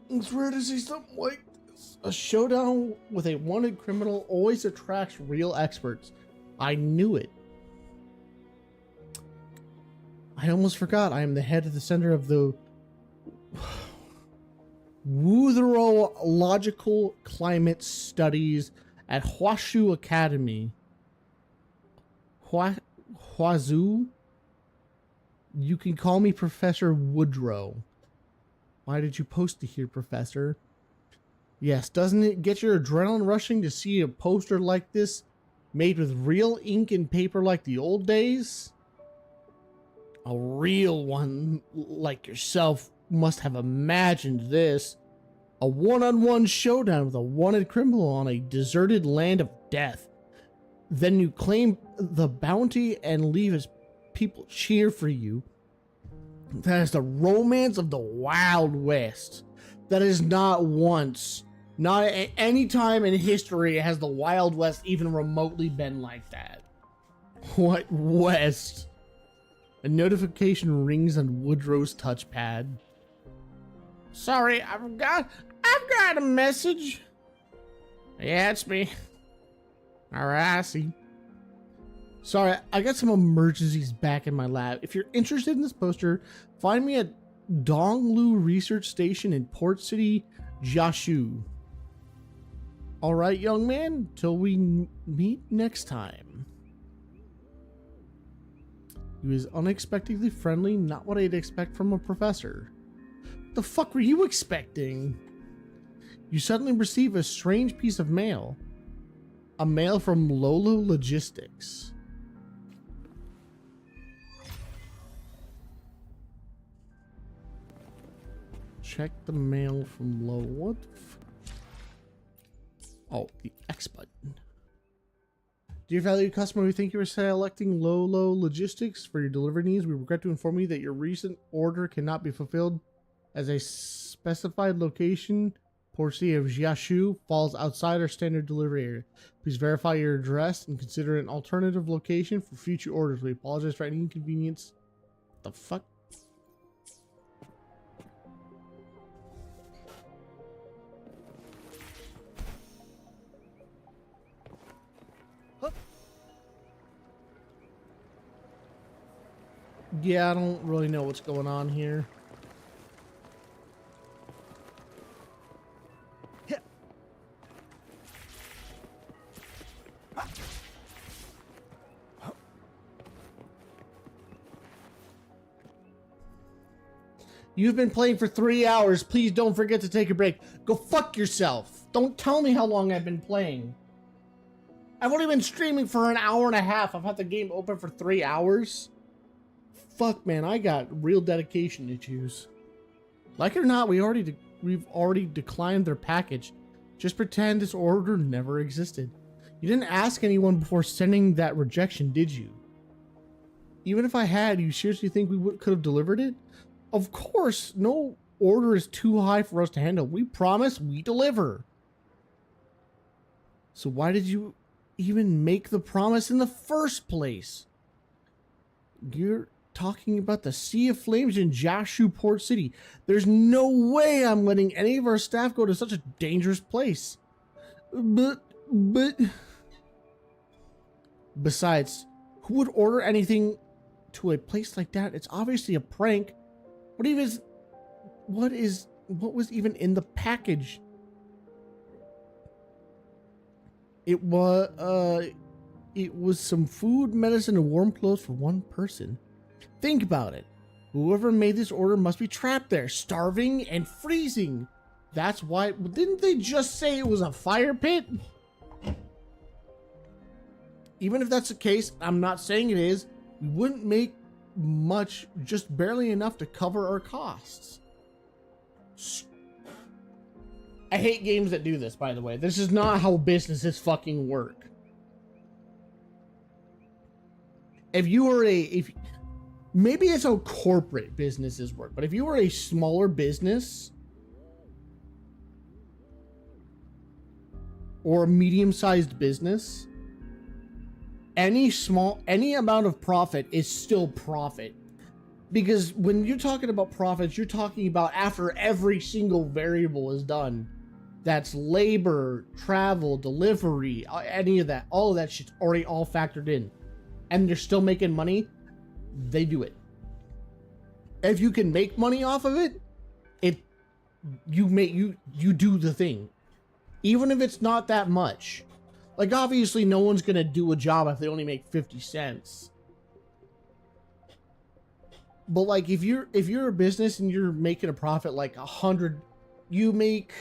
It's rare to see something like this. A showdown with a wanted criminal always attracts real experts. I knew it. I almost forgot. I am the head of the center of the Wootherological Climate Studies at Hwashu Academy. Hwazoo? You can call me Professor Woodrow. Why did you post it here, Professor? Yes, doesn't it get your adrenaline rushing to see a poster like this made with real ink and paper like the old days? A real one like yourself must have imagined this. A one-on-one showdown with a wanted criminal on a deserted land of death. Then you claim the bounty and leave his people cheer for you. That is the romance of the Wild West. That is not once, not at any time in history has the Wild West even remotely been like that. What West? A notification rings on Woodrow's touchpad. Sorry, I've got a message. Yeah, it's me. Alright, I see. Sorry, I got some emergencies back in my lab. If you're interested in this poster, find me at Donglu Research Station in Port City, Jiaxu. Alright, young man, till we meet next time. He was unexpectedly friendly, not what I'd expect from a professor. What the fuck were you expecting? You suddenly receive a strange piece of mail. A mail from Lolo Logistics. Check the mail from Lolo. What the oh, the X button. Dear valued customer, we thank you for selecting Lolo Logistics for your delivery needs. We regret to inform you that your recent order cannot be fulfilled as a specified location, Port City of Jiaxu, falls outside our standard delivery area. Please verify your address and consider an alternative location for future orders. We apologize for any inconvenience. What the fuck? Yeah, I don't really know what's going on here. You've been playing for 3 hours. Please don't forget to take a break. Go fuck yourself. Don't tell me how long I've been playing. I've only been streaming for an hour and a half. I've had the game open for 3 hours. Fuck, man, I got real dedication issues. Like it or not, we've already declined their package. Just pretend this order never existed. You didn't ask anyone before sending that rejection, did you? Even if I had, you seriously think we could have delivered it? Of course, no order is too high for us to handle. We promise we deliver. So why did you even make the promise in the first place? You're talking about the Sea of Flames in Jiaxu Port City. There's no way I'm letting any of our staff go to such a dangerous place. But... Besides, who would order anything to a place like that? It's obviously a prank. What was even in the package? It was some food, medicine, and warm clothes for one person. Think about it. Whoever made this order must be trapped there, starving and freezing. That's why. Didn't they just say it was a fire pit? Even if that's the case, I'm not saying it is. We wouldn't make much, just barely enough to cover our costs. I hate games that do this, by the way. This is not how businesses fucking work. If you were maybe it's how corporate businesses work, but if you were a smaller business or a medium-sized business, any amount of profit is still profit. Because when you're talking about profits, you're talking about after every single variable is done. That's labor, travel, delivery, any of that. All of that shit's already all factored in. And they're still making money. They do it. If you can make money off of it, you do the thing. Even if it's not that much. Like, obviously no one's gonna do a job if they only make 50 cents. But like, if you're a business and you're making a profit like you make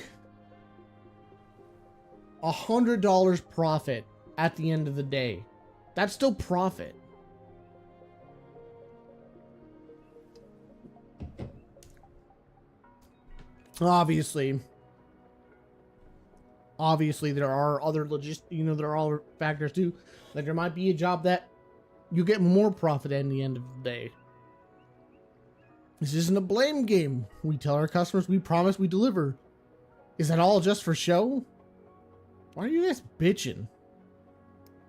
$100 profit at the end of the day. That's still profit. Obviously there are other there are other factors too. Like, there might be a job that you get more profit at the end of the day. This isn't a blame game. We tell our customers we promise we deliver. Is that all just for show? Why are you guys bitching?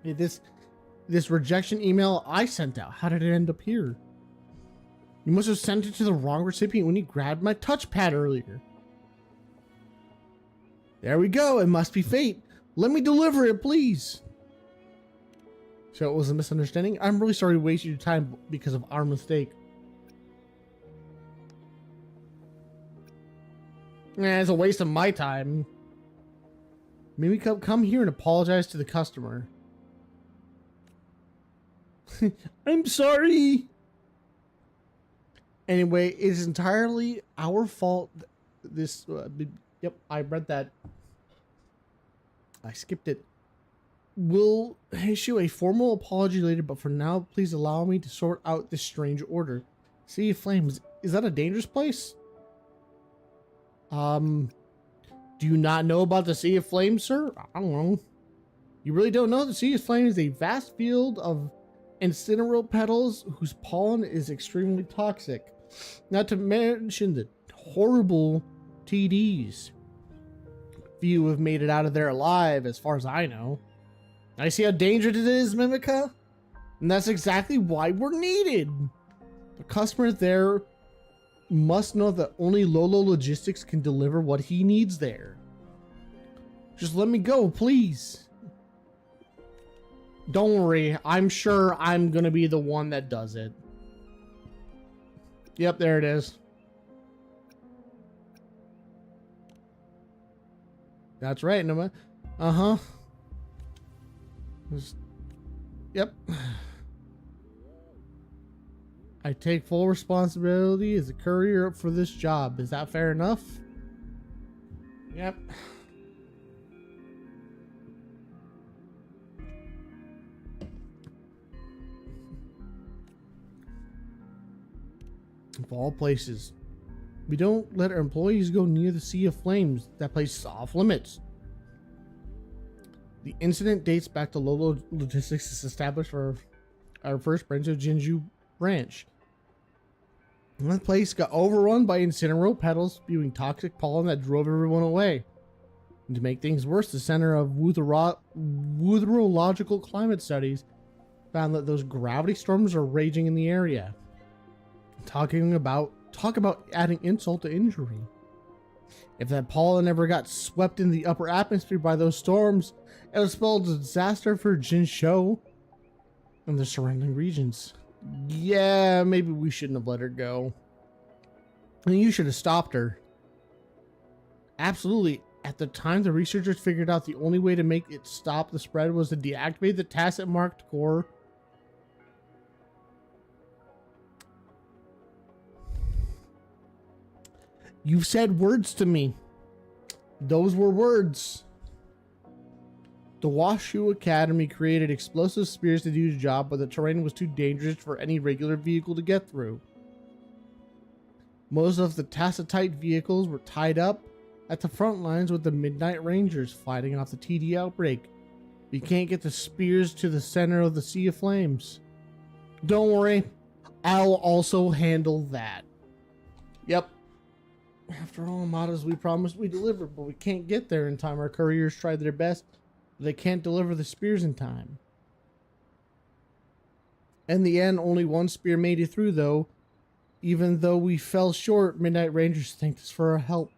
Hey, this rejection email I sent out, how did it end up here? You must have sent it to the wrong recipient when you grabbed my touchpad earlier. There we go. It must be fate. Let me deliver it, please. So it was a misunderstanding. I'm really sorry to waste your time because of our mistake. It's a waste of my time. Maybe come here and apologize to the customer. I'm sorry. Anyway, it is entirely our fault. This, yep, I read that. I skipped it. We'll issue a formal apology later, but for now, please allow me to sort out this strange order. Sea of Flames, is that a dangerous place? Do you not know about the Sea of Flames, sir? I don't know. You really don't know? The Sea of Flames is a vast field of incineral petals whose pollen is extremely toxic. Not to mention the horrible TDs. Few have made it out of there alive, as far as I know. I see how dangerous it is, Mimica? And that's exactly why we're needed. The customer there must know that only Lolo Logistics can deliver what he needs there. Just let me go, please. Don't worry, I'm sure I'm gonna be the one that does it. Yep, there it is. That's right, Noma. Uh-huh. Yep. I take full responsibility as a courier for this job. Is that fair enough? Yep. Of all places, we don't let our employees go near the Sea of Flames. That place is off limits. The incident dates back to Lolo Logistics is established for our first branch of Jinju branch. That place got overrun by incineral petals spewing toxic pollen that drove everyone away. And to make things worse, the Center of Wutherological Climate Studies found that those gravity storms are raging in the area. Talk about adding insult to injury. If that pollen ever got swept in the upper atmosphere by those storms, it would spell a disaster for Jinzhou and the surrounding regions. Yeah, maybe we shouldn't have let her go. And you should have stopped her. Absolutely. At the time, the researchers figured out the only way to make it stop the spread was to deactivate the tacit marked core. You've said words to me. Those were words. The Washu Academy created explosive spears to do the job, but the terrain was too dangerous for any regular vehicle to get through. Most of the Tacitite vehicles were tied up at the front lines with the Midnight Rangers fighting off the TD outbreak. You can't get the spears to the center of the Sea of Flames. Don't worry, I'll also handle that. Yep. After all, Amadas, we promised we deliver, but we can't get there in time. Our couriers tried their best, but they can't deliver the spears in time. In the end, only one spear made it through, though. Even though we fell short, Midnight Rangers thanked us for our help.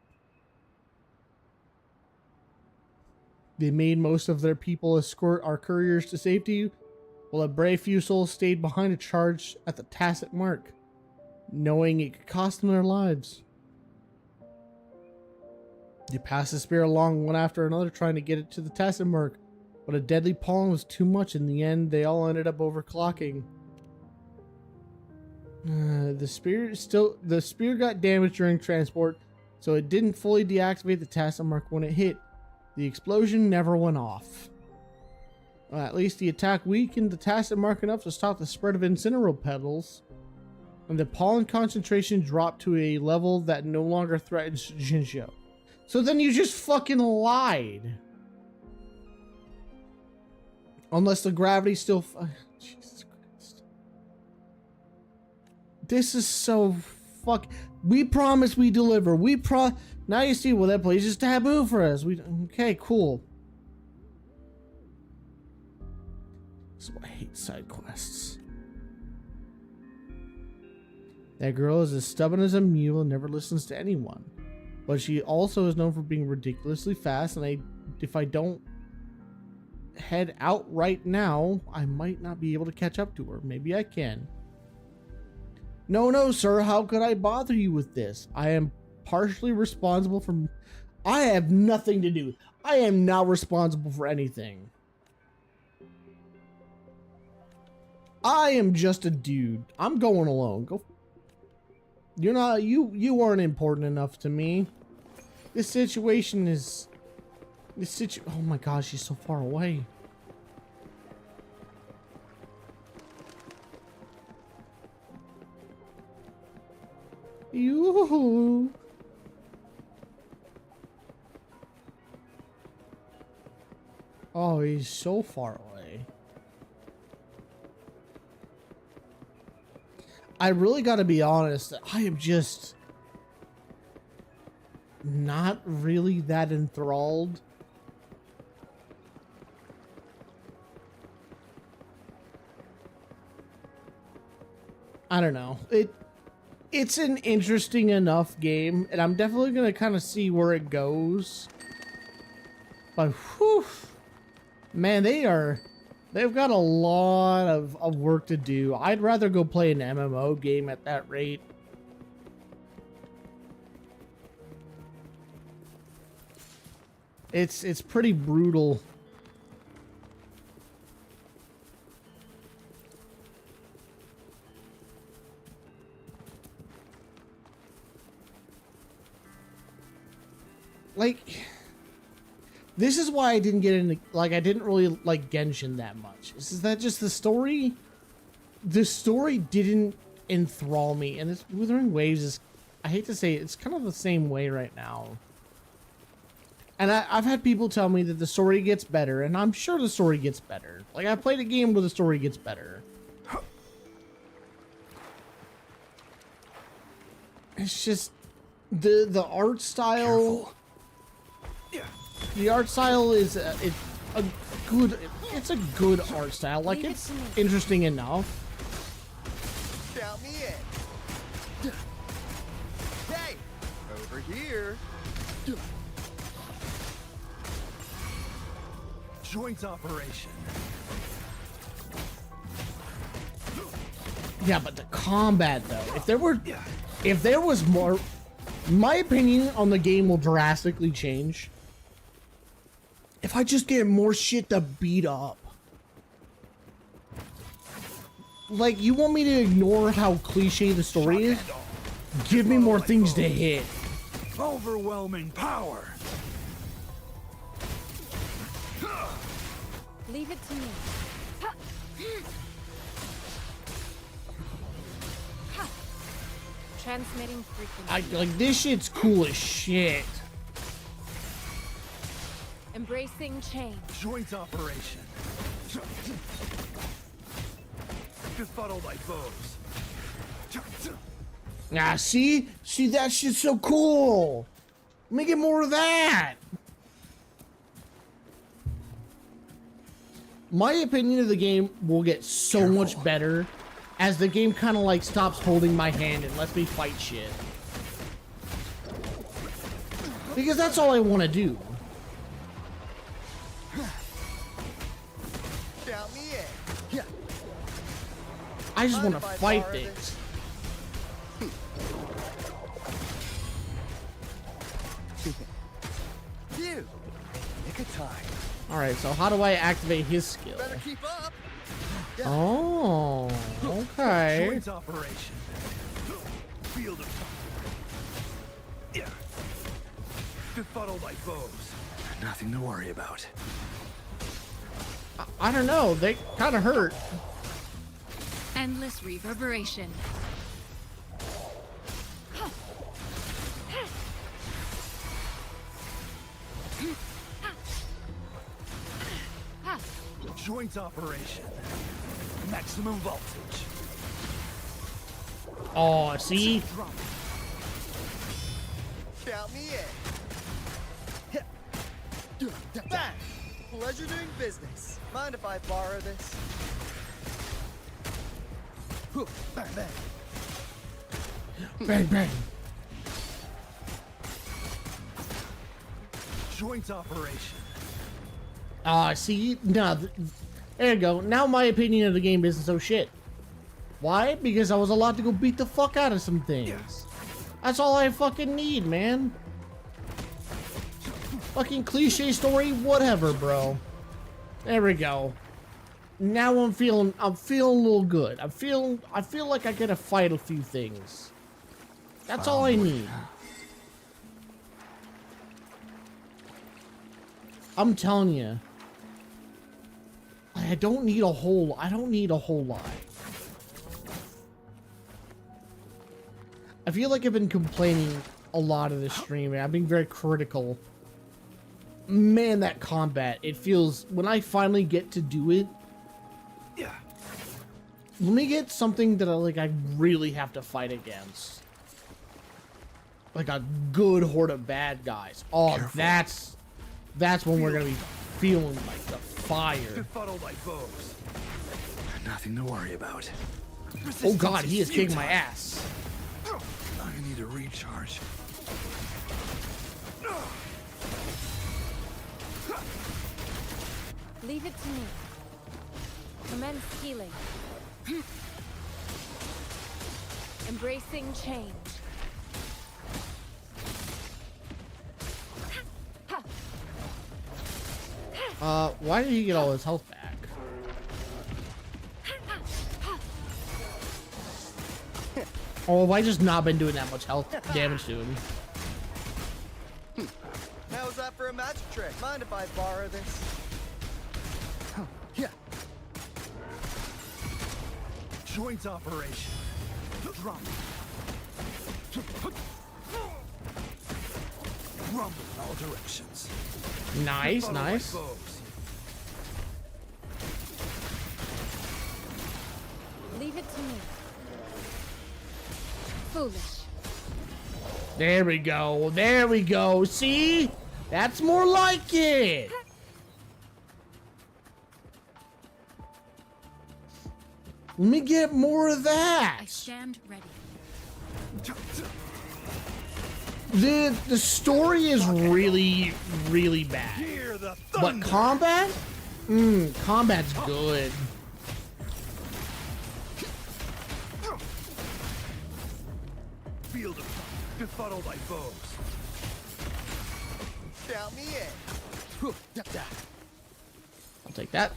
They made most of their people escort our couriers to safety, while a brave few souls stayed behind to charge at the Tacit Mark, knowing it could cost them their lives. They passed the spear along one after another, trying to get it to the Tacit Mark, but a deadly pollen was too much. In the end, they all ended up overclocking. The spear got damaged during transport, so it didn't fully deactivate the Tacit Mark when it hit. The explosion never went off. At least the attack weakened the Tacit Mark enough to stop the spread of incineral petals, and the pollen concentration dropped to a level that no longer threatens Jinzhou. So then you just fucking lied. Unless the gravity still... Jesus Christ. This is so fuck... We promise we deliver. Now you see, well, that place is taboo for us. Okay, cool. That's why I hate side quests. That girl is as stubborn as a mule and never listens to anyone. but she also is known for being ridiculously fast, and if I don't head out right now, I might not be able to catch up to her. Maybe I can. No, sir, how could I bother you with this? I am partially responsible for... I have nothing to do. I am not responsible for anything. I am just a dude. I'm going alone. Go. You're not... You aren't important enough to me. This situation is... Oh my gosh, she's so far away. Yoo-hoo. Oh, he's so far away. I really gotta be honest, I am just not really that enthralled. I don't know. It's an interesting enough game, and I'm definitely gonna kind of see where it goes. But whew, man, they've got a lot of work to do. I'd rather go play an MMO game at that rate. It's pretty brutal. Like, this is why I didn't get into, like, I didn't really like Genshin that much. Is that just the story? The story didn't enthrall me, and this Wuthering Waves is, I hate to say it, it's kind of the same way right now. And I've had people tell me that the story gets better, and I'm sure the story gets better. Like, I played a game where the story gets better. It's just the art style. Careful. The art style is it's a good art style. Like, it's interesting enough. Count me in. Hey, over here. Joint operation. Yeah, but the combat though, if there was more, my opinion on the game will drastically change if I just get more shit to beat up. Like, you want me to ignore how cliche the story is? Give me more things to hit. Overwhelming power. Leave it to me. Transmitting frequency. Like, this shit's cool as shit. Embracing change. Joint operation. Befuddle my foes. Ah, see, that shit's so cool. Let me get more of that. My opinion of the game will get so much better as the game kind of like stops holding my hand and lets me fight shit. Because that's all I want to do. Count me in. Yeah. I just want to fight things. Phew. Nick of time. Alright, so how do I activate his skill? Better keep up. Yeah. Oh, okay. Joint operation. Field of yeah. Befuddle my foes. Nothing to worry about. I don't know, they kind of hurt. Endless reverberation. Joint operation. Maximum voltage. Oh, see? Count me in. Bang! Pleasure doing business. Mind if I borrow this? Bang, bang. Bang, bang. Joint operation. See, no, there you go. Now my opinion of the game isn't so shit. Why? Because I was allowed to go beat the fuck out of some things. That's all I fucking need, man. Fucking cliche story, whatever, bro. There we go. Now I'm feeling a little good. I feel like I gotta fight a few things. That's all I need. I'm telling you. I don't need a whole lot. I feel like I've been complaining a lot of this stream, and I've been very critical. Man, that combat, it feels, when I finally get to do it, Yeah. let me get something that I really have to fight against. Like a good horde of bad guys. Oh, Careful. that's when we're gonna be feeling like the fire. Befuddle my foes. Nothing to worry about. Oh god, he is kicking my ass. I need a recharge. Leave it to me. Commence healing. Embracing change. Why did he get all his health back? Oh, have I just not been doing that much health damage to him? How's that for a magic trick? Mind if I borrow this? Yeah. Joint operation. Drop. Rumble in all directions. Nice, Befuddle my nice. foes. Leave it to me. Foolish. There we go. There we go. See? That's more like it. Let me get more of that. I stand ready. The story is really, really bad. Hear the But thunder. combat? Combat's good. Feel the befuddle my foes. Count me in. I'll take that.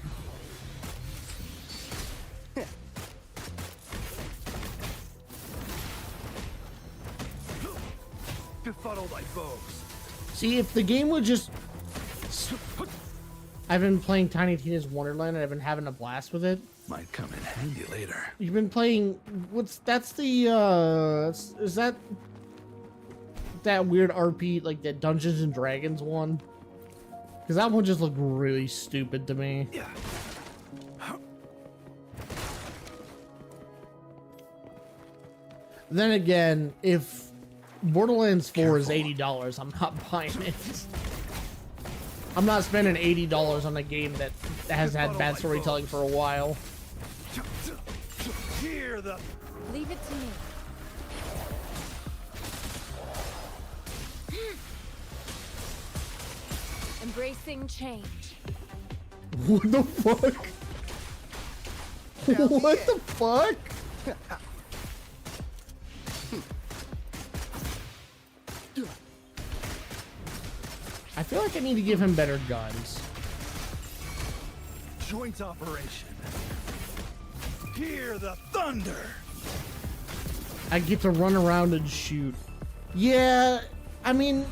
Befuddle my foes. See, if the game would just... I've been playing Tiny Tina's Wonderland and I've been having a blast with it. Might come in handy later. You've been playing... That's the, is that weird RP, like that Dungeons and Dragons one? Because that one just looked really stupid to me. Yeah. Then again, if Borderlands 4 is $80, I'm not buying it. I'm not spending $80 on a game that has had bad storytelling for a while. Hear the Leave it to me. Embracing change. What the fuck? What the fuck? I feel like I need to give him better guns. joint operation. Hear the thunder. I get to run around and shoot. Yeah, I mean,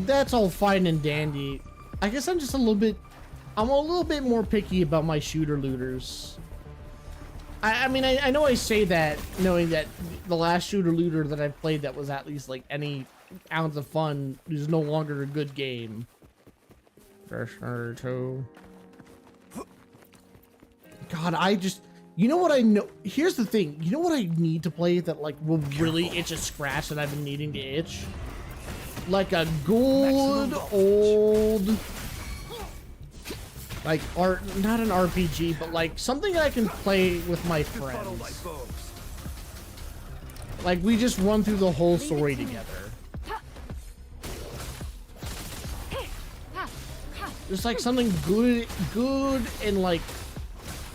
that's all fine and dandy. I guess I'm just a little bit more picky about my shooter looters. I mean, I know I say that knowing that the last shooter looter that I've played that was at least like any ounce of fun is no longer a good game. Version 2. God, you know what I know? Here's the thing. You know what I need to play that like will really itch a scratch that I've been needing to itch? Like a good old, like not an RPG, but like something I can play with my friends. Like we just run through the whole story together. There's like something good and like,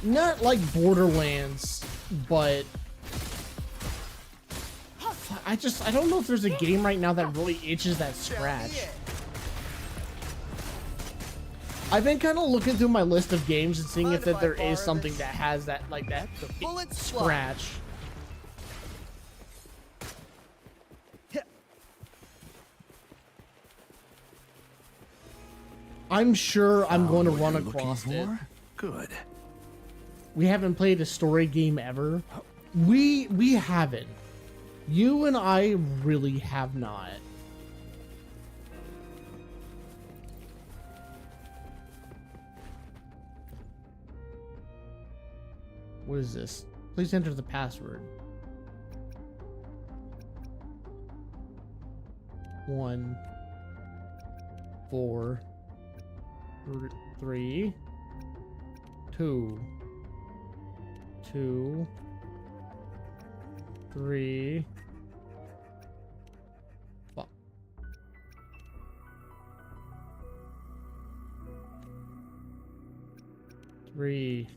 not like Borderlands, but I don't know if there's a game right now that really itches that scratch. I've been kind of looking through my list of games and seeing if that there is something that has that, like that scratch. I'm sure I'm going to run across it. Good. We haven't played a story game ever. We haven't. You and I really have not. What is this? Please enter the password. 1 4 3 2 2 3 5 3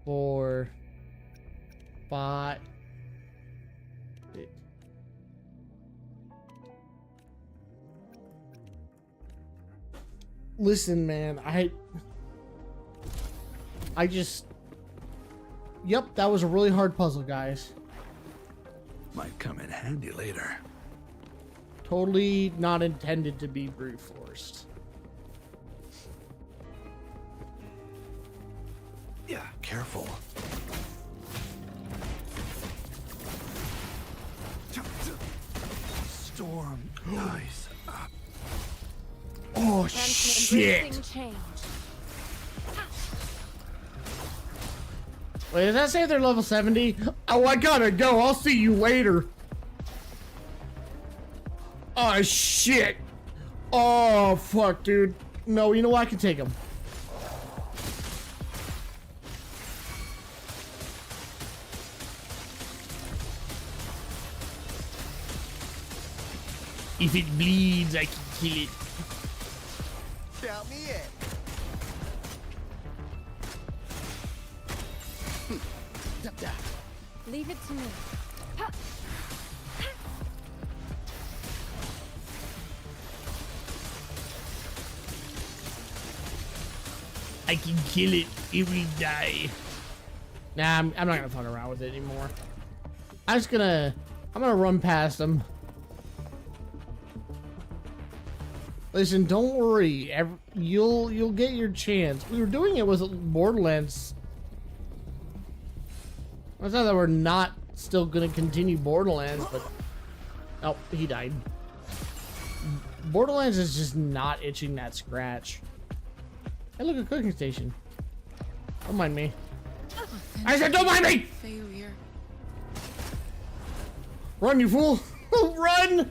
4 5 6. Listen, man, I just... Yep, that was a really hard puzzle, guys. Might come in handy later. Totally not intended to be brute forced. Yeah, careful. Storm. Nice. Oh, shit. Wait, does that say they're level 70? Oh, I gotta go. I'll see you later. Oh, shit. Oh, fuck, dude. No, you know what? I can take him. If it bleeds, I can kill it. Count me in. Leave it to me. I can kill it. It will die. Nah, I'm not gonna fuck around with it anymore. I'm gonna run past him. Listen, don't worry. You'll get your chance. We were doing it with Borderlands. It's not that we're not still gonna continue Borderlands, but oh, he died. Borderlands is just not itching that scratch. Hey, look, a cooking station. Don't mind me. I said, don't mind me. Failure. Run, you fool! Run!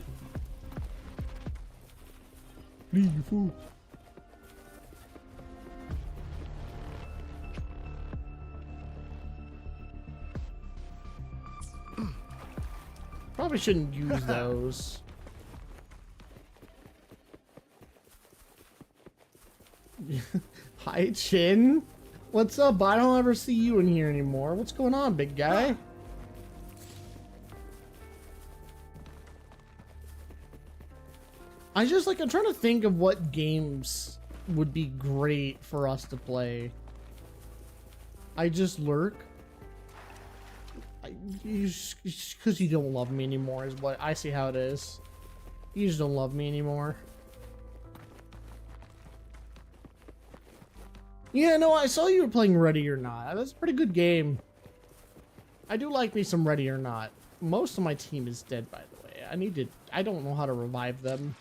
Leave, you fool. Probably shouldn't use those. Hi, Chin. What's up? I don't ever see you in here anymore. What's going on, big guy? I'm trying to think of what games would be great for us to play. I just lurk. Because you don't love me anymore is what I see how it is. You just don't love me anymore. Yeah, no, I saw you were playing Ready or Not. That's a pretty good game. I do like me some Ready or Not. Most of my team is dead, by the way. I don't know how to revive them.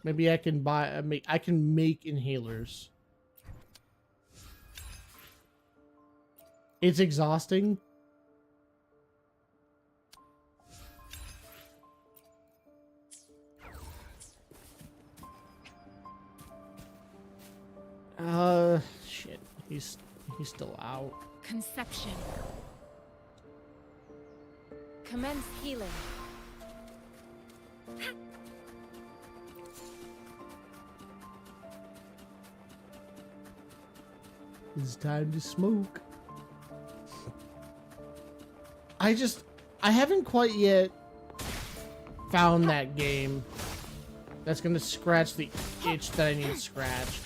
Maybe I can I can make inhalers. It's exhausting. Shit. He's still out. Conception. Commence healing. It's time to smoke. I haven't quite yet found that game that's gonna scratch the itch that I need scratched.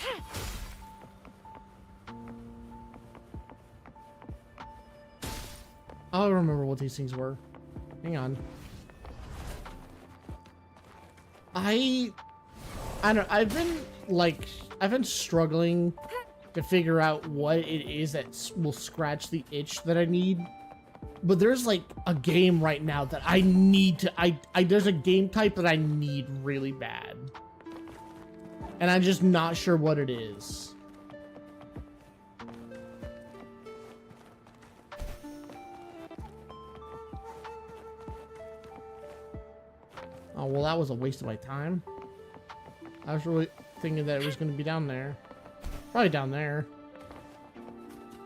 I'll remember what these things were. Hang on. I don't. I've been struggling to figure out what it is that will scratch the itch that I need. But there's like a game right now that I need to. There's a game type that I need really bad, and I'm just not sure what it is. Oh, well, that was a waste of my time. I was really thinking that it was going to be down there. Probably down there.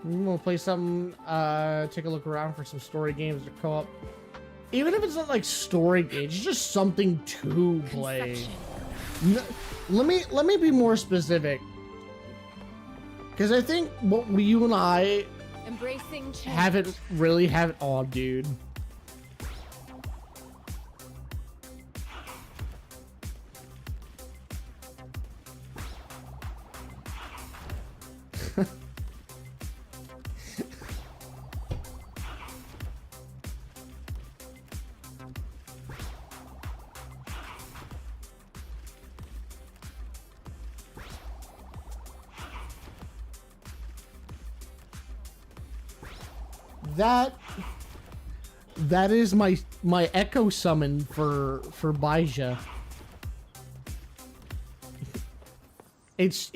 We'll play something, take a look around for some story games to co-op. Even if it's not like story games, it's just something to play. No, let me be more specific. Because I think what you and I haven't really have it all, dude. That is my echo summon for Baija. It's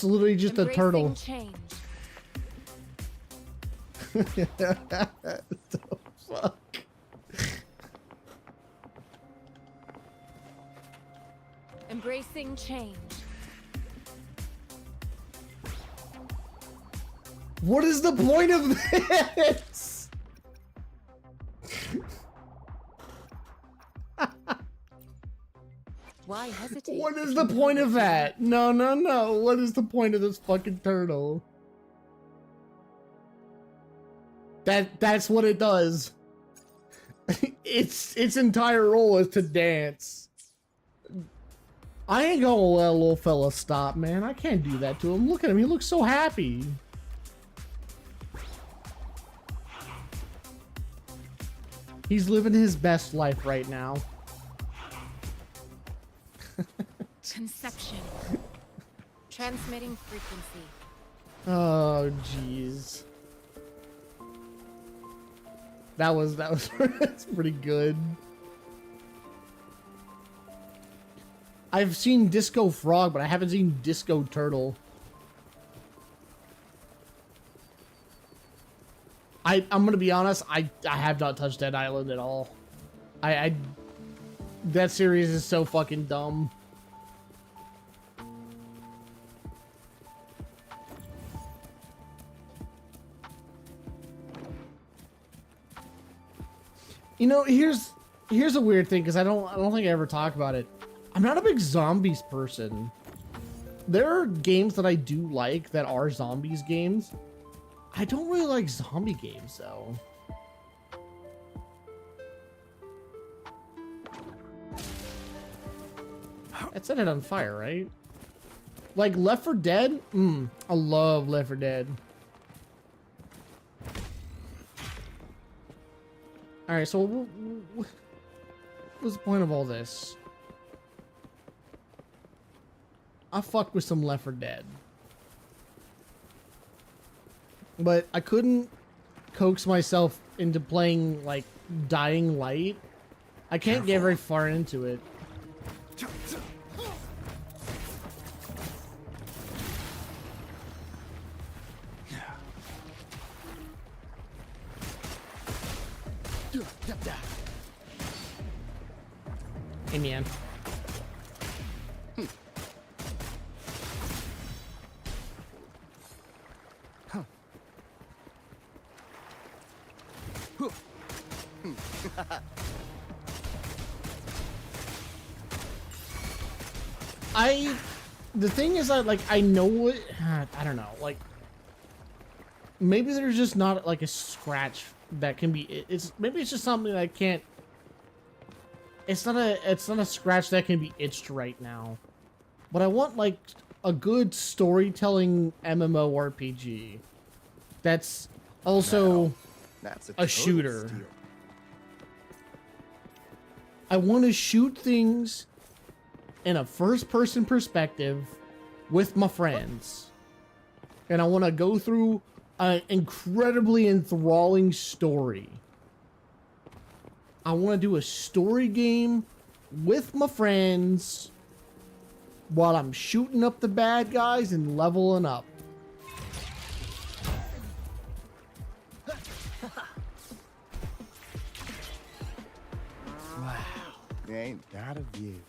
literally just a turtle. The fuck? Embracing change. What is the point of this? Why hesitate? What is the point of that? No. What is the point of this fucking turtle? That's what it does. Its entire role is to dance. I ain't gonna let a little fella stop, man. I can't do that to him. Look at him. He looks so happy. He's living his best life right now. Conception. Transmitting frequency. Oh, jeez. That was that's pretty good. I've seen Disco Frog, but I haven't seen Disco Turtle. I'm gonna be honest, I have not touched Dead Island at all. That series is so fucking dumb. You know, here's a weird thing, because I don't think I ever talk about it. I'm not a big zombies person. There are games that I do like that are zombies games. I don't really like zombie games, though. That set it on fire, right? Like Left 4 Dead? I love Left 4 Dead. Alright, so what's the point of all this? I fuck with some Left 4 Dead. But I couldn't coax myself into playing, like, Dying Light. I can't get very far into it. Hey, man. The thing is that, like, I know what, I don't know, like, maybe there's just not like a scratch that can be. Maybe it's just something that I can't. It's not a scratch that can be itched right now. But I want like a good storytelling MMORPG. That's also That's a shooter. I want to shoot things in a first-person perspective with my friends. And I want to go through an incredibly enthralling story. I want to do a story game with my friends while I'm shooting up the bad guys and leveling up. Wow, ain't that a view?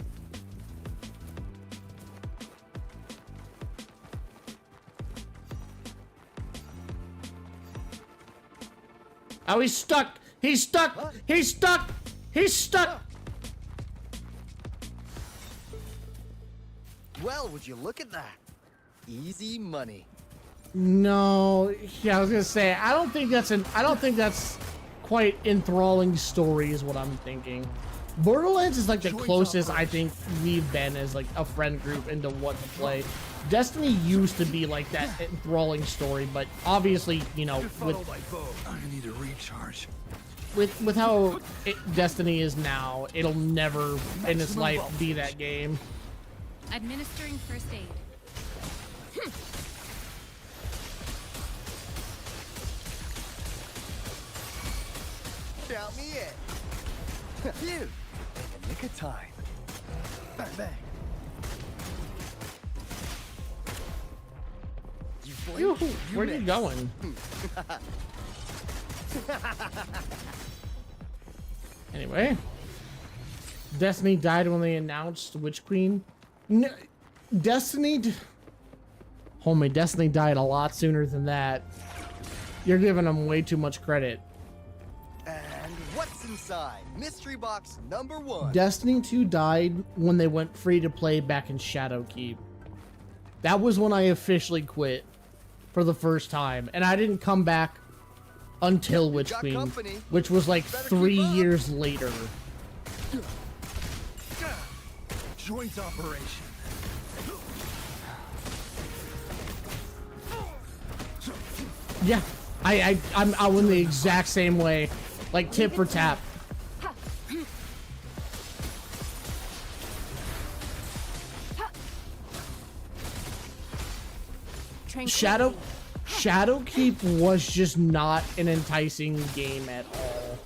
Oh, he's stuck! He's stuck! What? He's stuck! He's stuck! Well, would you look at that? Easy money. No, yeah, I was gonna say, I don't think that's quite enthralling story is what I'm thinking. Borderlands is like the closest I think we've been as like a friend group into what to play. Destiny used to be like that enthralling story, but obviously, you know, with I need a recharge. with how Destiny is now, it'll never in its life be that game. Administering first aid. Count me in. Phew. In the nick of time. Bang, bang. You blink, Where are you miss. going? Anyway, Destiny died when they announced Witch Queen. No, Destiny died a lot sooner than that. You're giving them way too much credit. And what's inside? Mystery box number 1. Destiny 2 died when they went free to play back in Shadowkeep. That was when I officially quit for the first time, and I didn't come back until Witch got Queen, company. which was like Better 3 keep up. years later. Joint operation. Yeah, I went the exact same way, like tip for tap. Shadowkeep was just not an enticing game at all.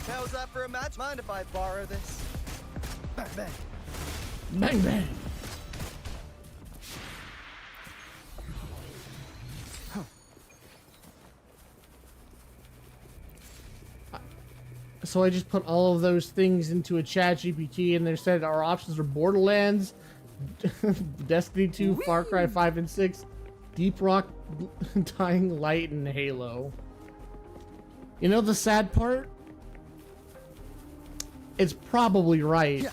How's that for a match? Mind if I borrow this? Bang, bang. Bang bang. So I just put all of those things into a chat GPT and they said our options are Borderlands, Destiny 2, Far Cry 5 and 6, Deep Rock, Dying Light, and Halo. You know the sad part? It's probably right.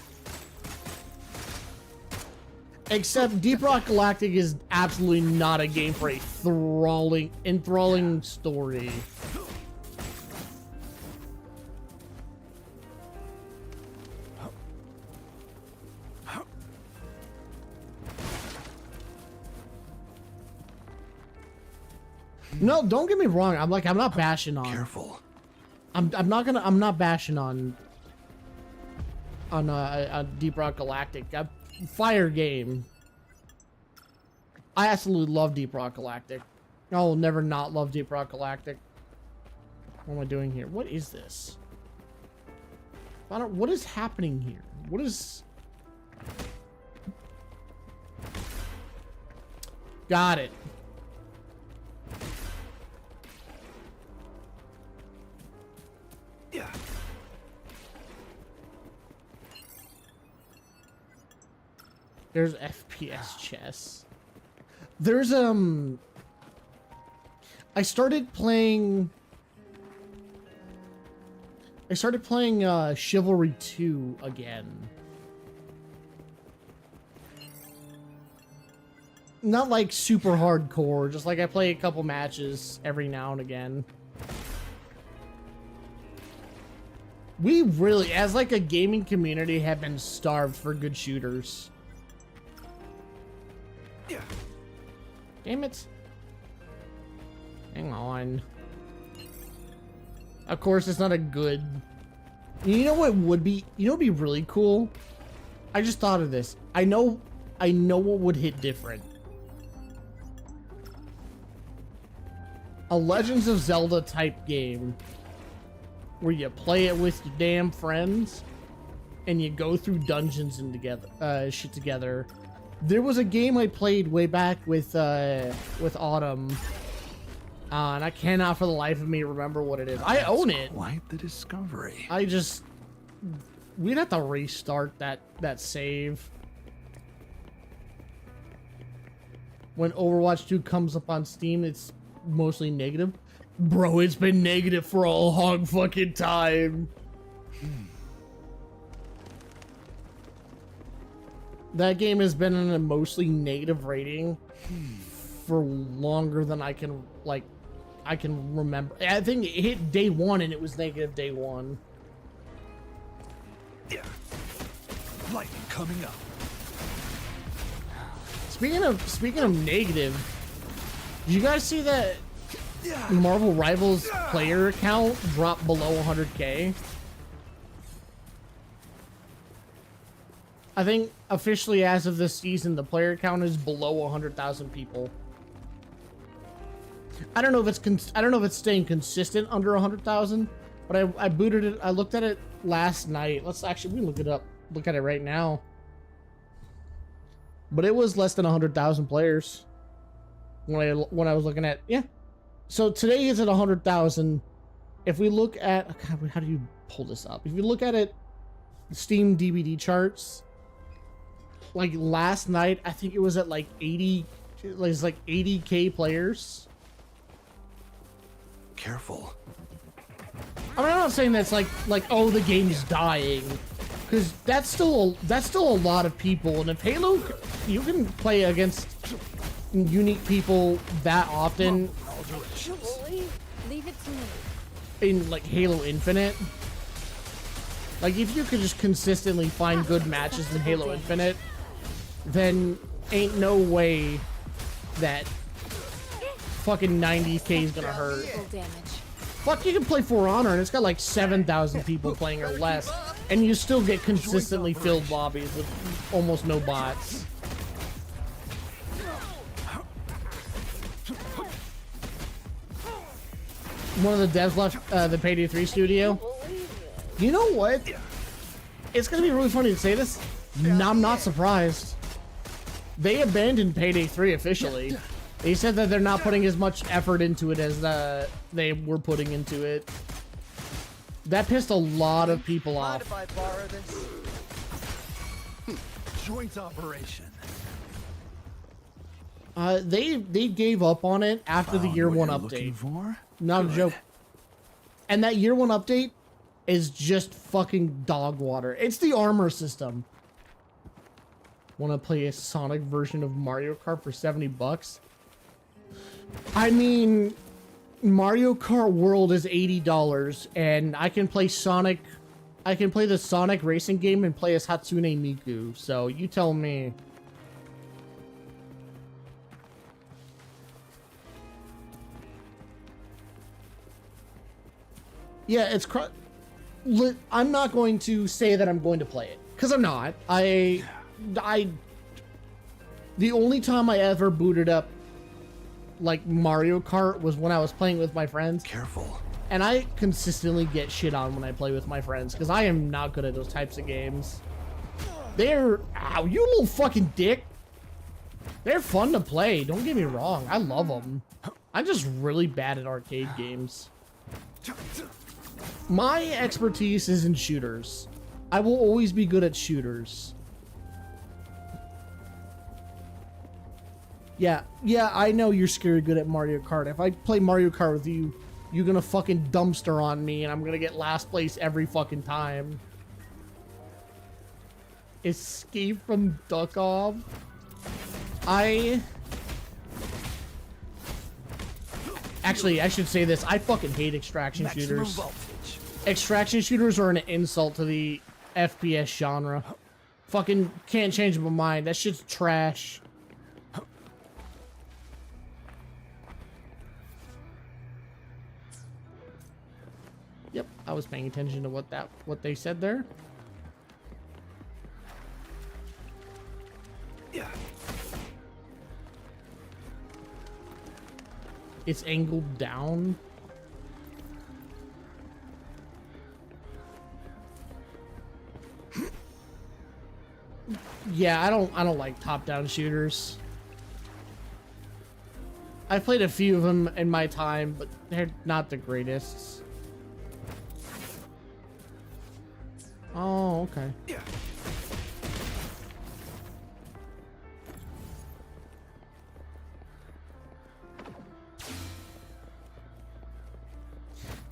Except Deep Rock Galactic is absolutely not a game for a enthralling story. No, don't get me wrong. I'm not bashing on. Careful. I'm not bashing on Deep Rock Galactic. Fire game. I absolutely love Deep Rock Galactic. I will never not love Deep Rock Galactic. What am I doing here? What is this? What is happening here? What is... Got it. Yeah. There's FPS chess. There's I started playing Chivalry 2 again. not like super hardcore, just like I play a couple matches every now and again. We really, as like a gaming community, have been starved for good shooters. Yeah. Damn it. Hang on. Of course, it's not a good... You know what would be... You know what would be really cool? I just thought of this. I know what would hit different. A Legends of Zelda type game where you play it with your damn friends and you go through dungeons and shit together. There was a game I played way back with Autumn, and I cannot for the life of me remember what it is. I own it. Quite the discovery. We'd have to restart that save. When Overwatch 2 comes up on Steam, it's mostly negative. Bro, it's been negative for a long fucking time. That game has been in a mostly negative rating for longer than I can remember. I think it hit day one and it was negative day one. Yeah. Lightning coming up. Speaking of negative, did you guys see that Marvel Rivals player count dropped below 100K? I think officially as of this season, the player count is below 100,000 people. I don't know if it's staying consistent under 100,000, but I booted it. I looked at it last night. We can look it up. Look at it right now. But it was less than 100,000 players when I was looking at, yeah. So today is at 100,000. If we look at, God, how do you pull this up? If you look at it, Steam DVD charts, like last night, I think it was at like 80, it's like 80K players. Careful. I mean, I'm not saying that's like oh, the game's dying, because that's still a lot of people. And if Halo, you can play against unique people that often Leave it to me. in like Halo Infinite. Like if you could just consistently find good matches in Halo Infinite, then ain't no way that fucking 90K is gonna hurt. Fuck, you can play For Honor and it's got like 7,000 people playing or less, and you still get consistently filled lobbies with almost no bots. One of the devs left the Payday 3 studio. You know what? It's gonna be really funny to say this. I'm not surprised. They abandoned Payday 3 officially. They said that they're not putting as much effort into it as they were putting into it. That pissed a lot of people off. If I borrow this? Joint operation. They gave up on it after the year one update. Not a joke. And that year one update is just fucking dog water. It's the armor system. Want to play a Sonic version of Mario Kart for 70 bucks? I mean, Mario Kart World is $80, and I can play Sonic. I can play the Sonic racing game and play as Hatsune Miku. So you tell me. Yeah, I'm not going to say that I'm going to play it, because I'm not. The only time I ever booted up like Mario Kart was when I was playing with my friends. Careful. And I consistently get shit on when I play with my friends, because I am not good at those types of games. Ow, you little fucking dick. They're fun to play, don't get me wrong. I love them. I'm just really bad at arcade games. My expertise is in shooters. I will always be good at shooters. Yeah, I know you're scary good at Mario Kart. If I play Mario Kart with you, you're gonna fucking dumpster on me and I'm gonna get last place every fucking time. Escape from Duck Off. I Actually, I should say this. I fucking hate extraction Maximum shooters. voltage. Extraction shooters are an insult to the FPS genre. Fucking can't change my mind. That shit's trash. Yep, I was paying attention to what they said there. Yeah. It's angled down. Yeah, I don't like top-down shooters. I've played a few of them in my time, but they're not the greatest. Oh, okay. Yeah.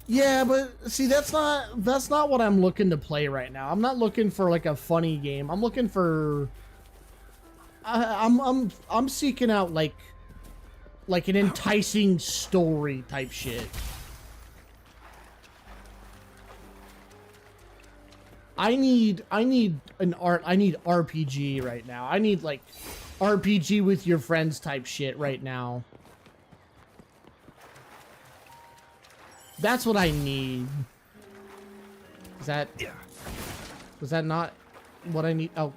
Yeah, but see, that's not what I'm looking to play right now. I'm not looking for like a funny game. I'm looking for I'm seeking out like an enticing story type shit. I need RPG right now. I need like RPG with your friends type shit right now. That's what I need. Is that... Yeah. Was that not what I need? Oh.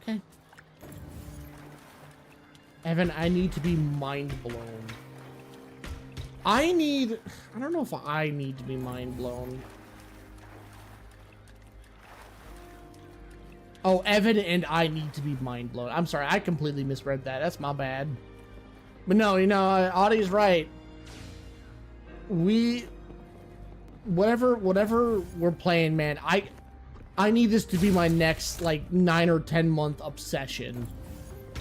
Okay. Evan, I need to be mind blown. I don't know if I need to be mind blown. Oh, Evan and I need to be mind blown. I'm sorry, I completely misread that. That's my bad. But no, you know, Audie's right. Whatever we're playing, man, I need this to be my next like 9 or 10 month obsession.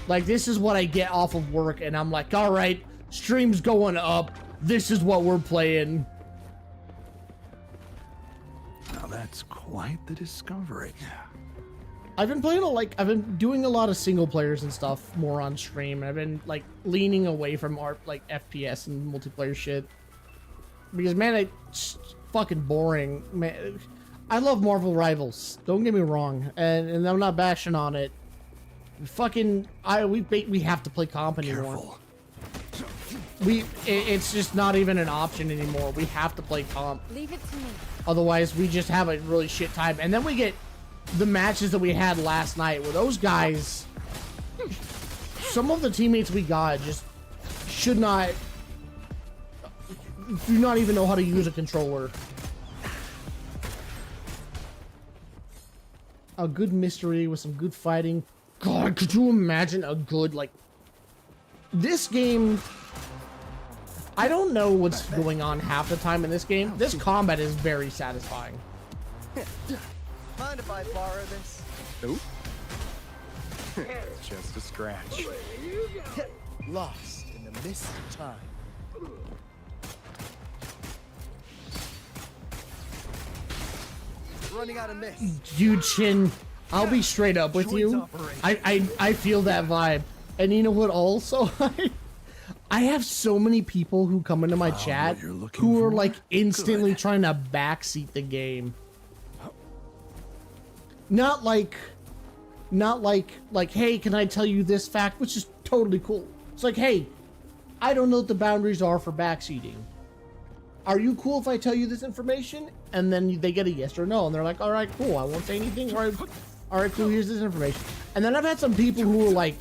Like, this is what I get off of work and I'm like, all right, stream's going up, this is what we're playing. Now that's quite the discovery. I've been playing I've been doing a lot of single players and stuff more on stream. I've been like leaning away from FPS and multiplayer shit. Because, man, it's fucking boring. Man, I love Marvel Rivals. Don't get me wrong, and I'm not bashing on it. Fucking, we have to play comp anymore. It's just not even an option anymore. We have to play comp. Leave it to me. Otherwise, we just have a really shit time. And then we get the matches that we had last night, where those guys, some of the teammates we got just do not even know how to use a controller. A good mystery with some good fighting. God, could you imagine a good, like... This game... I don't know what's going on half the time in this game. This combat is very satisfying. Mind if I borrow this? Nope. Just a scratch. Lost in the mist of time. Running out of mist. Dude, Chin, I'll be straight up with you. I feel that vibe. And you know what also? I have so many people who come into my chat who are like instantly trying to backseat the game. Not like, hey, can I tell you this fact? Which is totally cool. It's like, hey, I don't know what the boundaries are for backseating. Are you cool if I tell you this information? And then they get a yes or no, and they're like, all right, cool, I won't say anything. All right, cool, here's this information. And then I've had some people who are like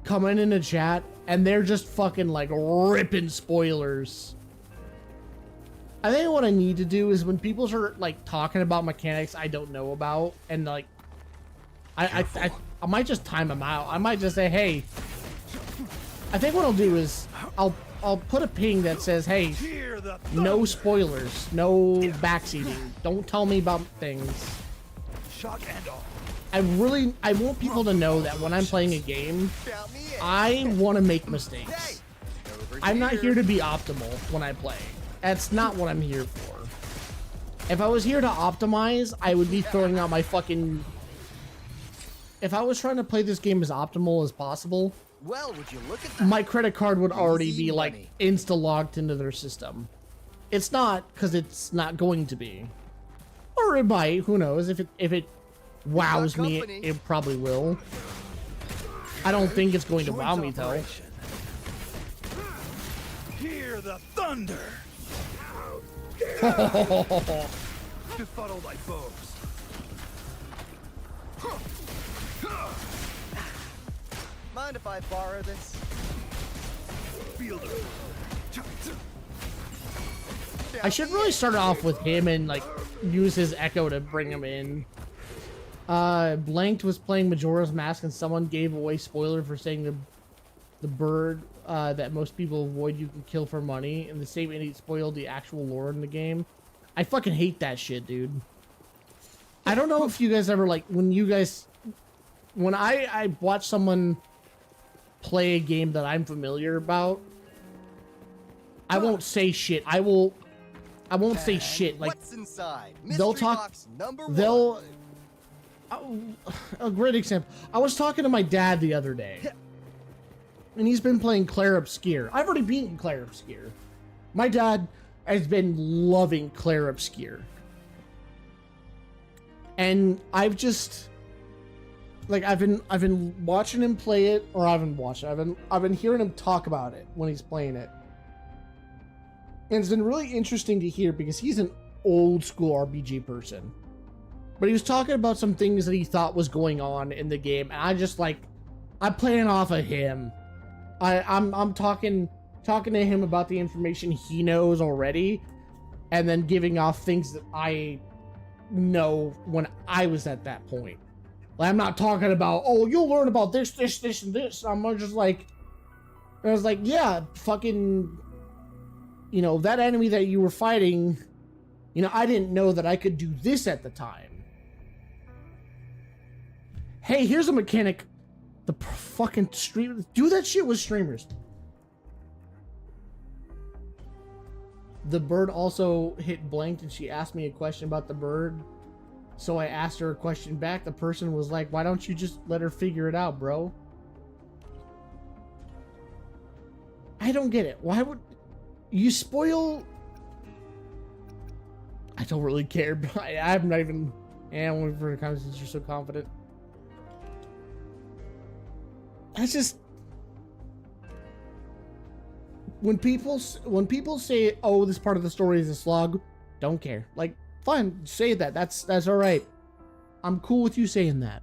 coming in the chat, and they're just fucking like ripping spoilers. I think what I need to do is when people start like talking about mechanics I don't know about, and like, I might just time them out. I might just say, hey, I think what I'll do is I'll put a ping that says, hey, no spoilers, no backseating. Don't tell me about things. Shock and all. I want people to know that when I'm playing a game, I want to make mistakes. I'm not here to be optimal when I play. That's not what I'm here for. If I was here to optimize, I would be throwing out my fucking... If I was trying to play this game as optimal as possible, Well, would you look at that? my credit card would already Easy be like money. insta-logged into their system. It's not, because it's not going to be. Or it might, who knows? If it wows me, it probably will. I don't think it's going to wow me though. Hear the thunder! Befuddle thy foes. Mind if I borrow this? Feel the... I should really start off with him and like use his echo to bring him in. Blanked was playing Majora's Mask and someone gave away spoiler for saying the bird that most people avoid you can kill for money, and the same idiot spoiled the actual lore in the game. I fucking hate that shit, dude. I don't know if you guys ever like when I watch someone play a game that I'm familiar about, I won't say shit. I won't say shit. Like, what's inside? they'll Mystery talk. box number one. They'll. A great example. I was talking to my dad the other day, and he's been playing Claire Obscure. I've already beaten Claire Obscure. My dad has been loving Claire Obscure, and I've just like I've been watching him play it, or I've been hearing him talk about it when he's playing it. And it's been really interesting to hear because he's an old school RPG person. But he was talking about some things that he thought was going on in the game, and I just like, I'm playing off of him. I'm talking to him about the information he knows already, and then giving off things that I know when I was at that point. Like, I'm not talking about, oh, you'll learn about this, this, this, and this. I'm just like, I was like, yeah, fucking, you know, that enemy that you were fighting, you know, I didn't know that I could do this at the time. Hey, here's a mechanic. The fucking stream. Do that shit with streamers. The bird also hit blanked and she asked me a question about the bird. So I asked her a question back. The person was like, why don't you just let her figure it out, bro? I don't get it. Why would you spoil? I don't really care, but I'm not even. I'm waiting for the comments since you're so confident. That's just when people say, "Oh, this part of the story is a slog," don't care. Like, fine, say that. That's all right. I'm cool with you saying that.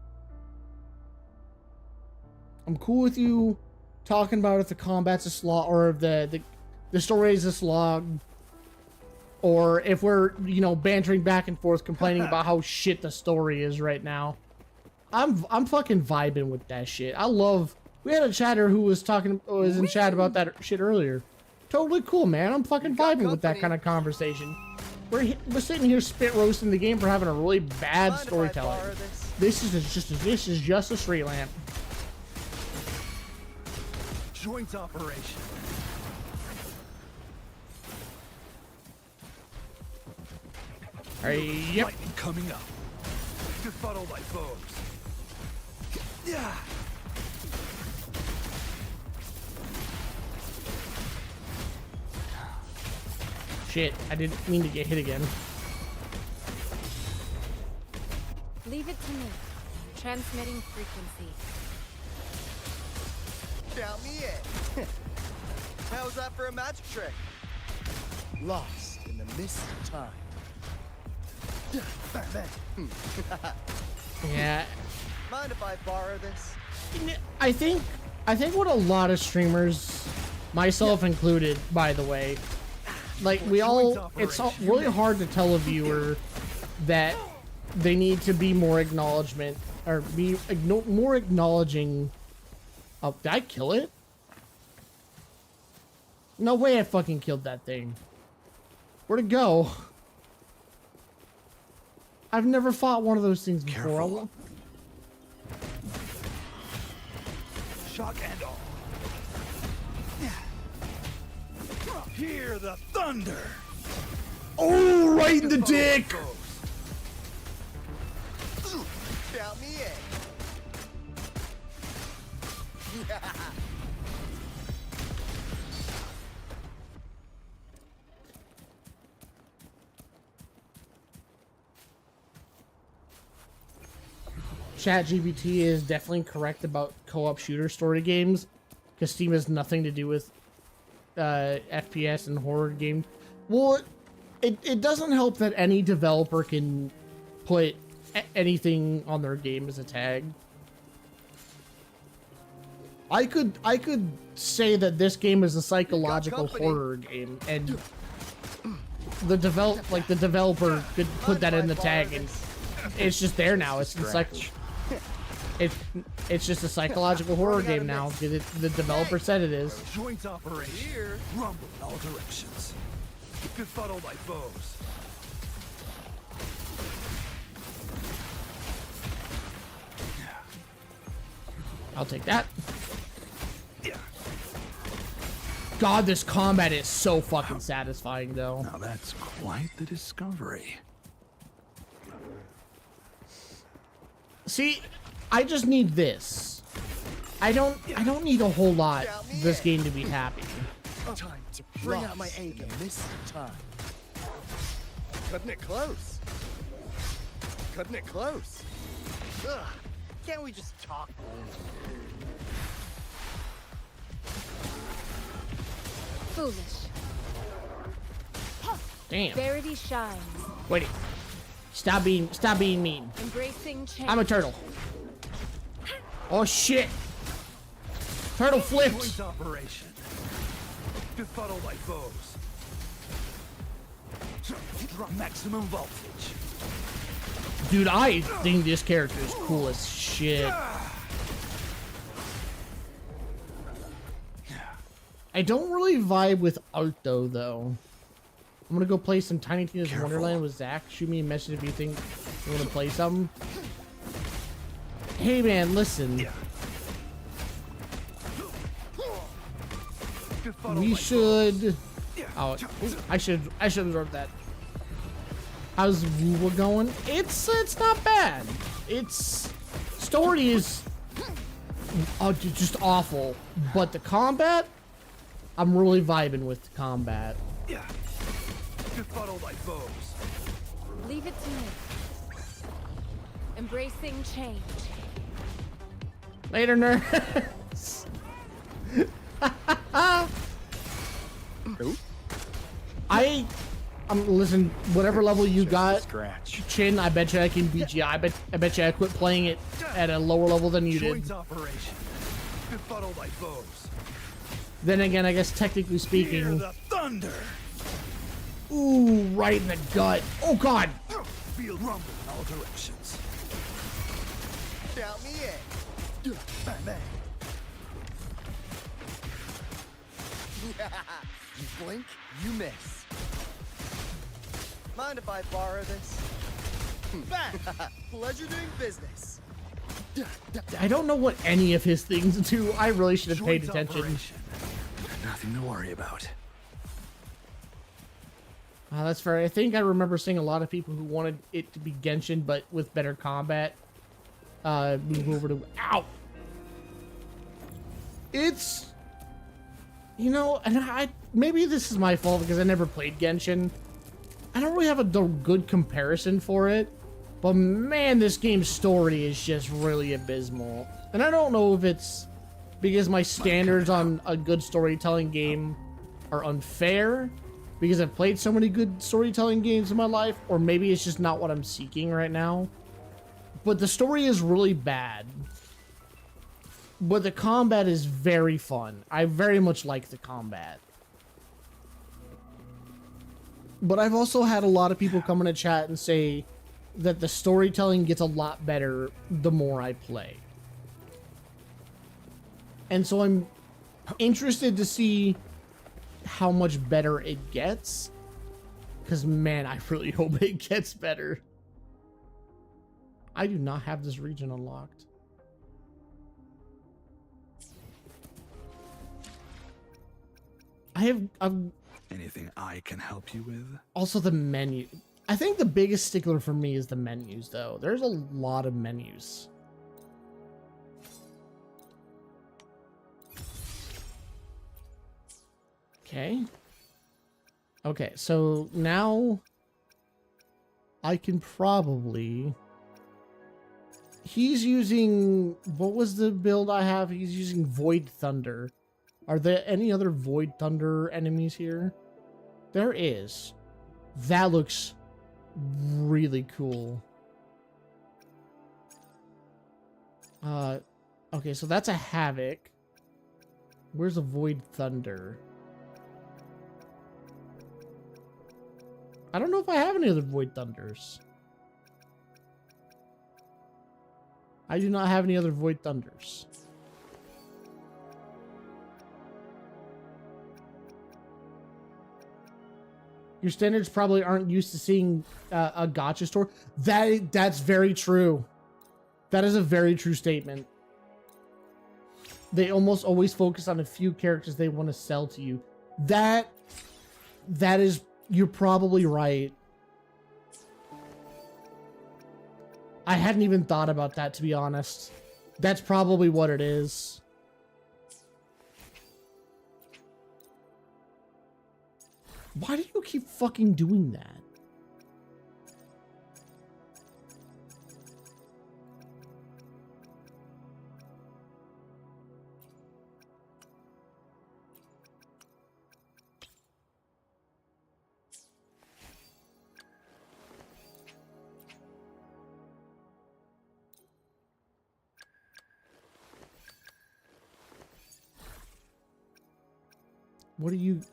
I'm cool with you talking about if the combat's a slog or if the story is a slog, or if we're, you know, bantering back and forth complaining about how shit the story is right now. I'm fucking vibing with that shit. I love. We had a chatter who was in chat about that shit earlier. Totally cool, man. I'm fucking vibing with that kind of conversation. We're sitting here spit roasting the game for having a really bad storytelling. This is just a street lamp. Joint operation. Yep. Lightning coming up. Befuddle thy foes. Yeah. Shit, I didn't mean to get hit again. Leave it to me. Transmitting frequency. Count me in. How was that for a magic trick? Lost in the mist of time. Yeah. Mind if I borrow this? I think what a lot of streamers, myself included, by the way, like it's really hard to tell a viewer that they need to be more acknowledgement or be more acknowledging of. Did I kill it? No way I fucking killed that thing. Where'd it go? I've never fought one of those things before. Shock and all. Hear the thunder. Oh, right in the dick. Count me in. ChatGPT is definitely correct about co-op shooter story games, because Steam has nothing to do with FPS and horror game. Well, it doesn't help that any developer can put anything on their game as a tag. I could say that this game is a psychological horror game, and the developer could put that in the tag, and it's just there now. It's it's just a psychological horror game now. The developer said it is. Joint operation. Rumble in all directions. Befuddle my foes. I'll take that. God, this combat is so fucking satisfying, though. Now that's quite the discovery. See, I just need this. I don't need a whole lot this game to be happy. Time to bring out my A game this time. Cutting it close. Cutting it close. Ugh. Can't we just talk? Foolish. Damn. Verity shines. Wait. Stop being mean. Embracing change. I'm a turtle. Oh shit. Turtle flipped. Joint operation. Befuddle my foes. Drop maximum voltage. Dude, I think this character is cool as shit. I don't really vibe with art though. I'm gonna go play some Tiny Tina's Wonderland with Zach. Shoot me a message if you think you wanna play something. Hey man, listen. We should. Oh, I should absorb that. How's WuWa going? It's not bad. Its story is just awful, but the combat, I'm really vibing with the combat. Yeah. Befuddle my foes. Leave it to me. Embracing change. Later, nerds. Listen, whatever level you got, Chin, I bet you I can beat you. I bet you I quit playing it at a lower level than you did. Operation. Befuddle my foes. Then again, I guess technically speaking. Hear the thunder. Ooh, right in the gut. Oh god. Feel rumble in all directions. Count me in. Bang bang. You blink, you miss. Mind if I borrow this? Bang! Pleasure doing business. I don't know what any of his things do. I really should have paid attention. Nothing to worry about. That's fair. I think I remember seeing a lot of people who wanted it to be Genshin, but with better combat. Move over to... Ow! It's... You know, and maybe this is my fault because I never played Genshin. I don't really have a good comparison for it. But man, this game's story is just really abysmal. And I don't know if it's because my standards on a good storytelling game are unfair, because I've played so many good storytelling games in my life, or maybe it's just not what I'm seeking right now. But the story is really bad. But the combat is very fun. I very much like the combat. But I've also had a lot of people come in a chat and say that the storytelling gets a lot better the more I play. And so I'm interested to see how much better it gets. Because, man, I really hope it gets better. I do not have this region unlocked. I've Anything I can help you with? also the menu. I think the biggest stickler for me is the menus, though. There's a lot of menus. Okay. Okay, so now I can probably He's using, what was the build I have? He's using Void Thunder. Are there any other Void Thunder enemies here? There is. That looks really cool. Okay, so that's a Havoc. Where's a Void Thunder? I don't know if I have any other Void Thunders. I do not have any other Void Thunders. Your standards probably aren't used to seeing a gacha store. That's very true. That is a very true statement. They almost always focus on a few characters they want to sell to you. That is, you're probably right. I hadn't even thought about that, to be honest. That's probably what it is. Why do you keep fucking doing that?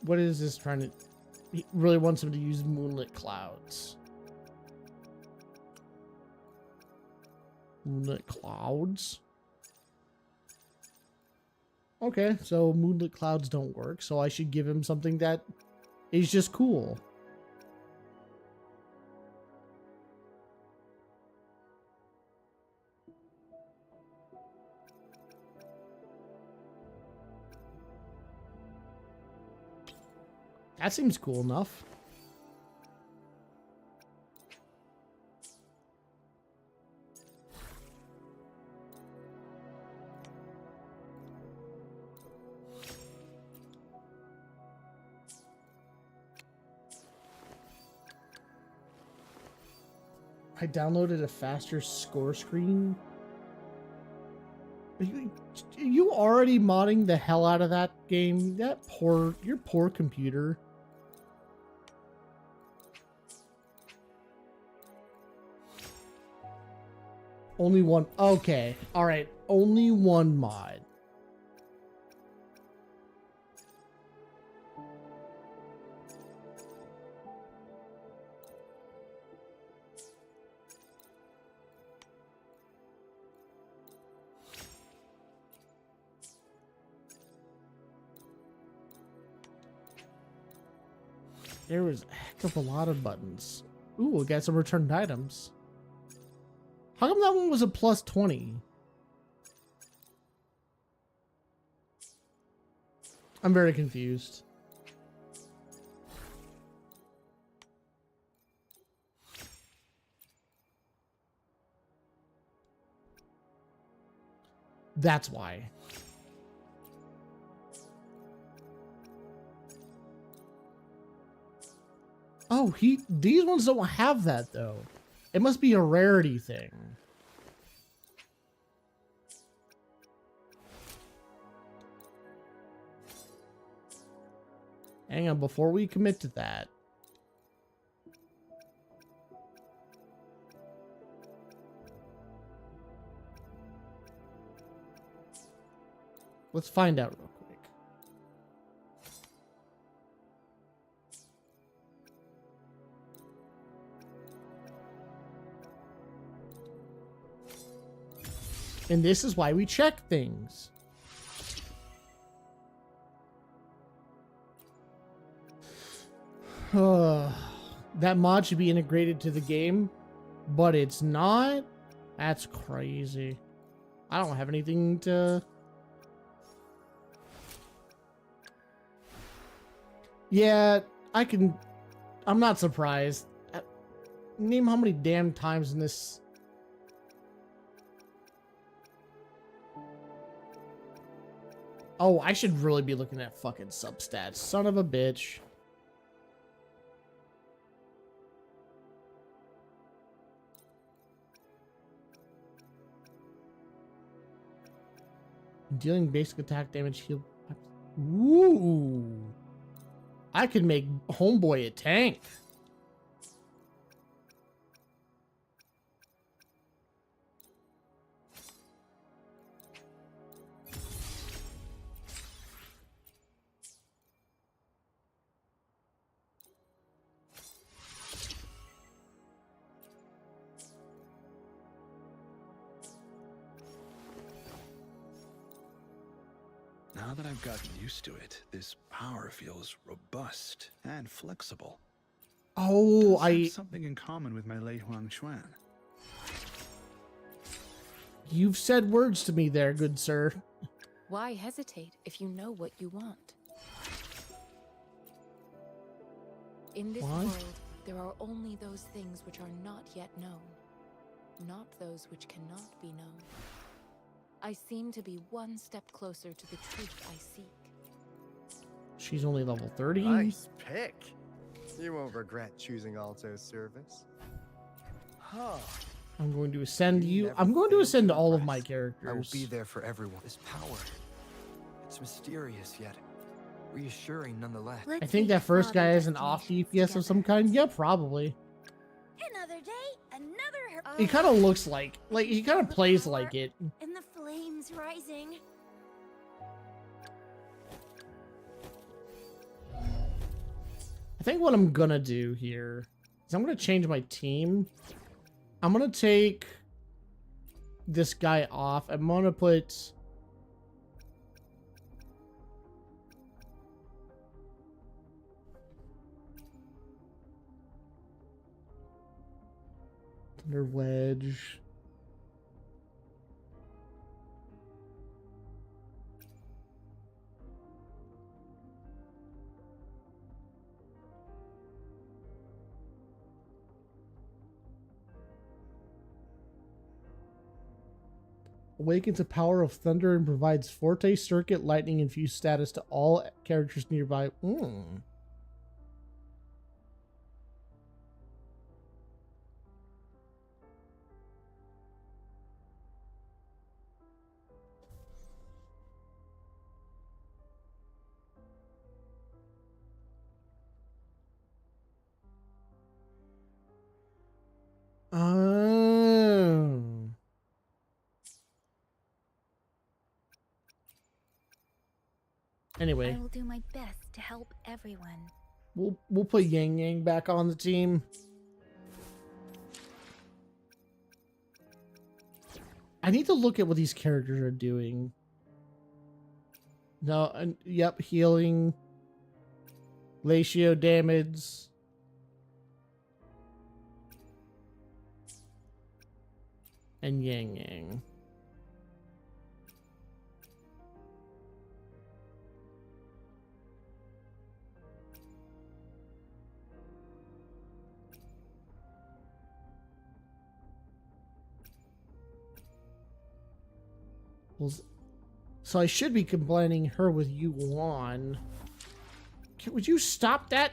What is this trying to... He really wants him to use moonlit clouds. Moonlit clouds? Okay, so moonlit clouds don't work, so I should give him something that is just cool. That seems cool enough. I downloaded a faster score screen. Are you already modding the hell out of that game? Your poor computer. Only one. Okay. All right. Only one mod. There was a heck of a lot of buttons. Ooh, we got some returned items. How come that one was a plus 20? I'm very confused. That's why. Oh, these ones don't have that though. It must be a rarity thing. Hang on, before we commit to that. Let's find out real quick. And this is why we check things. That mod should be integrated to the game, but it's not? That's crazy. I don't have anything to... Yeah, I'm not surprised. Name how many damn times in this... Oh, I should really be looking at fucking substats. Son of a bitch. Dealing basic attack damage, heal. Ooh. I could make Homeboy a tank. Now that I've gotten used to it, this power feels robust and flexible. Oh, Does have something in common with my Lei Huang Xuan. You've said words to me there, good sir. Why hesitate if you know what you want? In this Why? world, there are only those things which are not yet known, not those which cannot be known. I seem to be one step closer to the truth I seek. She's only level 30. Nice pick. You won't regret choosing Alto's service. Huh. I'm going to ascend you. I'm going to ascend all of my characters. I will be there for everyone. This power, it's mysterious yet reassuring nonetheless. I think that first guy has an off DPS of some kind. Yeah, probably. Another day, another. He kind of looks like he kind of plays like it. And the flames rising. I think what I'm gonna do here is I'm gonna change my team. I'm gonna take this guy off. I'm gonna put Thunder Wedge. Awakens the power of thunder and provides Forte Circuit Lightning infused status to all characters nearby. Oh. Anyway, I will do my best to help everyone. we'll put Yang Yang back on the team. I need to look at what these characters are doing. No, yep, healing, Latio damage. And Yang Yang. So I should be combining her with Yuan. Would you stop that?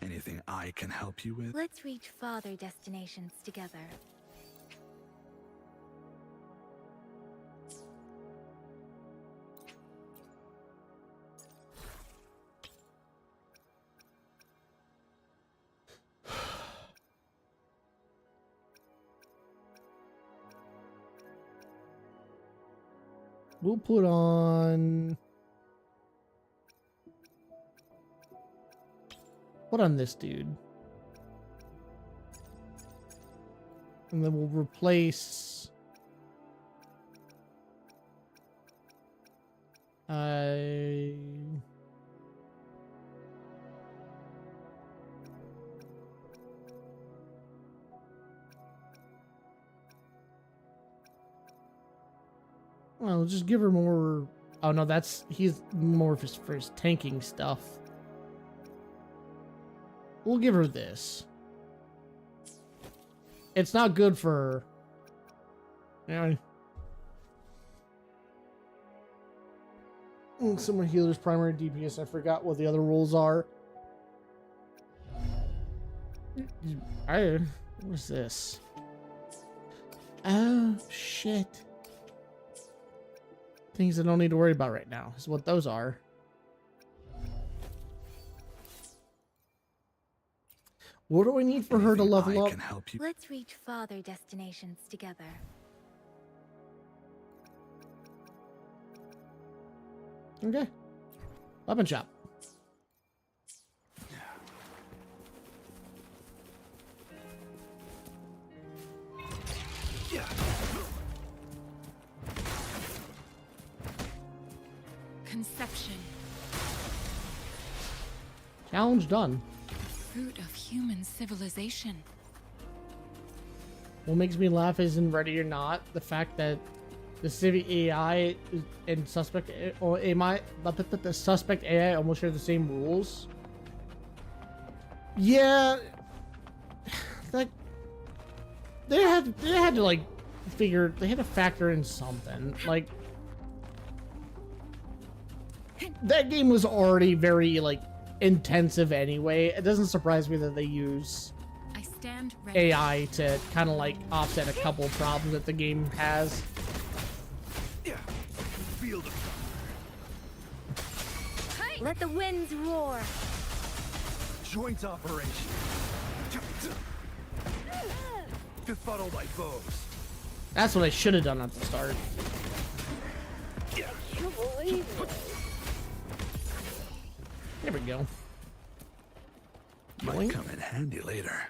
Anything I can help you with? Let's reach farther destinations together. We'll put on... What on this dude? And then we'll replace... Well, just give her more... Oh, no, he's more of for his tanking stuff. We'll give her this. It's not good for... Yeah. Summer healer's primary DPS. I forgot what the other rules are. What's this? Oh, shit. Things I don't need to worry about right now is what those are. What do I need for her to level up? Let's reach farther destinations together. Okay. Weapon shop. Conception. Challenge done. Fruit of human civilization. What makes me laugh isn't ready or not the fact that the civic AI and suspect or AI, but the suspect AI almost share the same rules. Yeah, like they had to like figure, they had to factor in something. Like that game was already very like intensive anyway. It doesn't surprise me that they use AI to kind of like offset a couple problems that the game has. Field of Let the winds roar. joint operation. Befuddle my foes. That's what I should have done at the start. There we go. Might come in handy later.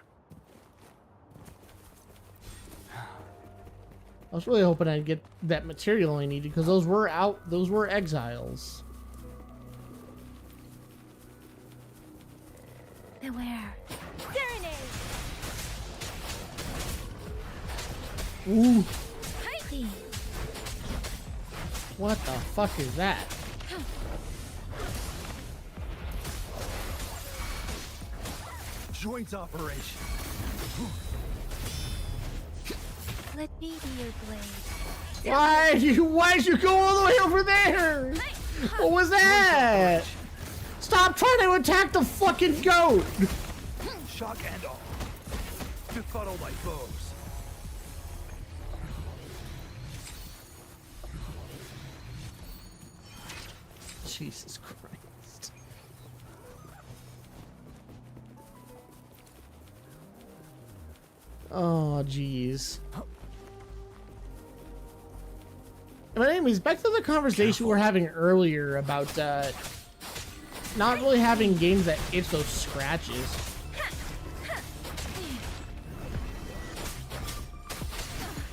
I was really hoping I'd get that material I needed because those were exiles. Beware. Serenade. Ooh. Hi. What the fuck is that? Joint operation. Let me be your blade. Why'd you go all the way over there? What was that? Stop trying to attack the fucking goat! Shock and all. Befuddle my foes. Jesus Christ. Oh, jeez. But anyways, back to the conversation we were having earlier about not really having games that itch those scratches.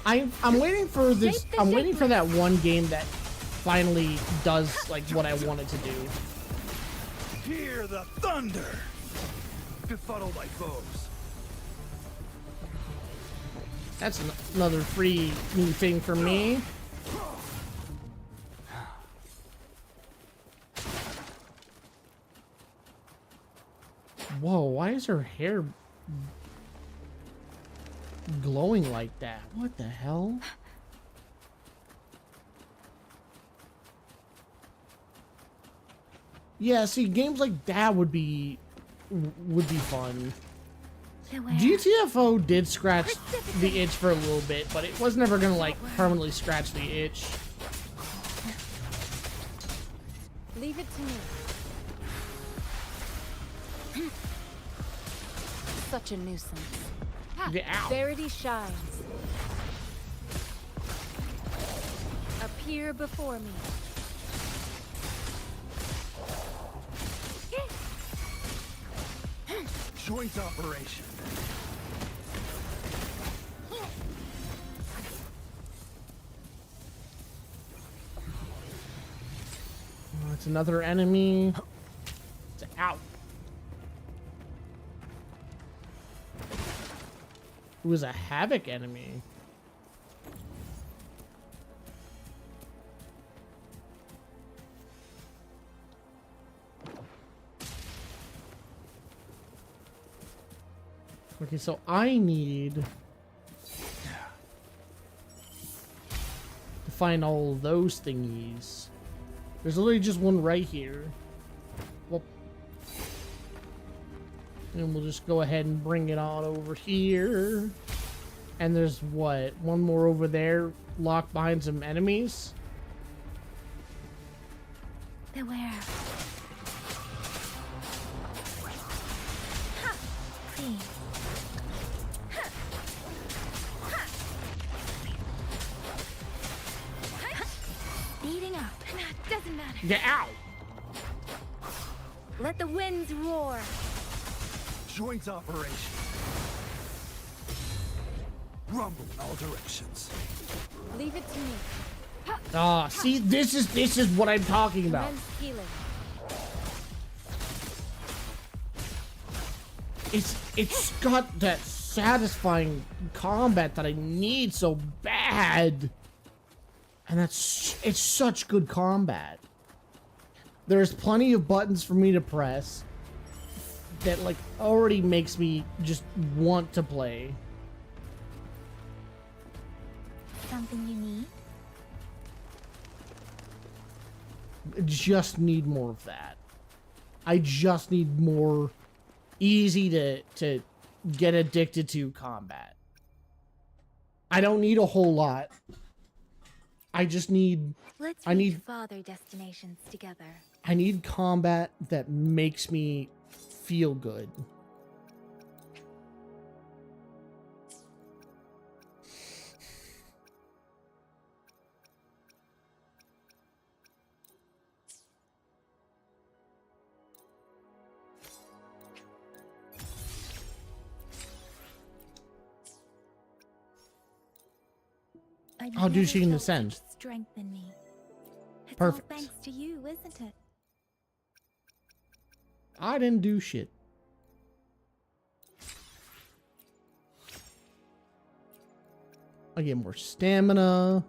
I'm waiting for this. I'm waiting for that one game that finally does like what I want it to do. Hear the thunder. Befuddle my foes. That's another free new thing for me. Whoa, why is her hair glowing like that? What the hell? Yeah, see, games like that would be fun. GTFO did scratch the itch for a little bit, but it was never gonna like permanently scratch the itch. Leave it to me. Such a nuisance. Yeah, ow. Verity shines. Appear before me. Joint operation. Oh, it's another enemy. It's out. Who is a Havoc enemy? Okay, so I need to find all those thingies. There's literally just one right here. Well, and we'll just go ahead and bring it on over here. And there's what? One more over there, locked behind some enemies. Beware. Ha! Clean. Ha! Ha! Ha! Speeding up. Nah, doesn't matter. Yeah, ow! Let the winds roar. Joint operation. Rumble in all directions. Leave it to me. Ah, see, this is what I'm talking about. Commence healing. It's got that satisfying combat that I need so bad. And it's such good combat. There's plenty of buttons for me to press that like already makes me just want to play. Something you need? Just need more of that. I just need more easy to get addicted to combat. I don't need a whole lot. I just need Let's I need father destinations together. I need combat that makes me feel good. How do she ascend? Strengthen me. It's Perfect. all thanks to you, isn't it? I didn't do shit. I get more stamina.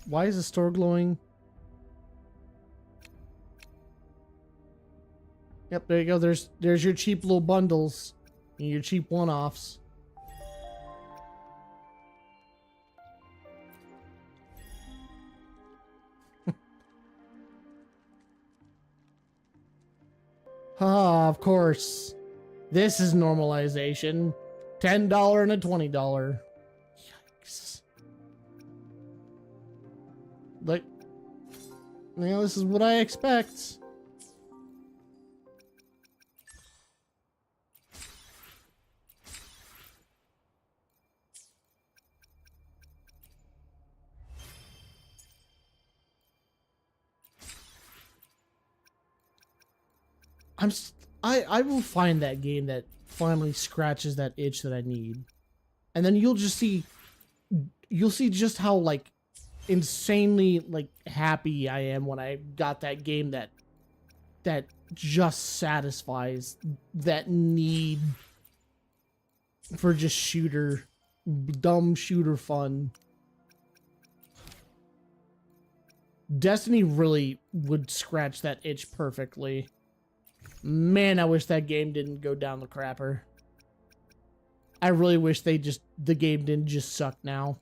Why is the store glowing? Yep, there you go. There's your cheap little bundles and your cheap one-offs. Ah, of course. This is normalization. $10 and a $20. Yikes. Like, you know, this is what I expect. I will find that game that finally scratches that itch that I need. And then you'll see just how like insanely like happy I am when I got that game that just satisfies that need for just dumb shooter fun. Destiny really would scratch that itch perfectly. Man, I wish that game didn't go down the crapper. I really wish the game didn't just suck now.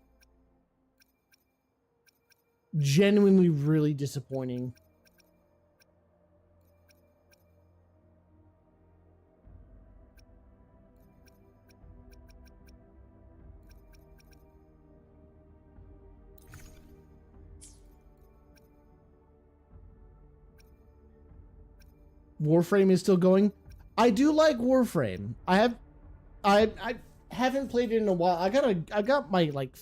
Genuinely really disappointing. Warframe is still going. I do like Warframe. I haven't played it in a while. I got my like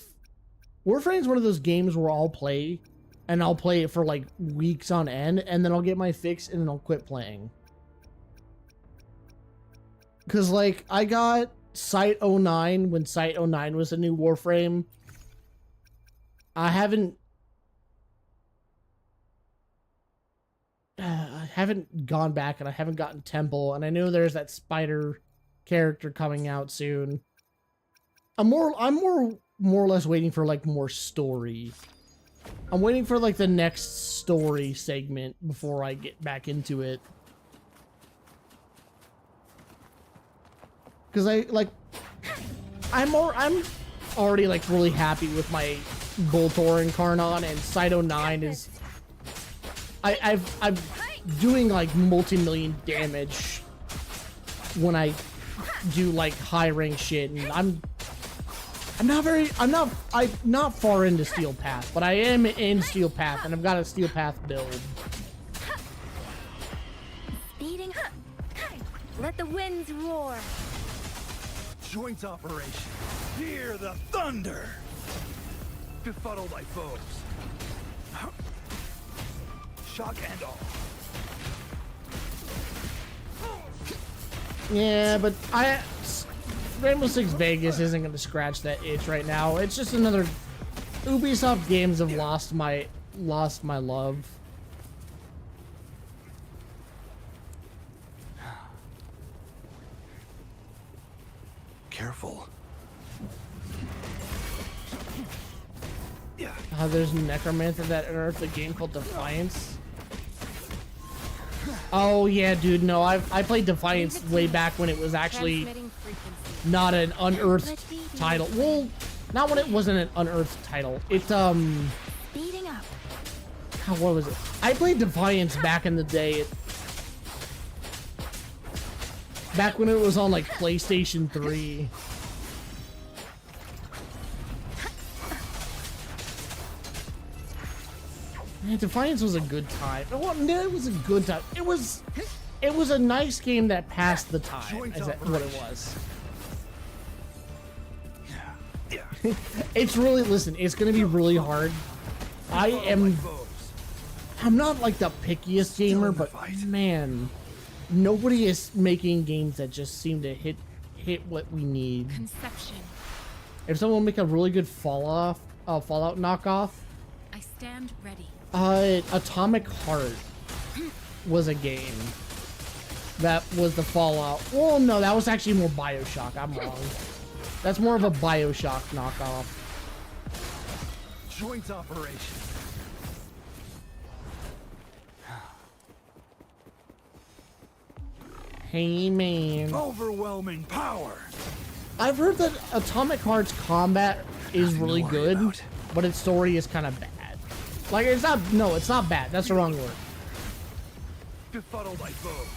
Warframe is one of those games where I'll play it for like weeks on end and then I'll get my fix and then I'll quit playing. Cause like I got Site 09 when Site 09 was a new Warframe. I haven't gone back and I haven't gotten Temple, and I know there's that spider character coming out soon. I'm more or less waiting for like more story. I'm waiting for like the next story segment before I get back into it. Cause I'm already like really happy with my Voltor and Karnon, and Site 09 is I'm doing like multi-million damage when I do like high rank shit, and I'm not far into Steel Path, but I am in Steel Path, and I've got a Steel Path build. Speeding. Let the winds roar. Joint operation. Hear the thunder. Befuddle thy foes. Shock and all. Yeah, but Rainbow Six Vegas isn't going to scratch that itch right now. It's just another Ubisoft games have lost my love. Careful. There's Necromancer that unearthed a game called Defiance. Oh yeah, dude, no, I played Defiance way back when it was actually not an unearthed title. Well, not when it wasn't an unearthed title. It Speeding up. what was it? I played Defiance back in the day. Back when it was on like PlayStation 3. Man, Defiance was a good time. Well, no, it was a good time. It was a nice game that passed the time. Is that what it was? It's really, listen, it's gonna be really hard. I'm not like the pickiest gamer, but man, nobody is making games that just seem to hit what we need. Conception. If someone make a really good Fallout knockoff, I stand ready. Atomic Heart was a game that was the Fallout. Well, no, that was actually more BioShock. I'm wrong. That's more of a BioShock knockoff. Joint operation. Hey, man. Overwhelming power. I've heard that Atomic Heart's combat is really good, but its story is kind of bad. Like, it's not bad. That's the wrong word. Befuddle thy foes.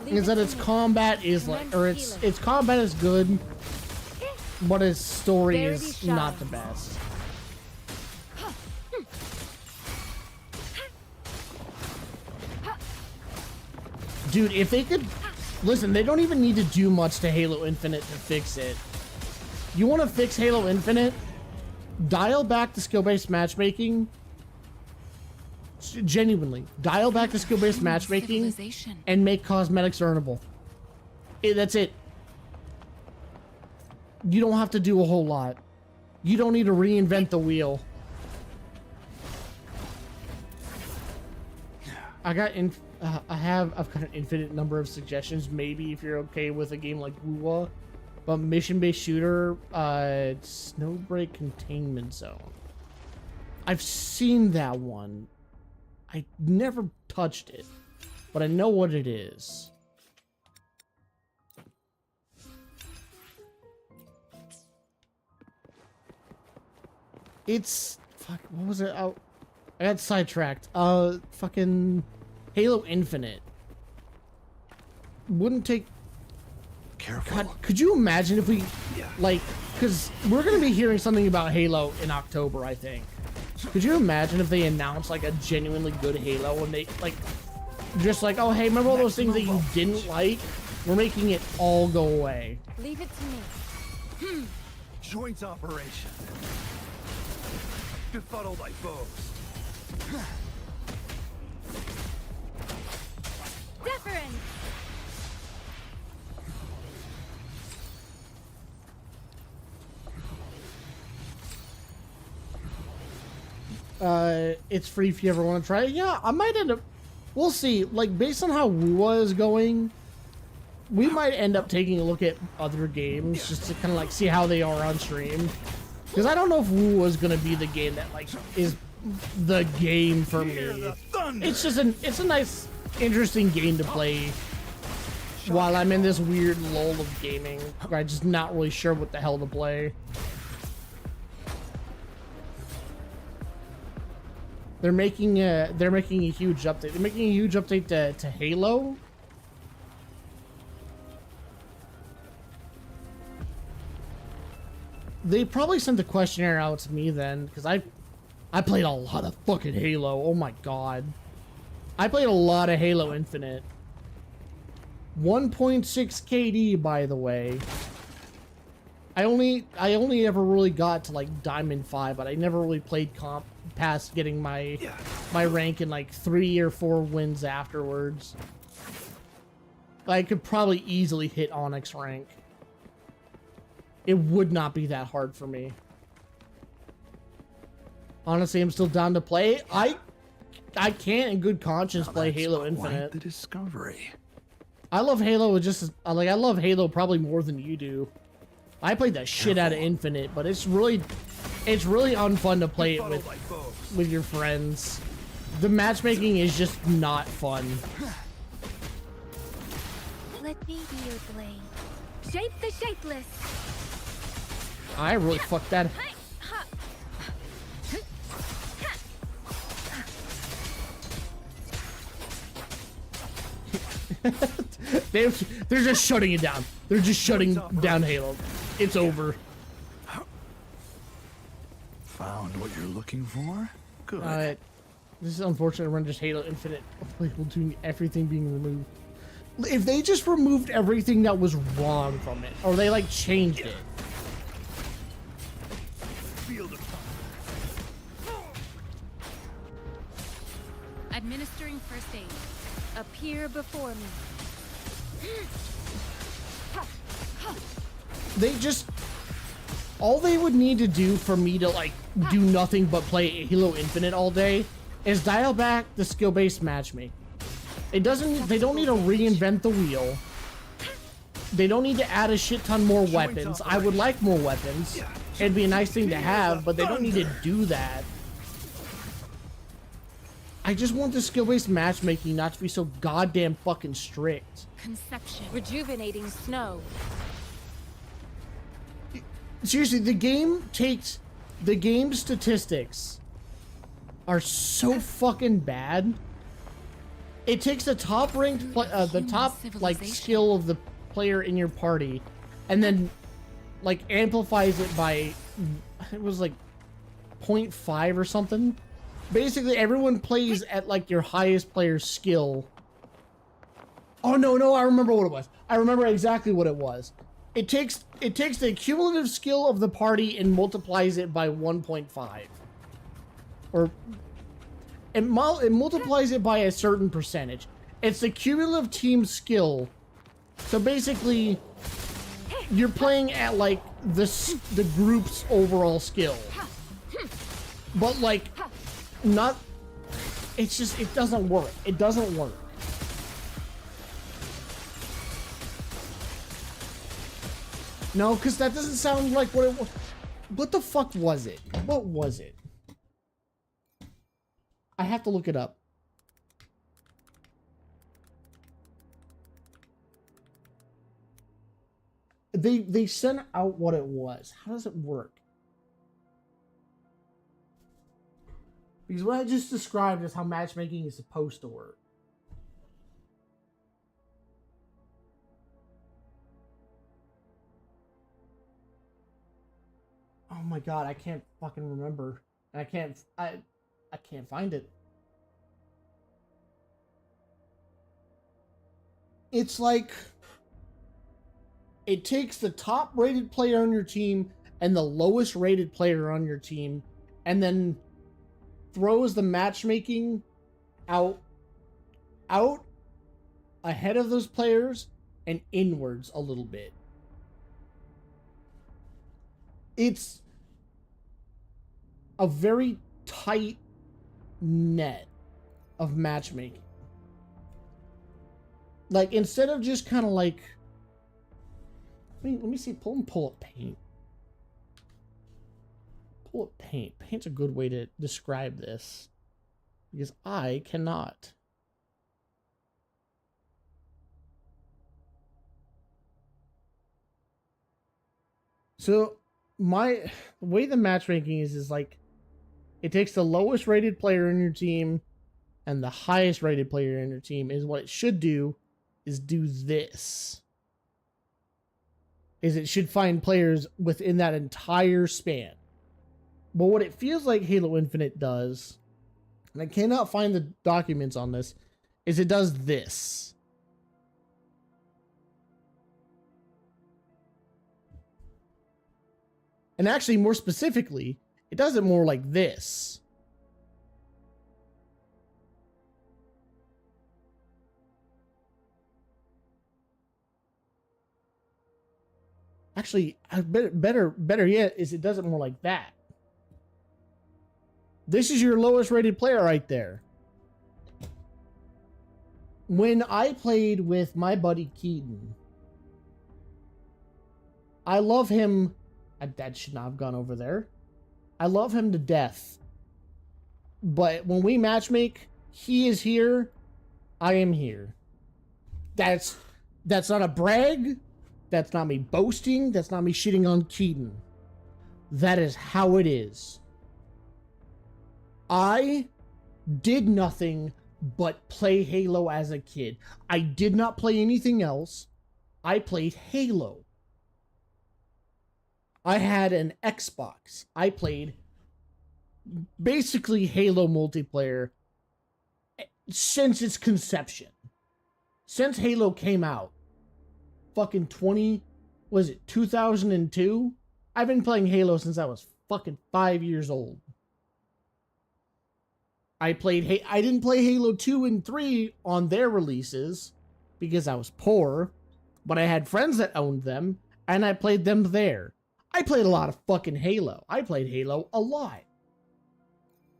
Is that its combat is like, or its combat is good, but its story is not the best. Dude, if they could, listen, they don't even need to do much to Halo Infinite to fix it. You want to fix Halo Infinite? Dial back the skill-based matchmaking. Genuinely, dial back the skill-based matchmaking and make cosmetics earnable. That's it. You don't have to do a whole lot. You don't need to reinvent the wheel. I've got an infinite number of suggestions. Maybe if you're okay with a game like WuWa, but mission-based shooter, Snowbreak Containment Zone. I've seen that one. I never touched it, but I know what it is. It's fuck. What was it? I got sidetracked. Fucking Halo Infinite. Wouldn't take. Careful. God, could you imagine if we, like, because we're gonna be hearing something about Halo in October, I think. Could you imagine if they announced like a genuinely good Halo and they like, just like, oh hey, remember all those things that you didn't like? We're making it all go away. Leave it to me. Joint operation. Befuddle thy foes. Deference. It's free if you ever want to try it. Yeah, I might end up, we'll see. Like, based on how WuWa is going, we might end up taking a look at other games just to kind of like see how they are on stream. Because I don't know if WuWa is going to be the game that like is the game for me. It's just it's a nice, interesting game to play while I'm in this weird lull of gaming where I'm just not really sure what the hell to play. They're making a huge update. They're making a huge update to Halo. They probably sent the questionnaire out to me then, because I played a lot of fucking Halo. Oh my god. I played a lot of Halo Infinite. 1.6 KD, by the way. I only ever really got to like Diamond 5, but I never really played comp past getting my rank in like 3 or 4 wins afterwards. I could probably easily hit Onyx rank. It would not be that hard for me. Honestly, I'm still down to play. I can't in good conscience play Halo Infinite. The discovery. I love Halo just as, like, I love Halo probably more than you do. I played the shit out of Infinite, but it's really unfun to play it with your friends. The matchmaking is just not fun. Let me be your blade. Shape the shapeless. I really fucked that. They're just shutting it down. They're just shutting down Halo. It's over. Found what you're looking for? Good. This is unfortunate. We're just Halo Infinite. People doing everything being removed. If they just removed everything that was wrong from it, or they like changed it. Administering first aid. Appear before me. They just... All they would need to do for me to, like, do nothing but play Halo Infinite all day is dial back the skill-based matchmaking. They don't need to reinvent the wheel. They don't need to add a shit ton more weapons. I would like more weapons. It'd be a nice thing to have, but they don't need to do that. I just want the skill-based matchmaking not to be so goddamn fucking strict. Conception. Rejuvenating snow. Seriously, the game statistics are so fucking bad. It takes the top ranked, the top like skill of the player in your party, and then like amplifies it by, it was like 0.5 or something. Basically, everyone plays at like your highest player's skill. Oh no, I remember what it was. I remember exactly what it was. It takes the cumulative skill of the party and multiplies it by 1.5. Or it multiplies it by a certain percentage. It's the cumulative team skill. So basically, you're playing at like the group's overall skill. But like, not. It's just, it doesn't work. It doesn't work. No, because that doesn't sound like what it was. What the fuck was it? What was it? I have to look it up. They sent out what it was. How does it work? Because what I just described is how matchmaking is supposed to work. Oh my god, I can't fucking remember. And I can't find it. It's like it takes the top rated player on your team and the lowest rated player on your team and then throws the matchmaking out ahead of those players and inwards a little bit. It's a very tight net of matchmaking. Like, instead of just kind of like, let me see, pull up paint. Pull up paint. Paint's a good way to describe this, because I cannot. So the way the matchmaking is like, it takes the lowest rated player in your team and the highest rated player in your team is what it should do is do this. is it should find players within that entire span. But what it feels like Halo Infinite does, and I cannot find the documents on this, is it does this. And actually, more specifically, it does it more like this. Actually, better yet is it does it more like that. This is your lowest rated player right there. When I played with my buddy Keaton, I love him. That should not have gone over there. I love him to death. But when we matchmake, he is here, I am here. That's not a brag. That's not me boasting. That's not me shitting on Keaton. That is how it is. I did nothing but play Halo as a kid. I did not play anything else. I played Halo. I had an Xbox. I played basically Halo multiplayer since its conception. Since Halo came out. Fucking 2002? I've been playing Halo since I was fucking 5 years old. I didn't play Halo 2 and 3 on their releases because I was poor, but I had friends that owned them, and I played them there. I played a lot of fucking Halo. I played Halo a lot.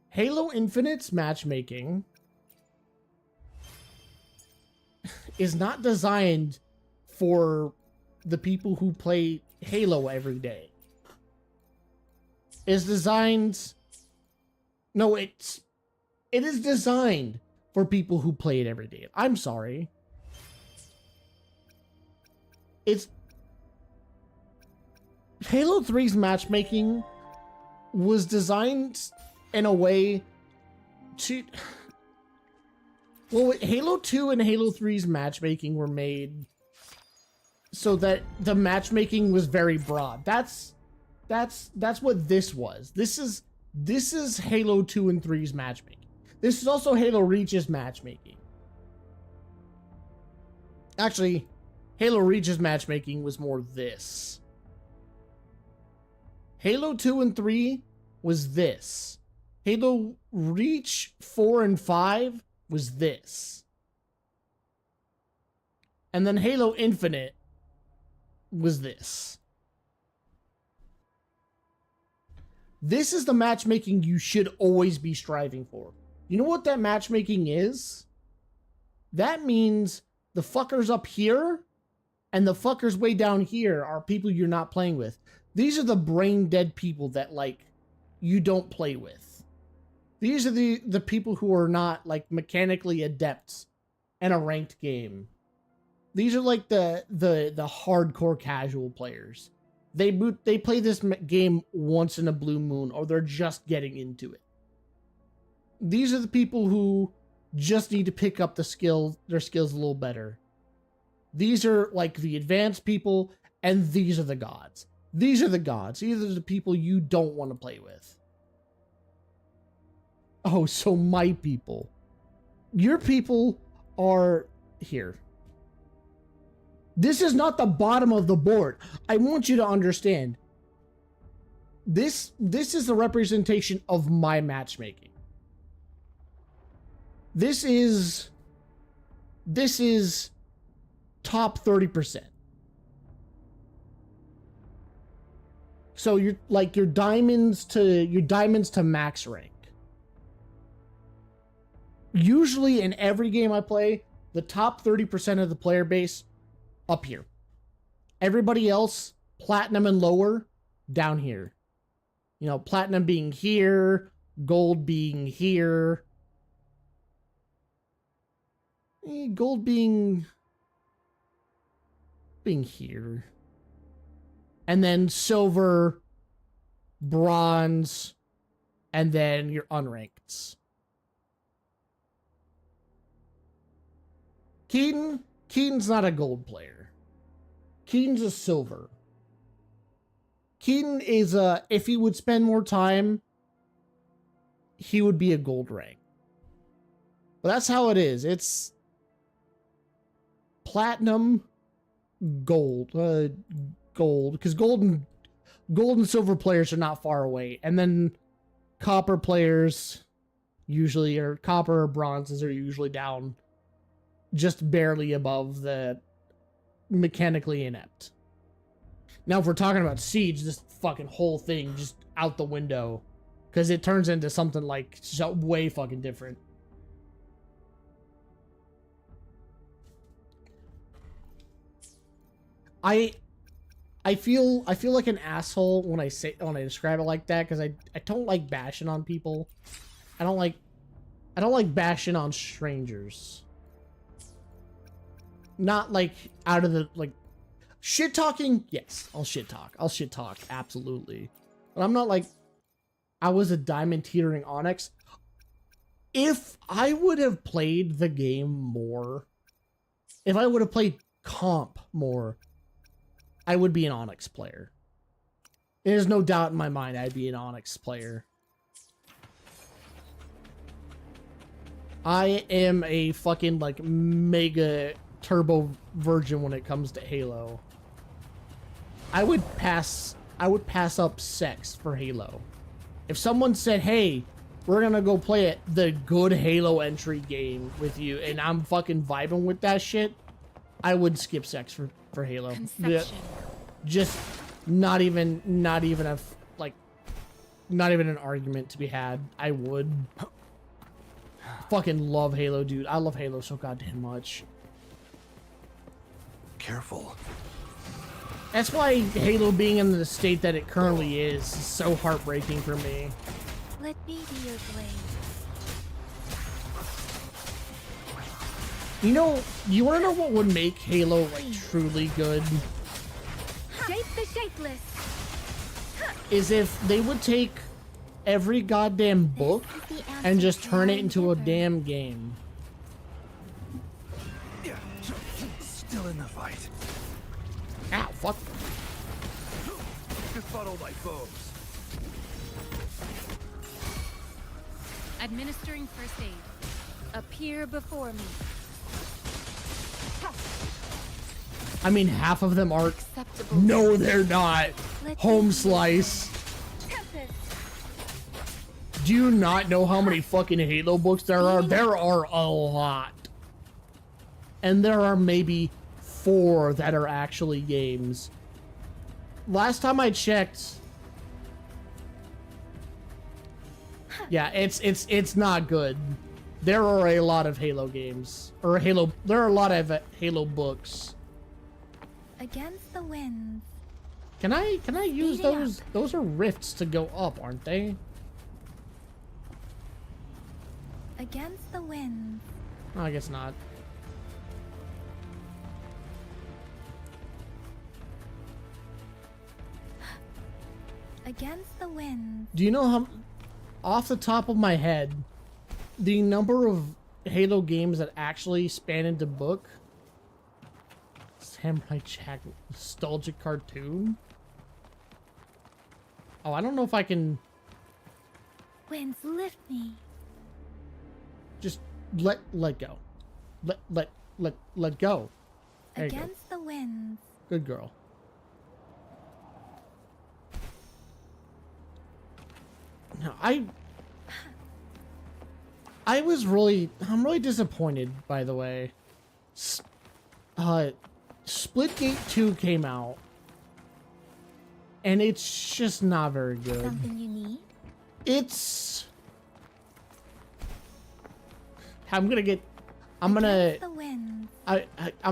Halo Infinite's matchmaking is not designed for the people who play Halo every day. It's designed... No, it is designed for people who play it every day. I'm sorry. It's... Halo 3's matchmaking was designed in a way to... Well, Halo 2 and Halo 3's matchmaking were made so that the matchmaking was very broad. That's what this was. This is Halo 2 and 3's matchmaking. This is also Halo Reach's matchmaking. Actually, Halo Reach's matchmaking was more this. Halo 2 and 3 was this. Halo Reach 4 and 5 was this. And then Halo Infinite was this. This is the matchmaking you should always be striving for. You know what that matchmaking is? That means the fuckers up here and the fuckers way down here are people you're not playing with. These are the brain dead people that, like, you don't play with. These are the people who are not, like, mechanically adepts in a ranked game. These are like the hardcore casual players. They play this game once in a blue moon, or they're just getting into it. These are the people who just need to pick up their skills a little better. These are like the advanced people, and these are the gods. These are the gods. These are the people you don't want to play with. Oh, so my people. Your people are here. This is not the bottom of the board. I want you to understand. This is the representation of my matchmaking. This is top 30%. So you're like your diamonds to max rank. Usually in every game I play, the top 30% of the player base up here. Everybody else, platinum and lower, down here. You know, platinum being here, gold being here. Gold being here. And then silver, bronze, and then your unrankeds. Keaton's not a gold player. Keaton's a silver. Keaton is if he would spend more time, he would be a gold rank. But that's how it is. It's platinum, gold, because gold and silver players are not far away, and then copper players usually, or copper or bronzes are usually down just barely above the mechanically inept. Now, if we're talking about Siege, this fucking whole thing just out the window, because it turns into something like so way fucking different. I feel like an asshole when I describe it like that, because I don't like bashing on people. I don't like bashing on strangers. Not like out of the like shit talking. Yes, I'll shit talk absolutely. But I'm not like I was a diamond teetering onyx. If I would have played the game more, if I would have played comp more, I would be an Onyx player. There's no doubt in my mind I'd be an Onyx player. I am a fucking like mega turbo virgin when it comes to Halo. I would pass up sex for Halo. If someone said, "Hey, we're gonna go play it, the good Halo entry game with you," and I'm fucking vibing with that shit, I would skip sex for Halo. Yeah. Just not even an argument to be had. I would fucking love Halo, dude. I love Halo so goddamn much. Careful. That's why Halo being in the state that it currently is so heartbreaking for me. Let me be your blade. You know, you wanna know what would make Halo like truly good? Shape the shapeless. Is if they would take every goddamn book and just turn it into a damn game. Yeah, still in the fight. Ow, fuck. Befuddle my foes. Administering first aid. Appear before me. I mean, half of them are. No, they're not. Home slice. Do you not know how many fucking Halo books there are? There are a lot. And there are maybe 4 that are actually games. Last time I checked. Yeah, it's not good. There are a lot of Halo games. Or there are a lot of Halo books. Against the winds. Can I use those? Those are rifts to go up, aren't they? Against the winds. Oh, I guess not. Against the winds. Do you know how, off the top of my head, the number of Halo games that actually span into book? Samurai Jack nostalgic cartoon? Oh, I don't know if I can. Winds lift me. Just let go. Let go. There you go. Against the winds. Good girl. No, I'm really disappointed, by the way. Splitgate 2 came out, and it's just not very good. Something you need? I'm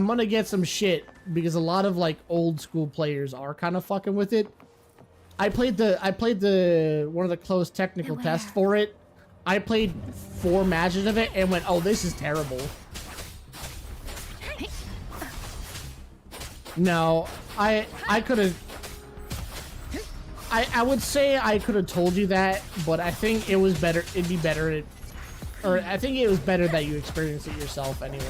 gonna get some shit because a lot of like old school players are kind of fucking with it. I played the one of the closed technical tests for it. I played 4 matches of it and went, "Oh, this is terrible." No, I could have. I would say I could have told you that, but I think it was better. It'd be better, or I think it was better that you experience it yourself anyway.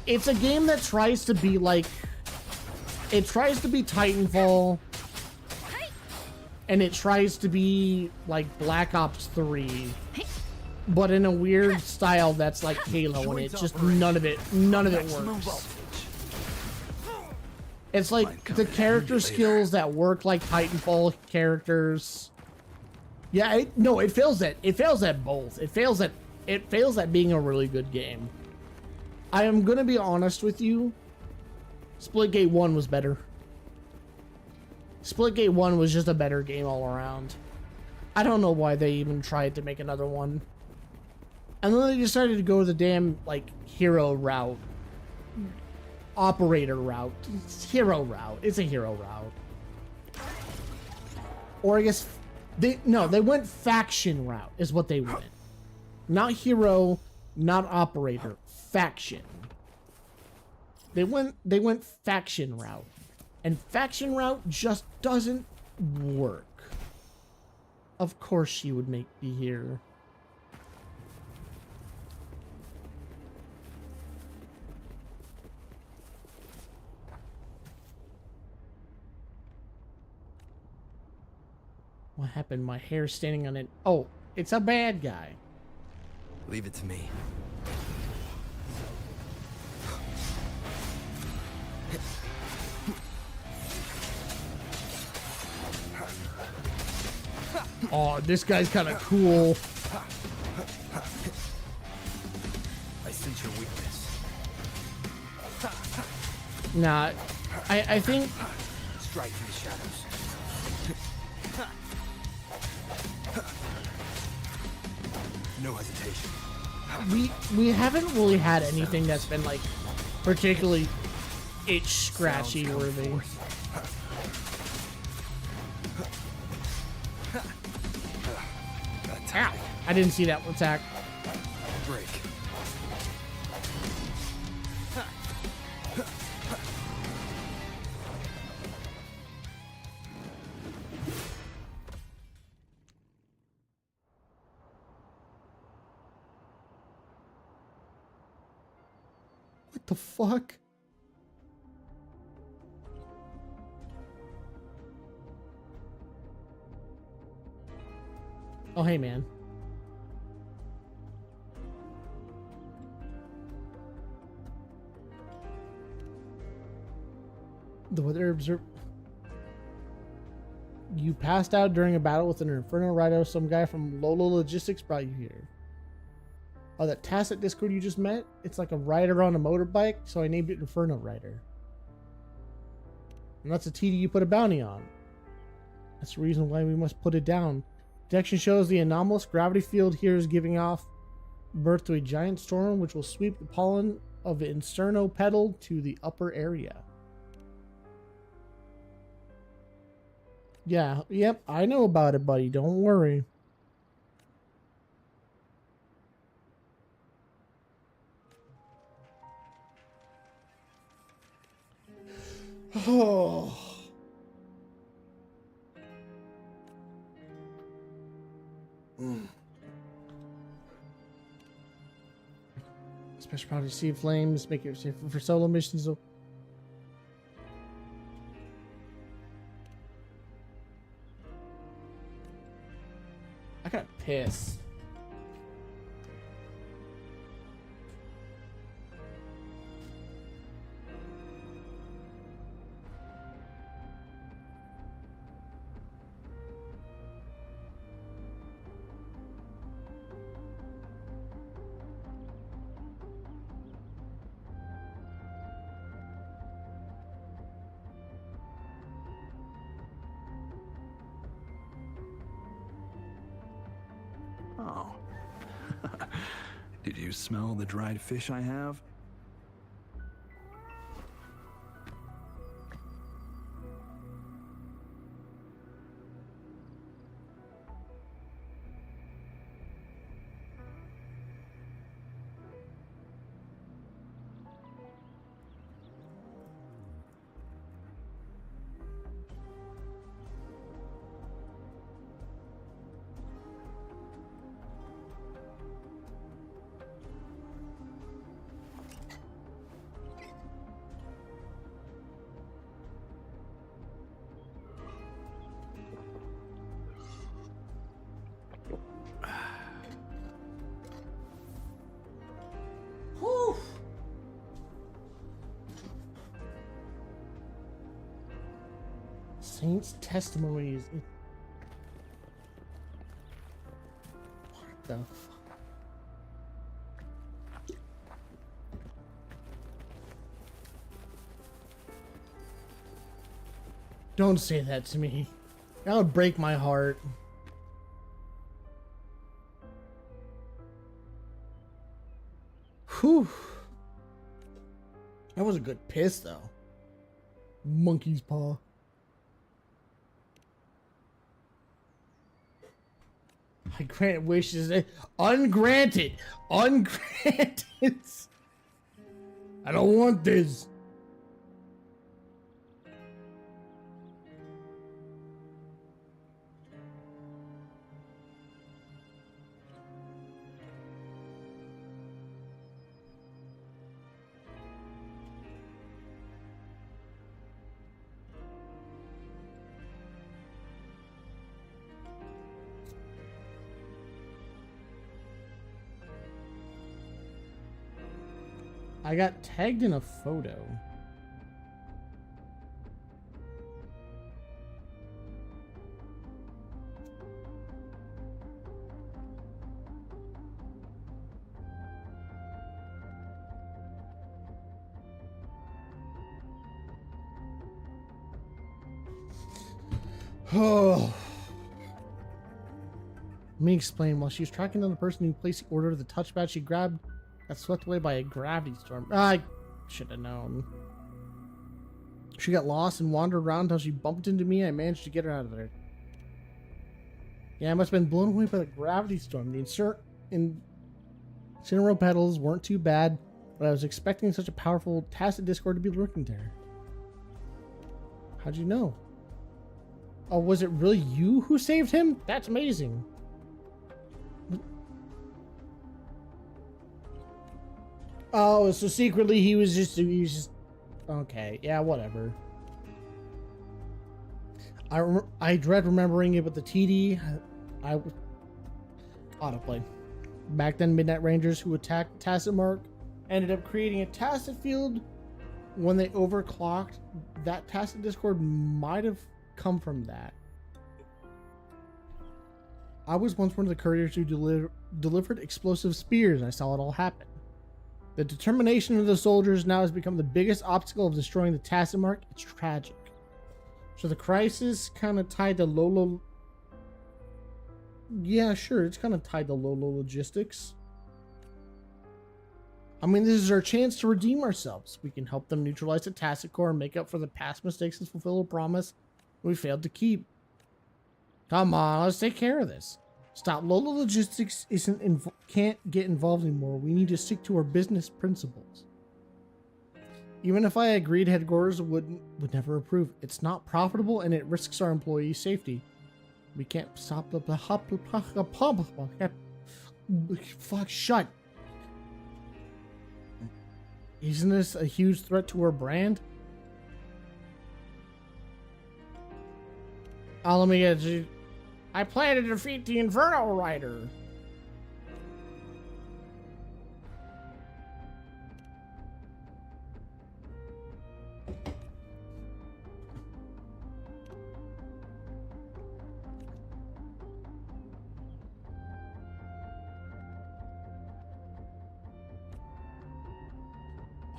It's a game that tries to be like it tries to be Titanfall, and it tries to be like Black Ops 3, but in a weird style that's like Halo, and it just none of it works. It's like the character skills that work like Titanfall characters. Yeah, no, it fails at both. It fails at being a really good game. I am gonna be honest with you. Splitgate 1 was better. Splitgate 1 was just a better game all around. I don't know why they even tried to make another one. And then they decided to go the damn, like, hero route. Operator route. It's hero route. It's a hero route. Or I guess, they went faction route is what they went. Not hero, not operator. Faction. They went faction route. And faction route just doesn't work. Of course she would be here. What happened? My hair's standing on it. Oh, it's a bad guy. Leave it to me. Oh, this guy's kind of cool. I sense your weakness. Nah, I think... Strike in the shadows. No hesitation. We haven't really had anything that's been like particularly itch scratchy worthy. Ow! I didn't see that attack. Break. What the fuck? Oh, hey, man. The weather observer. You passed out during a battle with an Inferno Rider. Some guy from Lolo Logistics brought you here. Oh, that Tacit Discord you just met? It's like a rider on a motorbike, so I named it Inferno Rider. And that's a TD you put a bounty on. That's the reason why we must put it down. Detection shows the anomalous gravity field here is giving off birth to a giant storm which will sweep the pollen of the Inferno petal to the upper area. Yeah, yep, I know about it, buddy. Don't worry. Oh. Special project Sea Flames, make it safe for solo missions. I got pissed. Oh. Did you smell the dried fish I have? Saints' testimonies. What the fuck? Don't say that to me. That would break my heart. Whew. That was a good piss, though. Monkey's paw. I grant wishes. Ungranted. Ungranted. I don't want this. I got tagged in a photo. Oh. Let me explain. While she was tracking down the person who placed the order, the touchpad she grabbed got swept away by a gravity storm. I should have known. She got lost and wandered around until she bumped into me. I managed to get her out of there. Yeah, I must have been blown away by the gravity storm. The incinerope petals weren't too bad, but I was expecting such a powerful tacit discord to be lurking there. How'd you know? Oh, was it really you who saved him? That's amazing. Oh, so secretly he was just okay. Yeah, whatever. I dread remembering it, but the TD, I autoplay. Back then, Midnight Rangers who attacked Tacit Mark ended up creating a Tacit field. When they overclocked, that Tacit Discord might have come from that. I was once one of the couriers who delivered explosive spears, and I saw it all happen. The determination of the soldiers now has become the biggest obstacle of destroying the Tacit Mark. It's tragic. So the crisis kind of tied to Lolo. Yeah, sure, it's kind of tied to Lolo logistics. I mean, this is our chance to redeem ourselves. We can help them neutralize the Tacit Core and make up for the past mistakes and fulfill a promise we failed to keep. Come on, let's take care of this. Stop. Lolo Logistics can't get involved anymore. We need to stick to our business principles. Even if I agreed, headquarters would never approve. It's not profitable and it risks our employees' safety. We can't stop the fuck shut. Isn't this a huge threat to our brand? Oh, let me get you. I plan to defeat the Inferno Rider.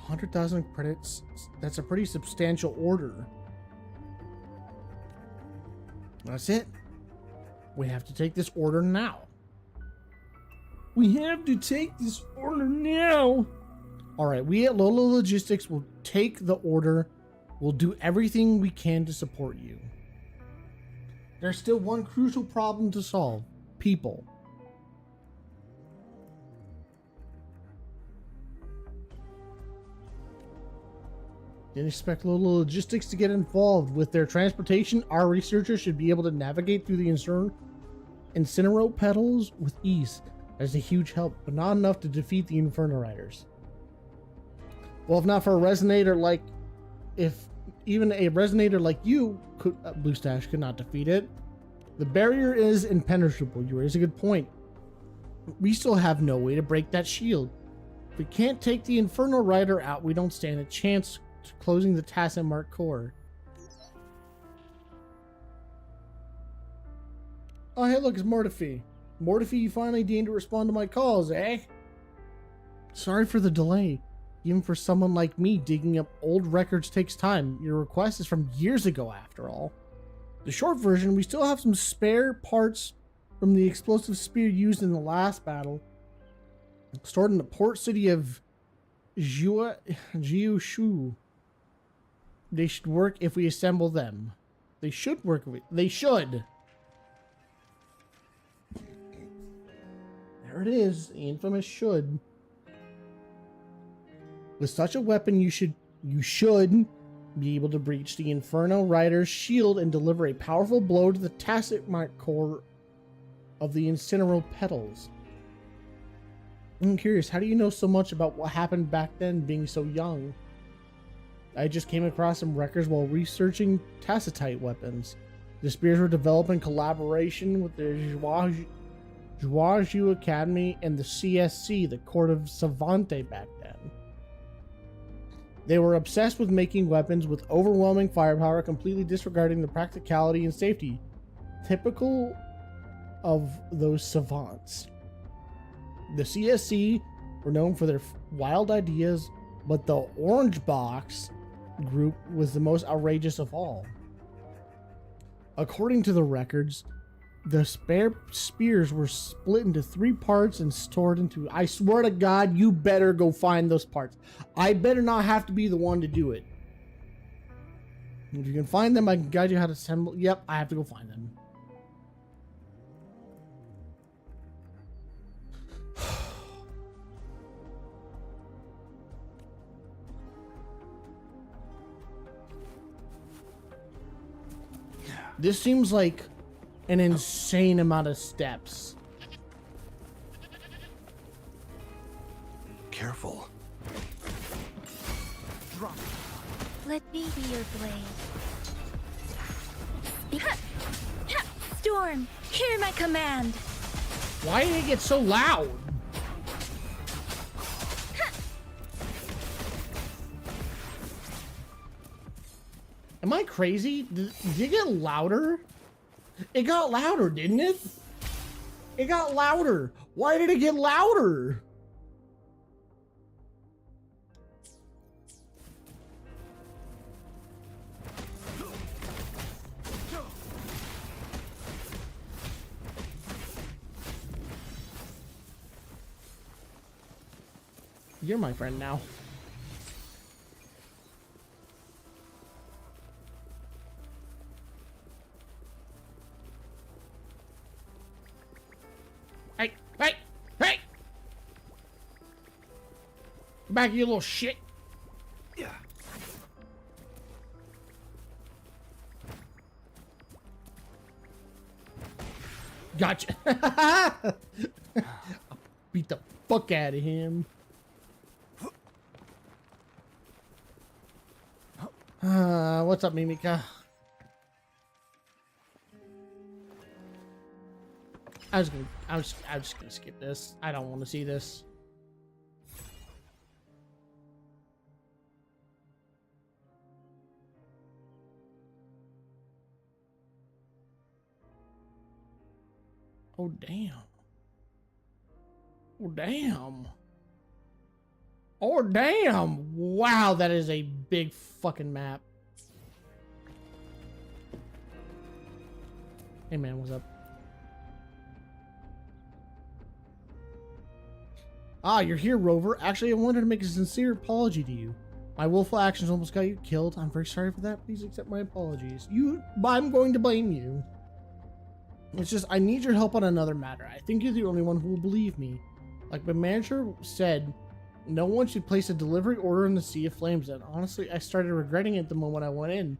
$100,000 credits. That's a pretty substantial order. That's it. We have to take this order now. We have to take this order now. All right, we at Lolo Logistics will take the order. We'll do everything we can to support you. There's still one crucial problem to solve. People. Didn't expect Lolo Logistics to get involved. With their transportation, our researchers should be able to navigate through the incinerope petals with ease. That's a huge help, but not enough to defeat the Inferno Riders. Well, if not for a resonator like... If even a resonator like you, Blue Stash, could not defeat it. The barrier is impenetrable. You raise a good point. We still have no way to break that shield. If we can't take the Inferno Rider out, we don't stand a chance to closing the Tacit Mark core. Oh, hey, look, it's Mortifi. Mortifi, you finally deigned to respond to my calls, eh? Sorry for the delay. Even for someone like me, digging up old records takes time. Your request is from years ago, after all. The short version, we still have some spare parts from the explosive spear used in the last battle, stored in the port city of Jiushu. They should work if we assemble them. They should work. They should. There it is. The infamous should. With such a weapon, you should be able to breach the Inferno Rider's shield and deliver a powerful blow to the Tacit core of the Incineral Petals. I'm curious, how do you know so much about what happened back then, being so young? I just came across some records while researching Tacitite weapons. The spears were developed in collaboration with the Zhuazhu Academy and the CSC, the Court of Savante, back then. They were obsessed with making weapons with overwhelming firepower, completely disregarding the practicality and safety typical of those savants. The CSC were known for their wild ideas, but the Orange Box group was the most outrageous of all. According to the records, the spare spears were split into 3 parts and stored into... I swear to God, you better go find those parts. I better not have to be the one to do it. If you can find them, I can guide you how to assemble... Yep, I have to go find them. This seems like an insane amount of steps. Careful. Drop. Let me be your blade. Storm, hear my command. Why did it get so loud? Am I crazy? Did it get louder? It got louder, didn't it? It got louder. Why did it get louder? You're my friend now. Hey! Hey! Back, you little shit! Yeah. Gotcha! Beat the fuck out of him. What's up, Mimika? I'm just gonna skip this. I don't want to see this. Oh damn. Oh damn. Oh damn. Wow, that is a big fucking map. Hey man, what's up? Ah, you're here, Rover. Actually, I wanted to make a sincere apology to you. My willful actions almost got you killed. I'm very sorry for that. Please accept my apologies. I'm going to blame you. It's just, I need your help on another matter. I think you're the only one who will believe me. Like my manager said, no one should place a delivery order in the Sea of Flames, and honestly, I started regretting it the moment I went in.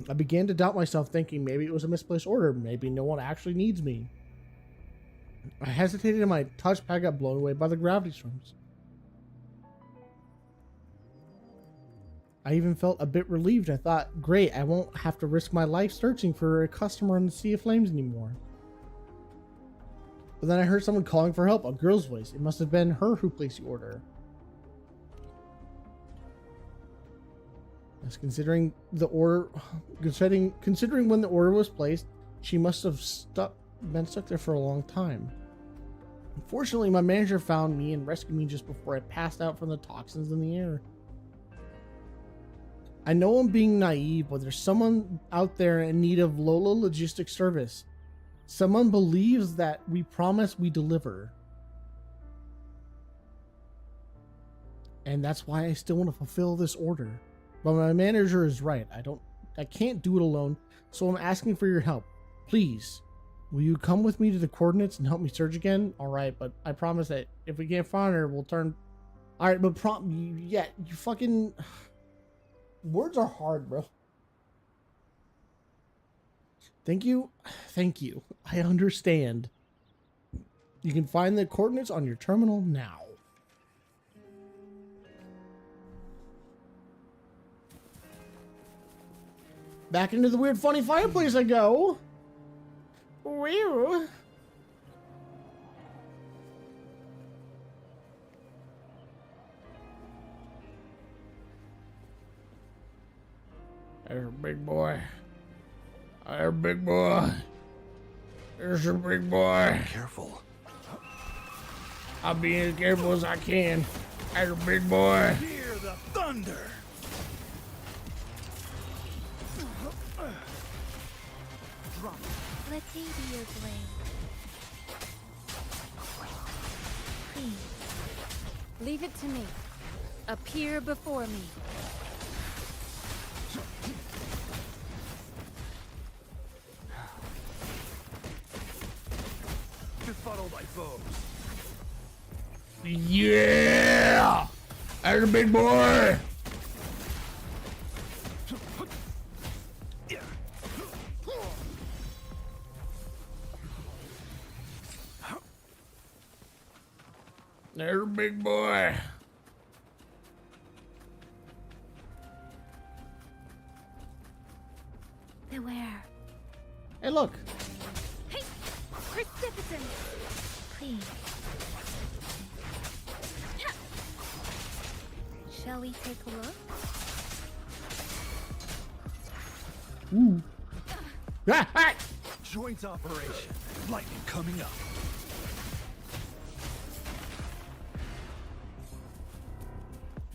I began to doubt myself, thinking maybe it was a misplaced order. Maybe no one actually needs me. I hesitated and my touchpad got blown away by the gravity storms. I even felt a bit relieved. I thought, great, I won't have to risk my life searching for a customer in the Sea of Flames anymore. But then I heard someone calling for help, a girl's voice. It must have been her who placed the order. As considering the order, considering when the order was placed, she must have been stuck there for a long time. Unfortunately, my manager found me and rescued me just before I passed out from the toxins in the air. I know I'm being naive, but there's someone out there in need of Lola logistics service. Someone believes that we promise, we deliver. And that's why I still want to fulfill this order. But my manager is right. I can't do it alone, so I'm asking for your help. Please, will you come with me to the coordinates and help me search again? All right, but I promise that if we can't find her, we'll turn... All right, but yeah, you fucking... Words are hard, bro. Thank you. Thank you. I understand. You can find the coordinates on your terminal now. Back into the weird funny fireplace I go. Woo. There's a big boy. There's a big boy. There's a big boy. Careful. I'll be as careful as I can. There's a big boy. Hear the thunder. Let me be your blade. Please. Leave it to me. Appear before me. Befuddle my foes. Yeah! There's a big boy! There's a big boy. Beware. Hey, look. Hey! Precipitous! Please. Shall we take a look? Ooh. Ah, ah. Joint operation. Lightning coming up.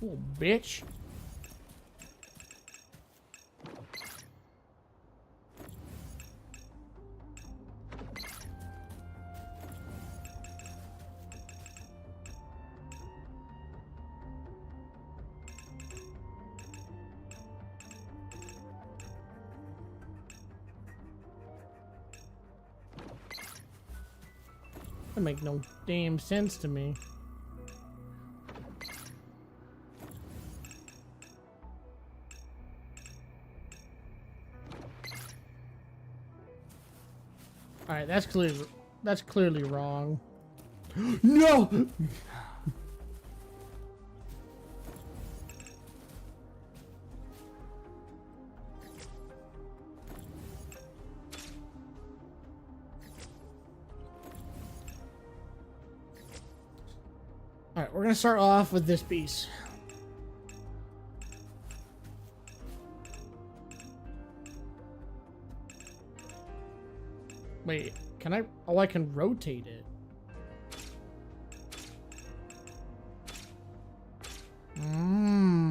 Oh, bitch. That make no damn sense to me. All right, that's clearly wrong. No. All right, we're gonna start off with this piece. Wait, can I? Oh, I can rotate it. Hmm.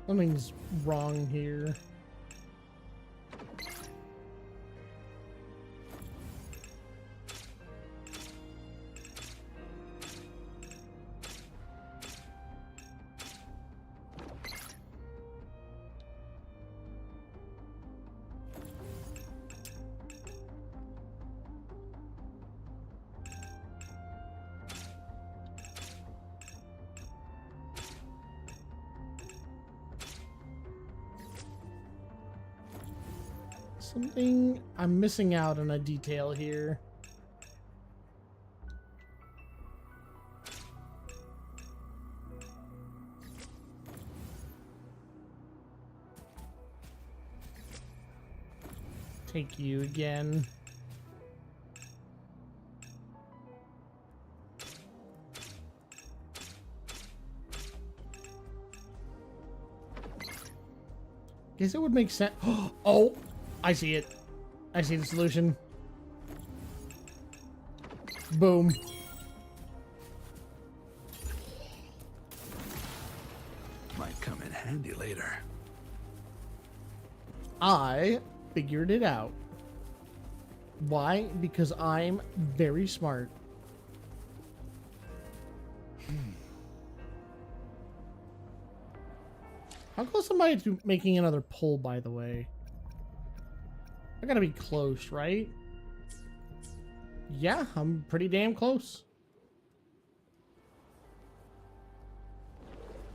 Something's wrong here. Something I'm missing out on a detail here. Take you again. Guess it would make sense. Oh, I see it. I see the solution. Boom. Might come in handy later. I figured it out. Why? Because I'm very smart. How close am I to making another pull, by the way? I gotta be close, right? Yeah, I'm pretty damn close.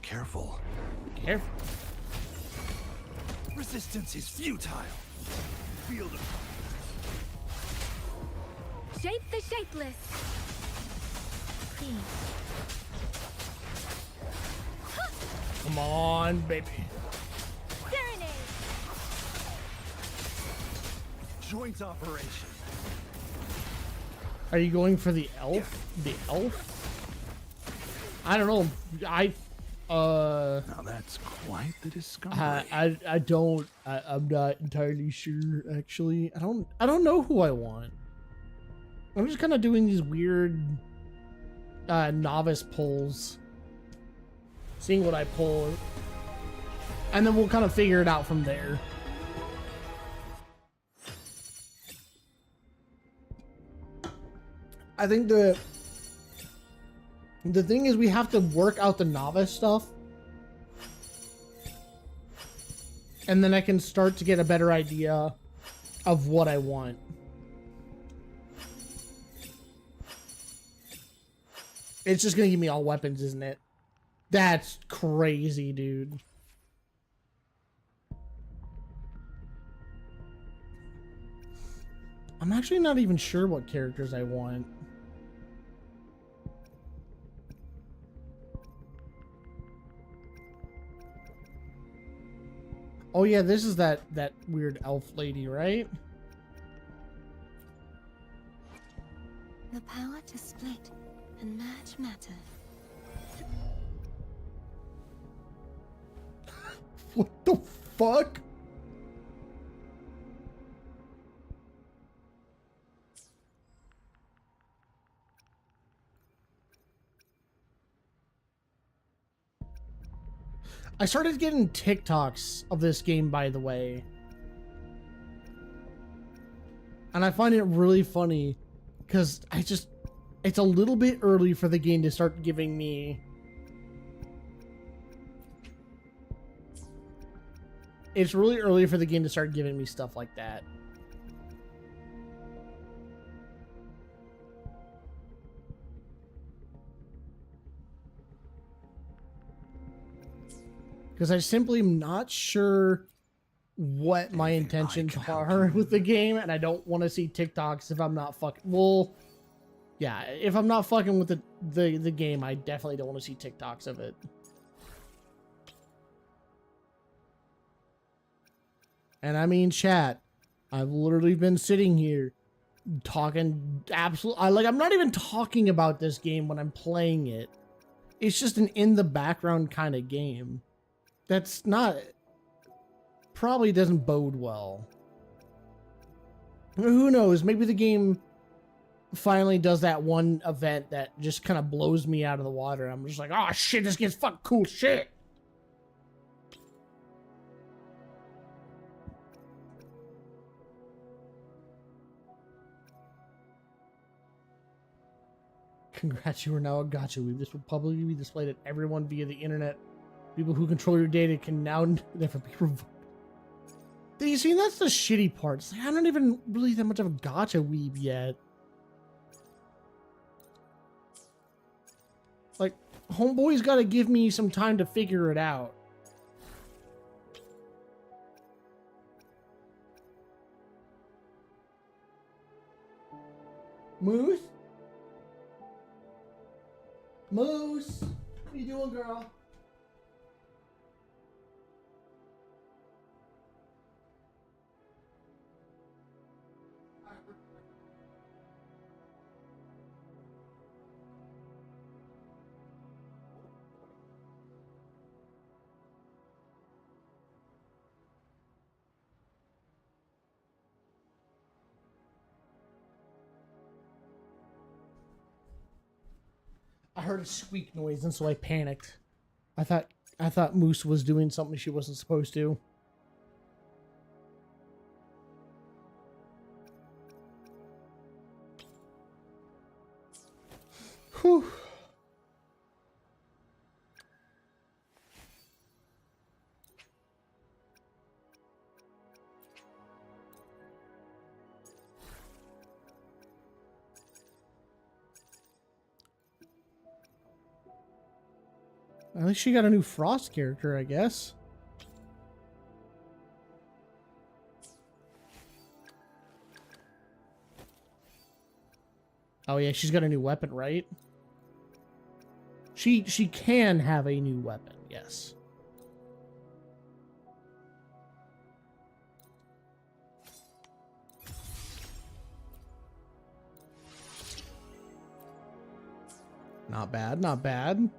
Careful. Careful. Resistance is futile. Field of Shape the shapeless. Come on, baby. Serenade. joint operation. Are you going for the elf? The elf? I don't know. Now that's quite the discovery. I'm not entirely sure, actually. I don't know who I want. I'm just kind of doing these weird novice pulls. Seeing what I pull. And then we'll kind of figure it out from there. I think the thing is we have to work out the novice stuff. And then I can start to get a better idea of what I want. It's just gonna give me all weapons, isn't it? That's crazy, dude. I'm actually not even sure what characters I want. Oh yeah, this is that weird elf lady, right? The power to split and merge matter. What the fuck? I started getting TikToks of this game, by the way. And I find it really funny because it's a little bit early for the game to start giving me it's really early for the game to start giving me stuff like that. Because I simply am not sure what my intentions are with the game, and I don't want to see TikToks if I'm not fucking... Well, yeah, if I'm not fucking with the game, I definitely don't want to see TikToks of it. And I mean, chat, I've literally been sitting here talking I'm not even talking about this game when I'm playing it. It's just an in the background kind of game. That's not... Probably doesn't bode well. Who knows? Maybe the game finally does that one event that just kind of blows me out of the water. I'm just like, oh shit, this game's fucking cool shit. Congrats, you are now a gacha weeb. This will publicly be displayed at everyone via the internet. People who control your data can now never be revoked. You see, that's the shitty part. It's like, I'm not even really that much of a gacha weeb yet. Like, homeboy's got to give me some time to figure it out. Moose? Moose? What you doing, girl? I heard a squeak noise and so I panicked. I thought Moose was doing something she wasn't supposed to. Whew. At least she got a new Frost character, I guess. Oh yeah, she's got a new weapon, right? She can have a new weapon, yes. Not bad, not bad.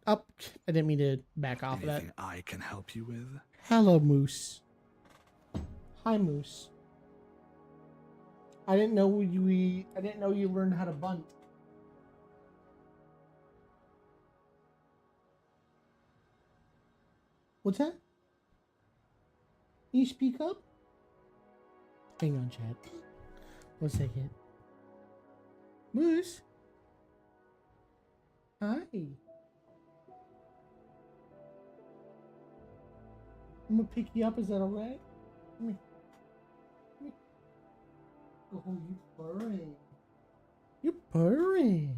Up. I didn't mean to back off of that. Anything I can help you with? Hello, Moose. Hi, Moose. I didn't know you learned how to bunt. What's that? Can you speak up? Hang on, chat. 1 second. Moose? Hi. I'm gonna pick you up, is that alright? Come here. Come here. Oh, you purring. You're purring.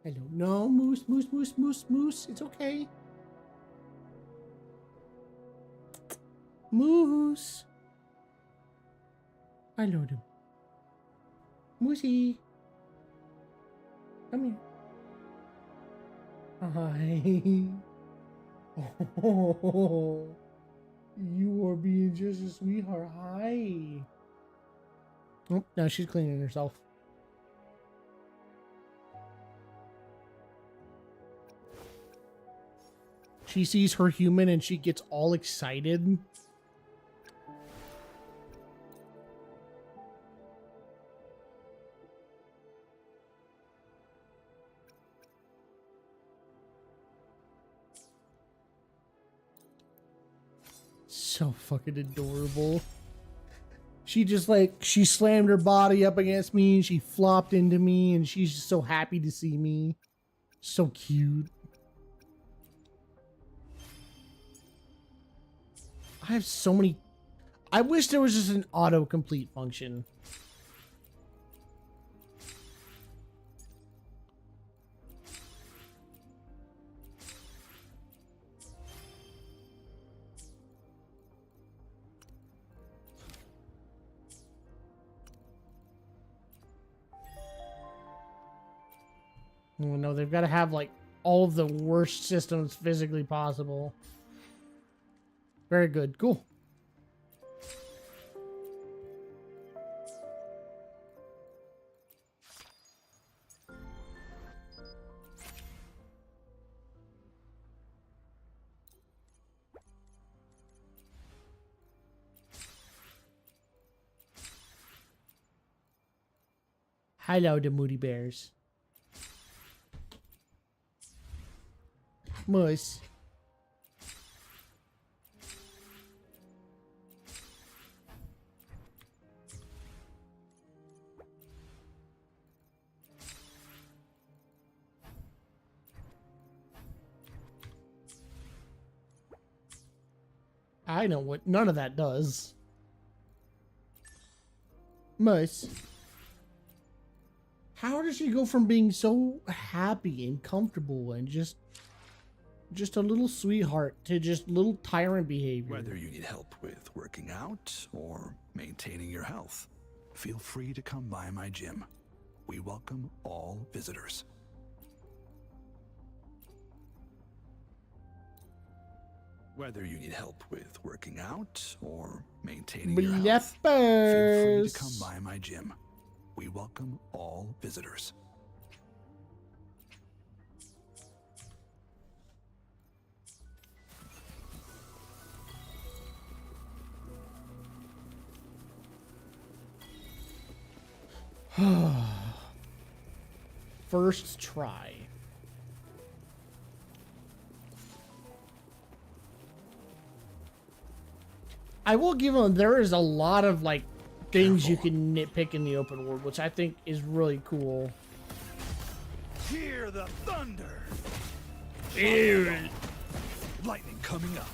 Hello. No, Moose, Moose, Moose, Moose, Moose. It's okay. Moose. I love him. Moosey. Come here. Hi. Oh, you are being just a sweetheart. Hi. Oh, now she's cleaning herself. She sees her human and she gets all excited. So fucking adorable. She just she slammed her body up against me and she flopped into me and she's just so happy to see me. So cute. I have so many. I wish there was just an autocomplete function. Oh no, they've got to have all of the worst systems physically possible. Very good. Cool. Hello, the Moody Bears. Moose. I know what none of that does. Moose. How does she go from being so happy and comfortable and just a little sweetheart to just little tyrant behavior? Whether you need help with working out or maintaining your health, feel free to come by my gym. We welcome all visitors. Whether you need help with working out or maintaining your health, feel free to come by my gym. We welcome all visitors. First try. I will give them, there is a lot of like things you can nitpick in the open world, which I think is really cool. Hear the thunder! Hear it. Lightning coming up.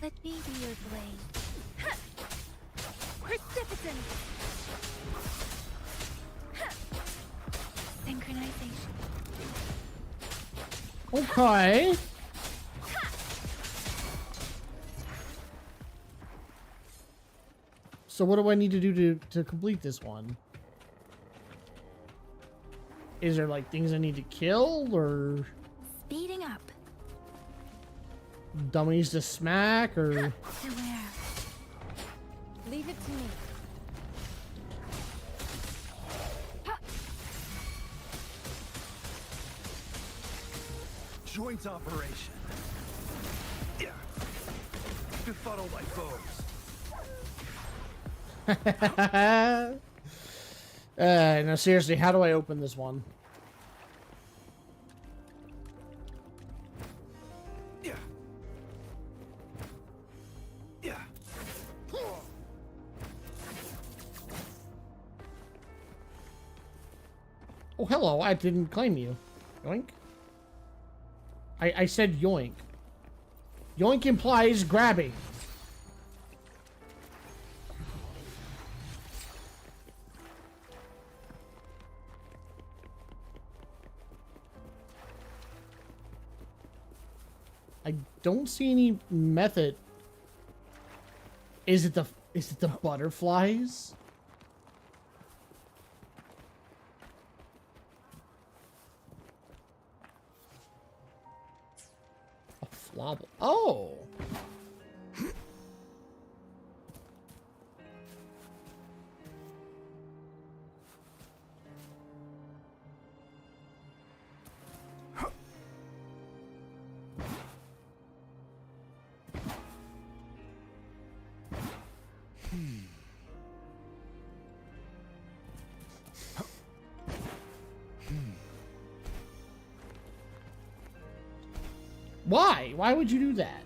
Let me be your blade. Precipitant! Synchronization. Okay. So what do I need to do to complete this one? Is there like things I need to kill or Speeding up. dummies to smack or? To where? Leave it to me. Joint operation. Yeah. Befuddle my foes. No, seriously, how do I open this one? Yeah. Yeah. Oh, hello, I didn't claim you. Yoink. I said yoink. Yoink implies grabbing. I don't see any method. Is it the butterflies? A flobble. Oh. Why? Why would you do that?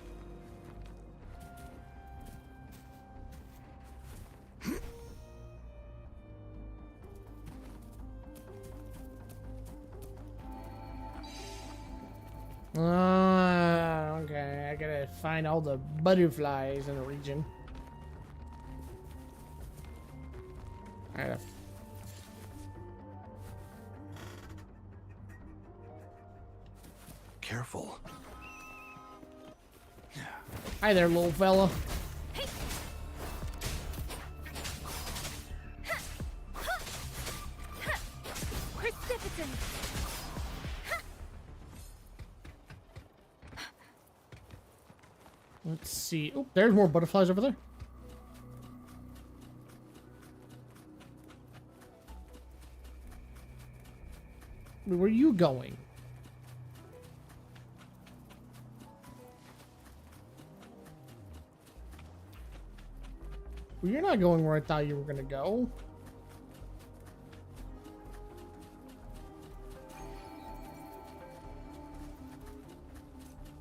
Okay. I gotta find all the butterflies in the region. Alright. Careful. Hi there, little fella. Precipitant! Let's see. Oh, there's more butterflies over there. Where are you going? Well, you're not going where I thought you were gonna go.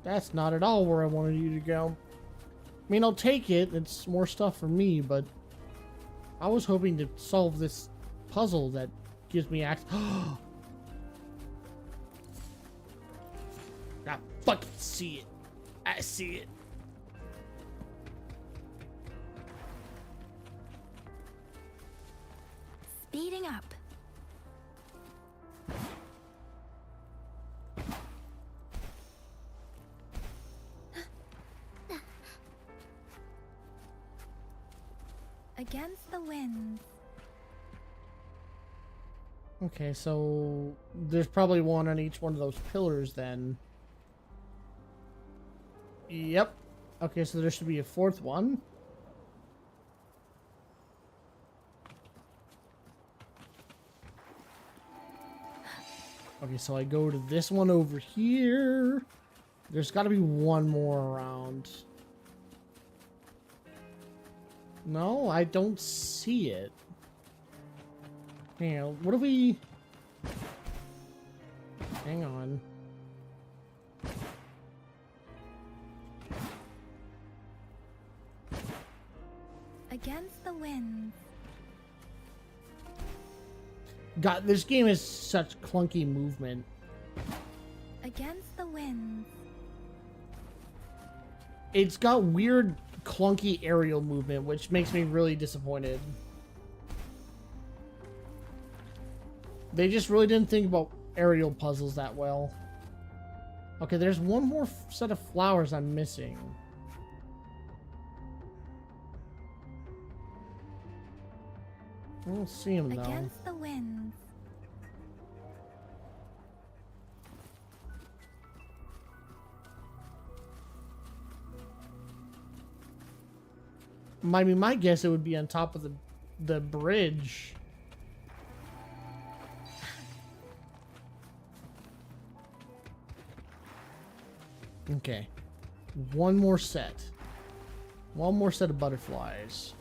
That's not at all where I wanted you to go. I mean, I'll take it. It's more stuff for me, but I was hoping to solve this puzzle that gives me access. I fucking see it. I see it. Speeding up. Against the winds. Okay, so there's probably one on each one of those pillars then. Yep. Okay, so there should be a fourth one. Okay, so I go to this one over here. There's got to be one more around. No, I don't see it. Hang on, what do we... Hang on. Against the winds. God, this game is such clunky movement. Against the winds. It's got weird, clunky aerial movement, which makes me really disappointed. They just really didn't think about aerial puzzles that well. Okay, there's one more set of flowers I'm missing. I don't see them though. Against the winds. I mean, my guess it would be on top of the bridge. Okay. One more set. One more set of butterflies.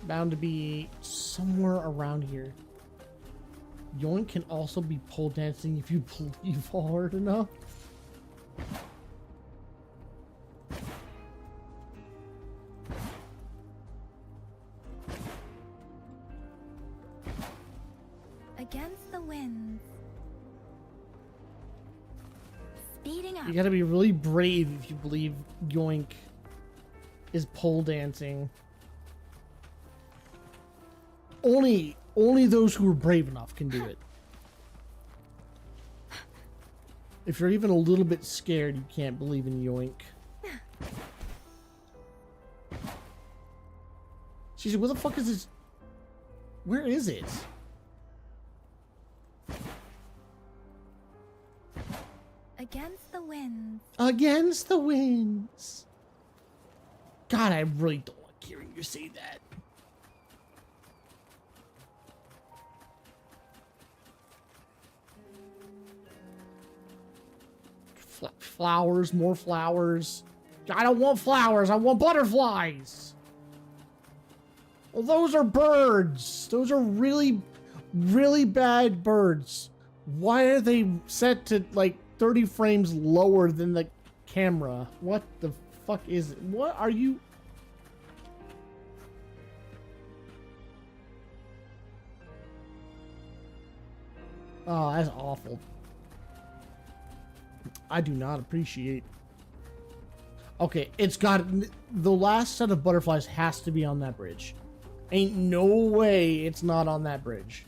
Bound to be somewhere around here. Yoink can also be pole dancing if you fall hard enough. Against the winds. Speeding up. You gotta be really brave if you believe Yoink is pole dancing. Only those who are brave enough can do it. If you're even a little bit scared, you can't believe in Yoink. She's like, where the fuck is this? Where is it? Against the winds. Against the winds. God, I really don't like hearing you say that. Flowers, more flowers. I don't want flowers, I want butterflies. Well, those are birds. Those are really, really bad birds. Why are they set to like 30 frames lower than the camera? What the fuck is it? What are you? Oh, that's awful. I do not appreciate. Okay, it's got the last set of butterflies has to be on that bridge. Ain't no way it's not on that bridge.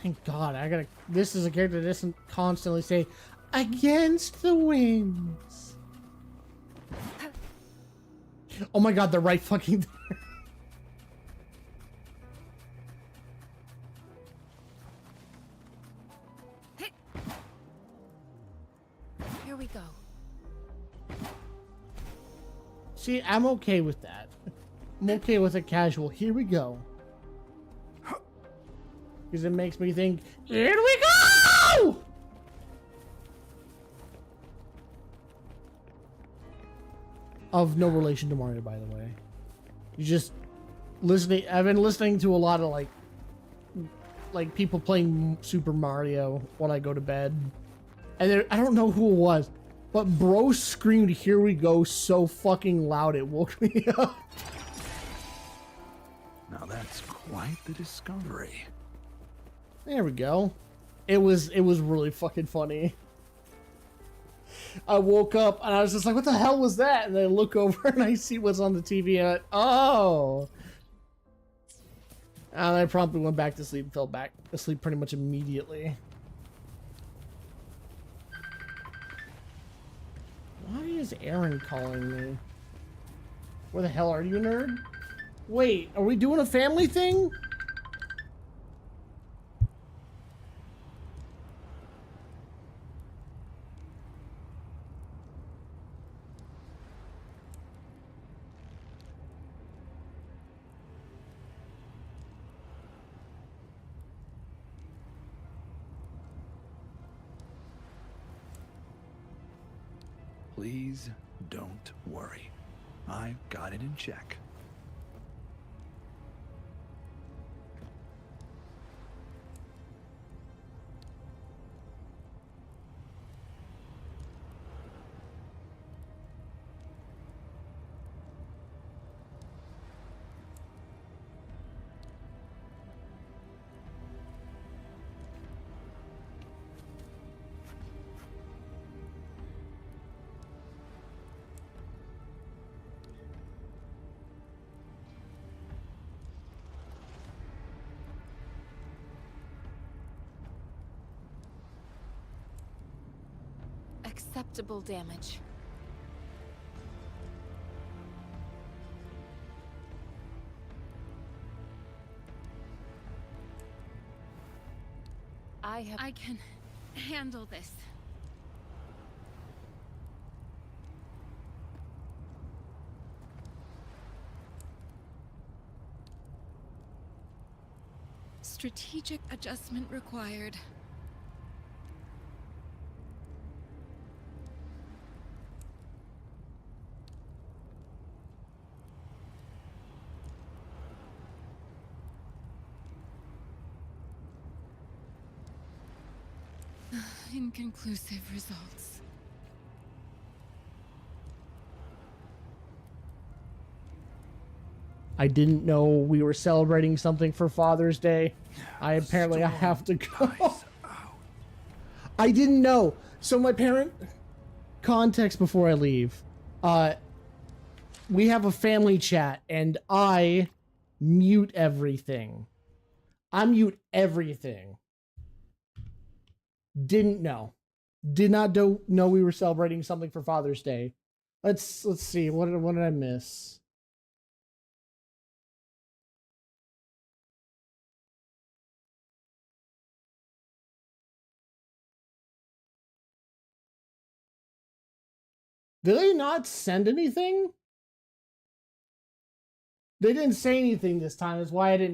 Thank God, I gotta. This is a character that doesn't constantly say, "Against the winds." Oh my God, they're right fucking there. Here we go. See, I'm okay with that. I'm okay with a casual. Here we go. Because it makes me think, here we go! Of no relation to Mario, by the way. You just listening. I've been listening to a lot of like people playing Super Mario when I go to bed, and I don't know who it was, but bro screamed "Here we go" so fucking loud it woke me up. Now that's quite the discovery. There we go. It was really fucking funny. I woke up and I was just like, what the hell was that? And then I look over and I see what's on the TV and oh. And I promptly went back to sleep, fell back asleep pretty much immediately. Why is Aaron calling me? Where the hell are you, nerd? Wait, are we doing a family thing? Please don't worry. I got it in check. Acceptable damage. I can handle this. Strategic adjustment required. Inconclusive results. I didn't know we were celebrating something for Father's Day. I have to go. I didn't know. So my parent, context before I leave. We have a family chat and I mute everything. I mute everything. Didn't know. Did not know we were celebrating something for Father's Day. Let's see. What did I miss? Did they not send anything? They didn't say anything this time. That's why I didn't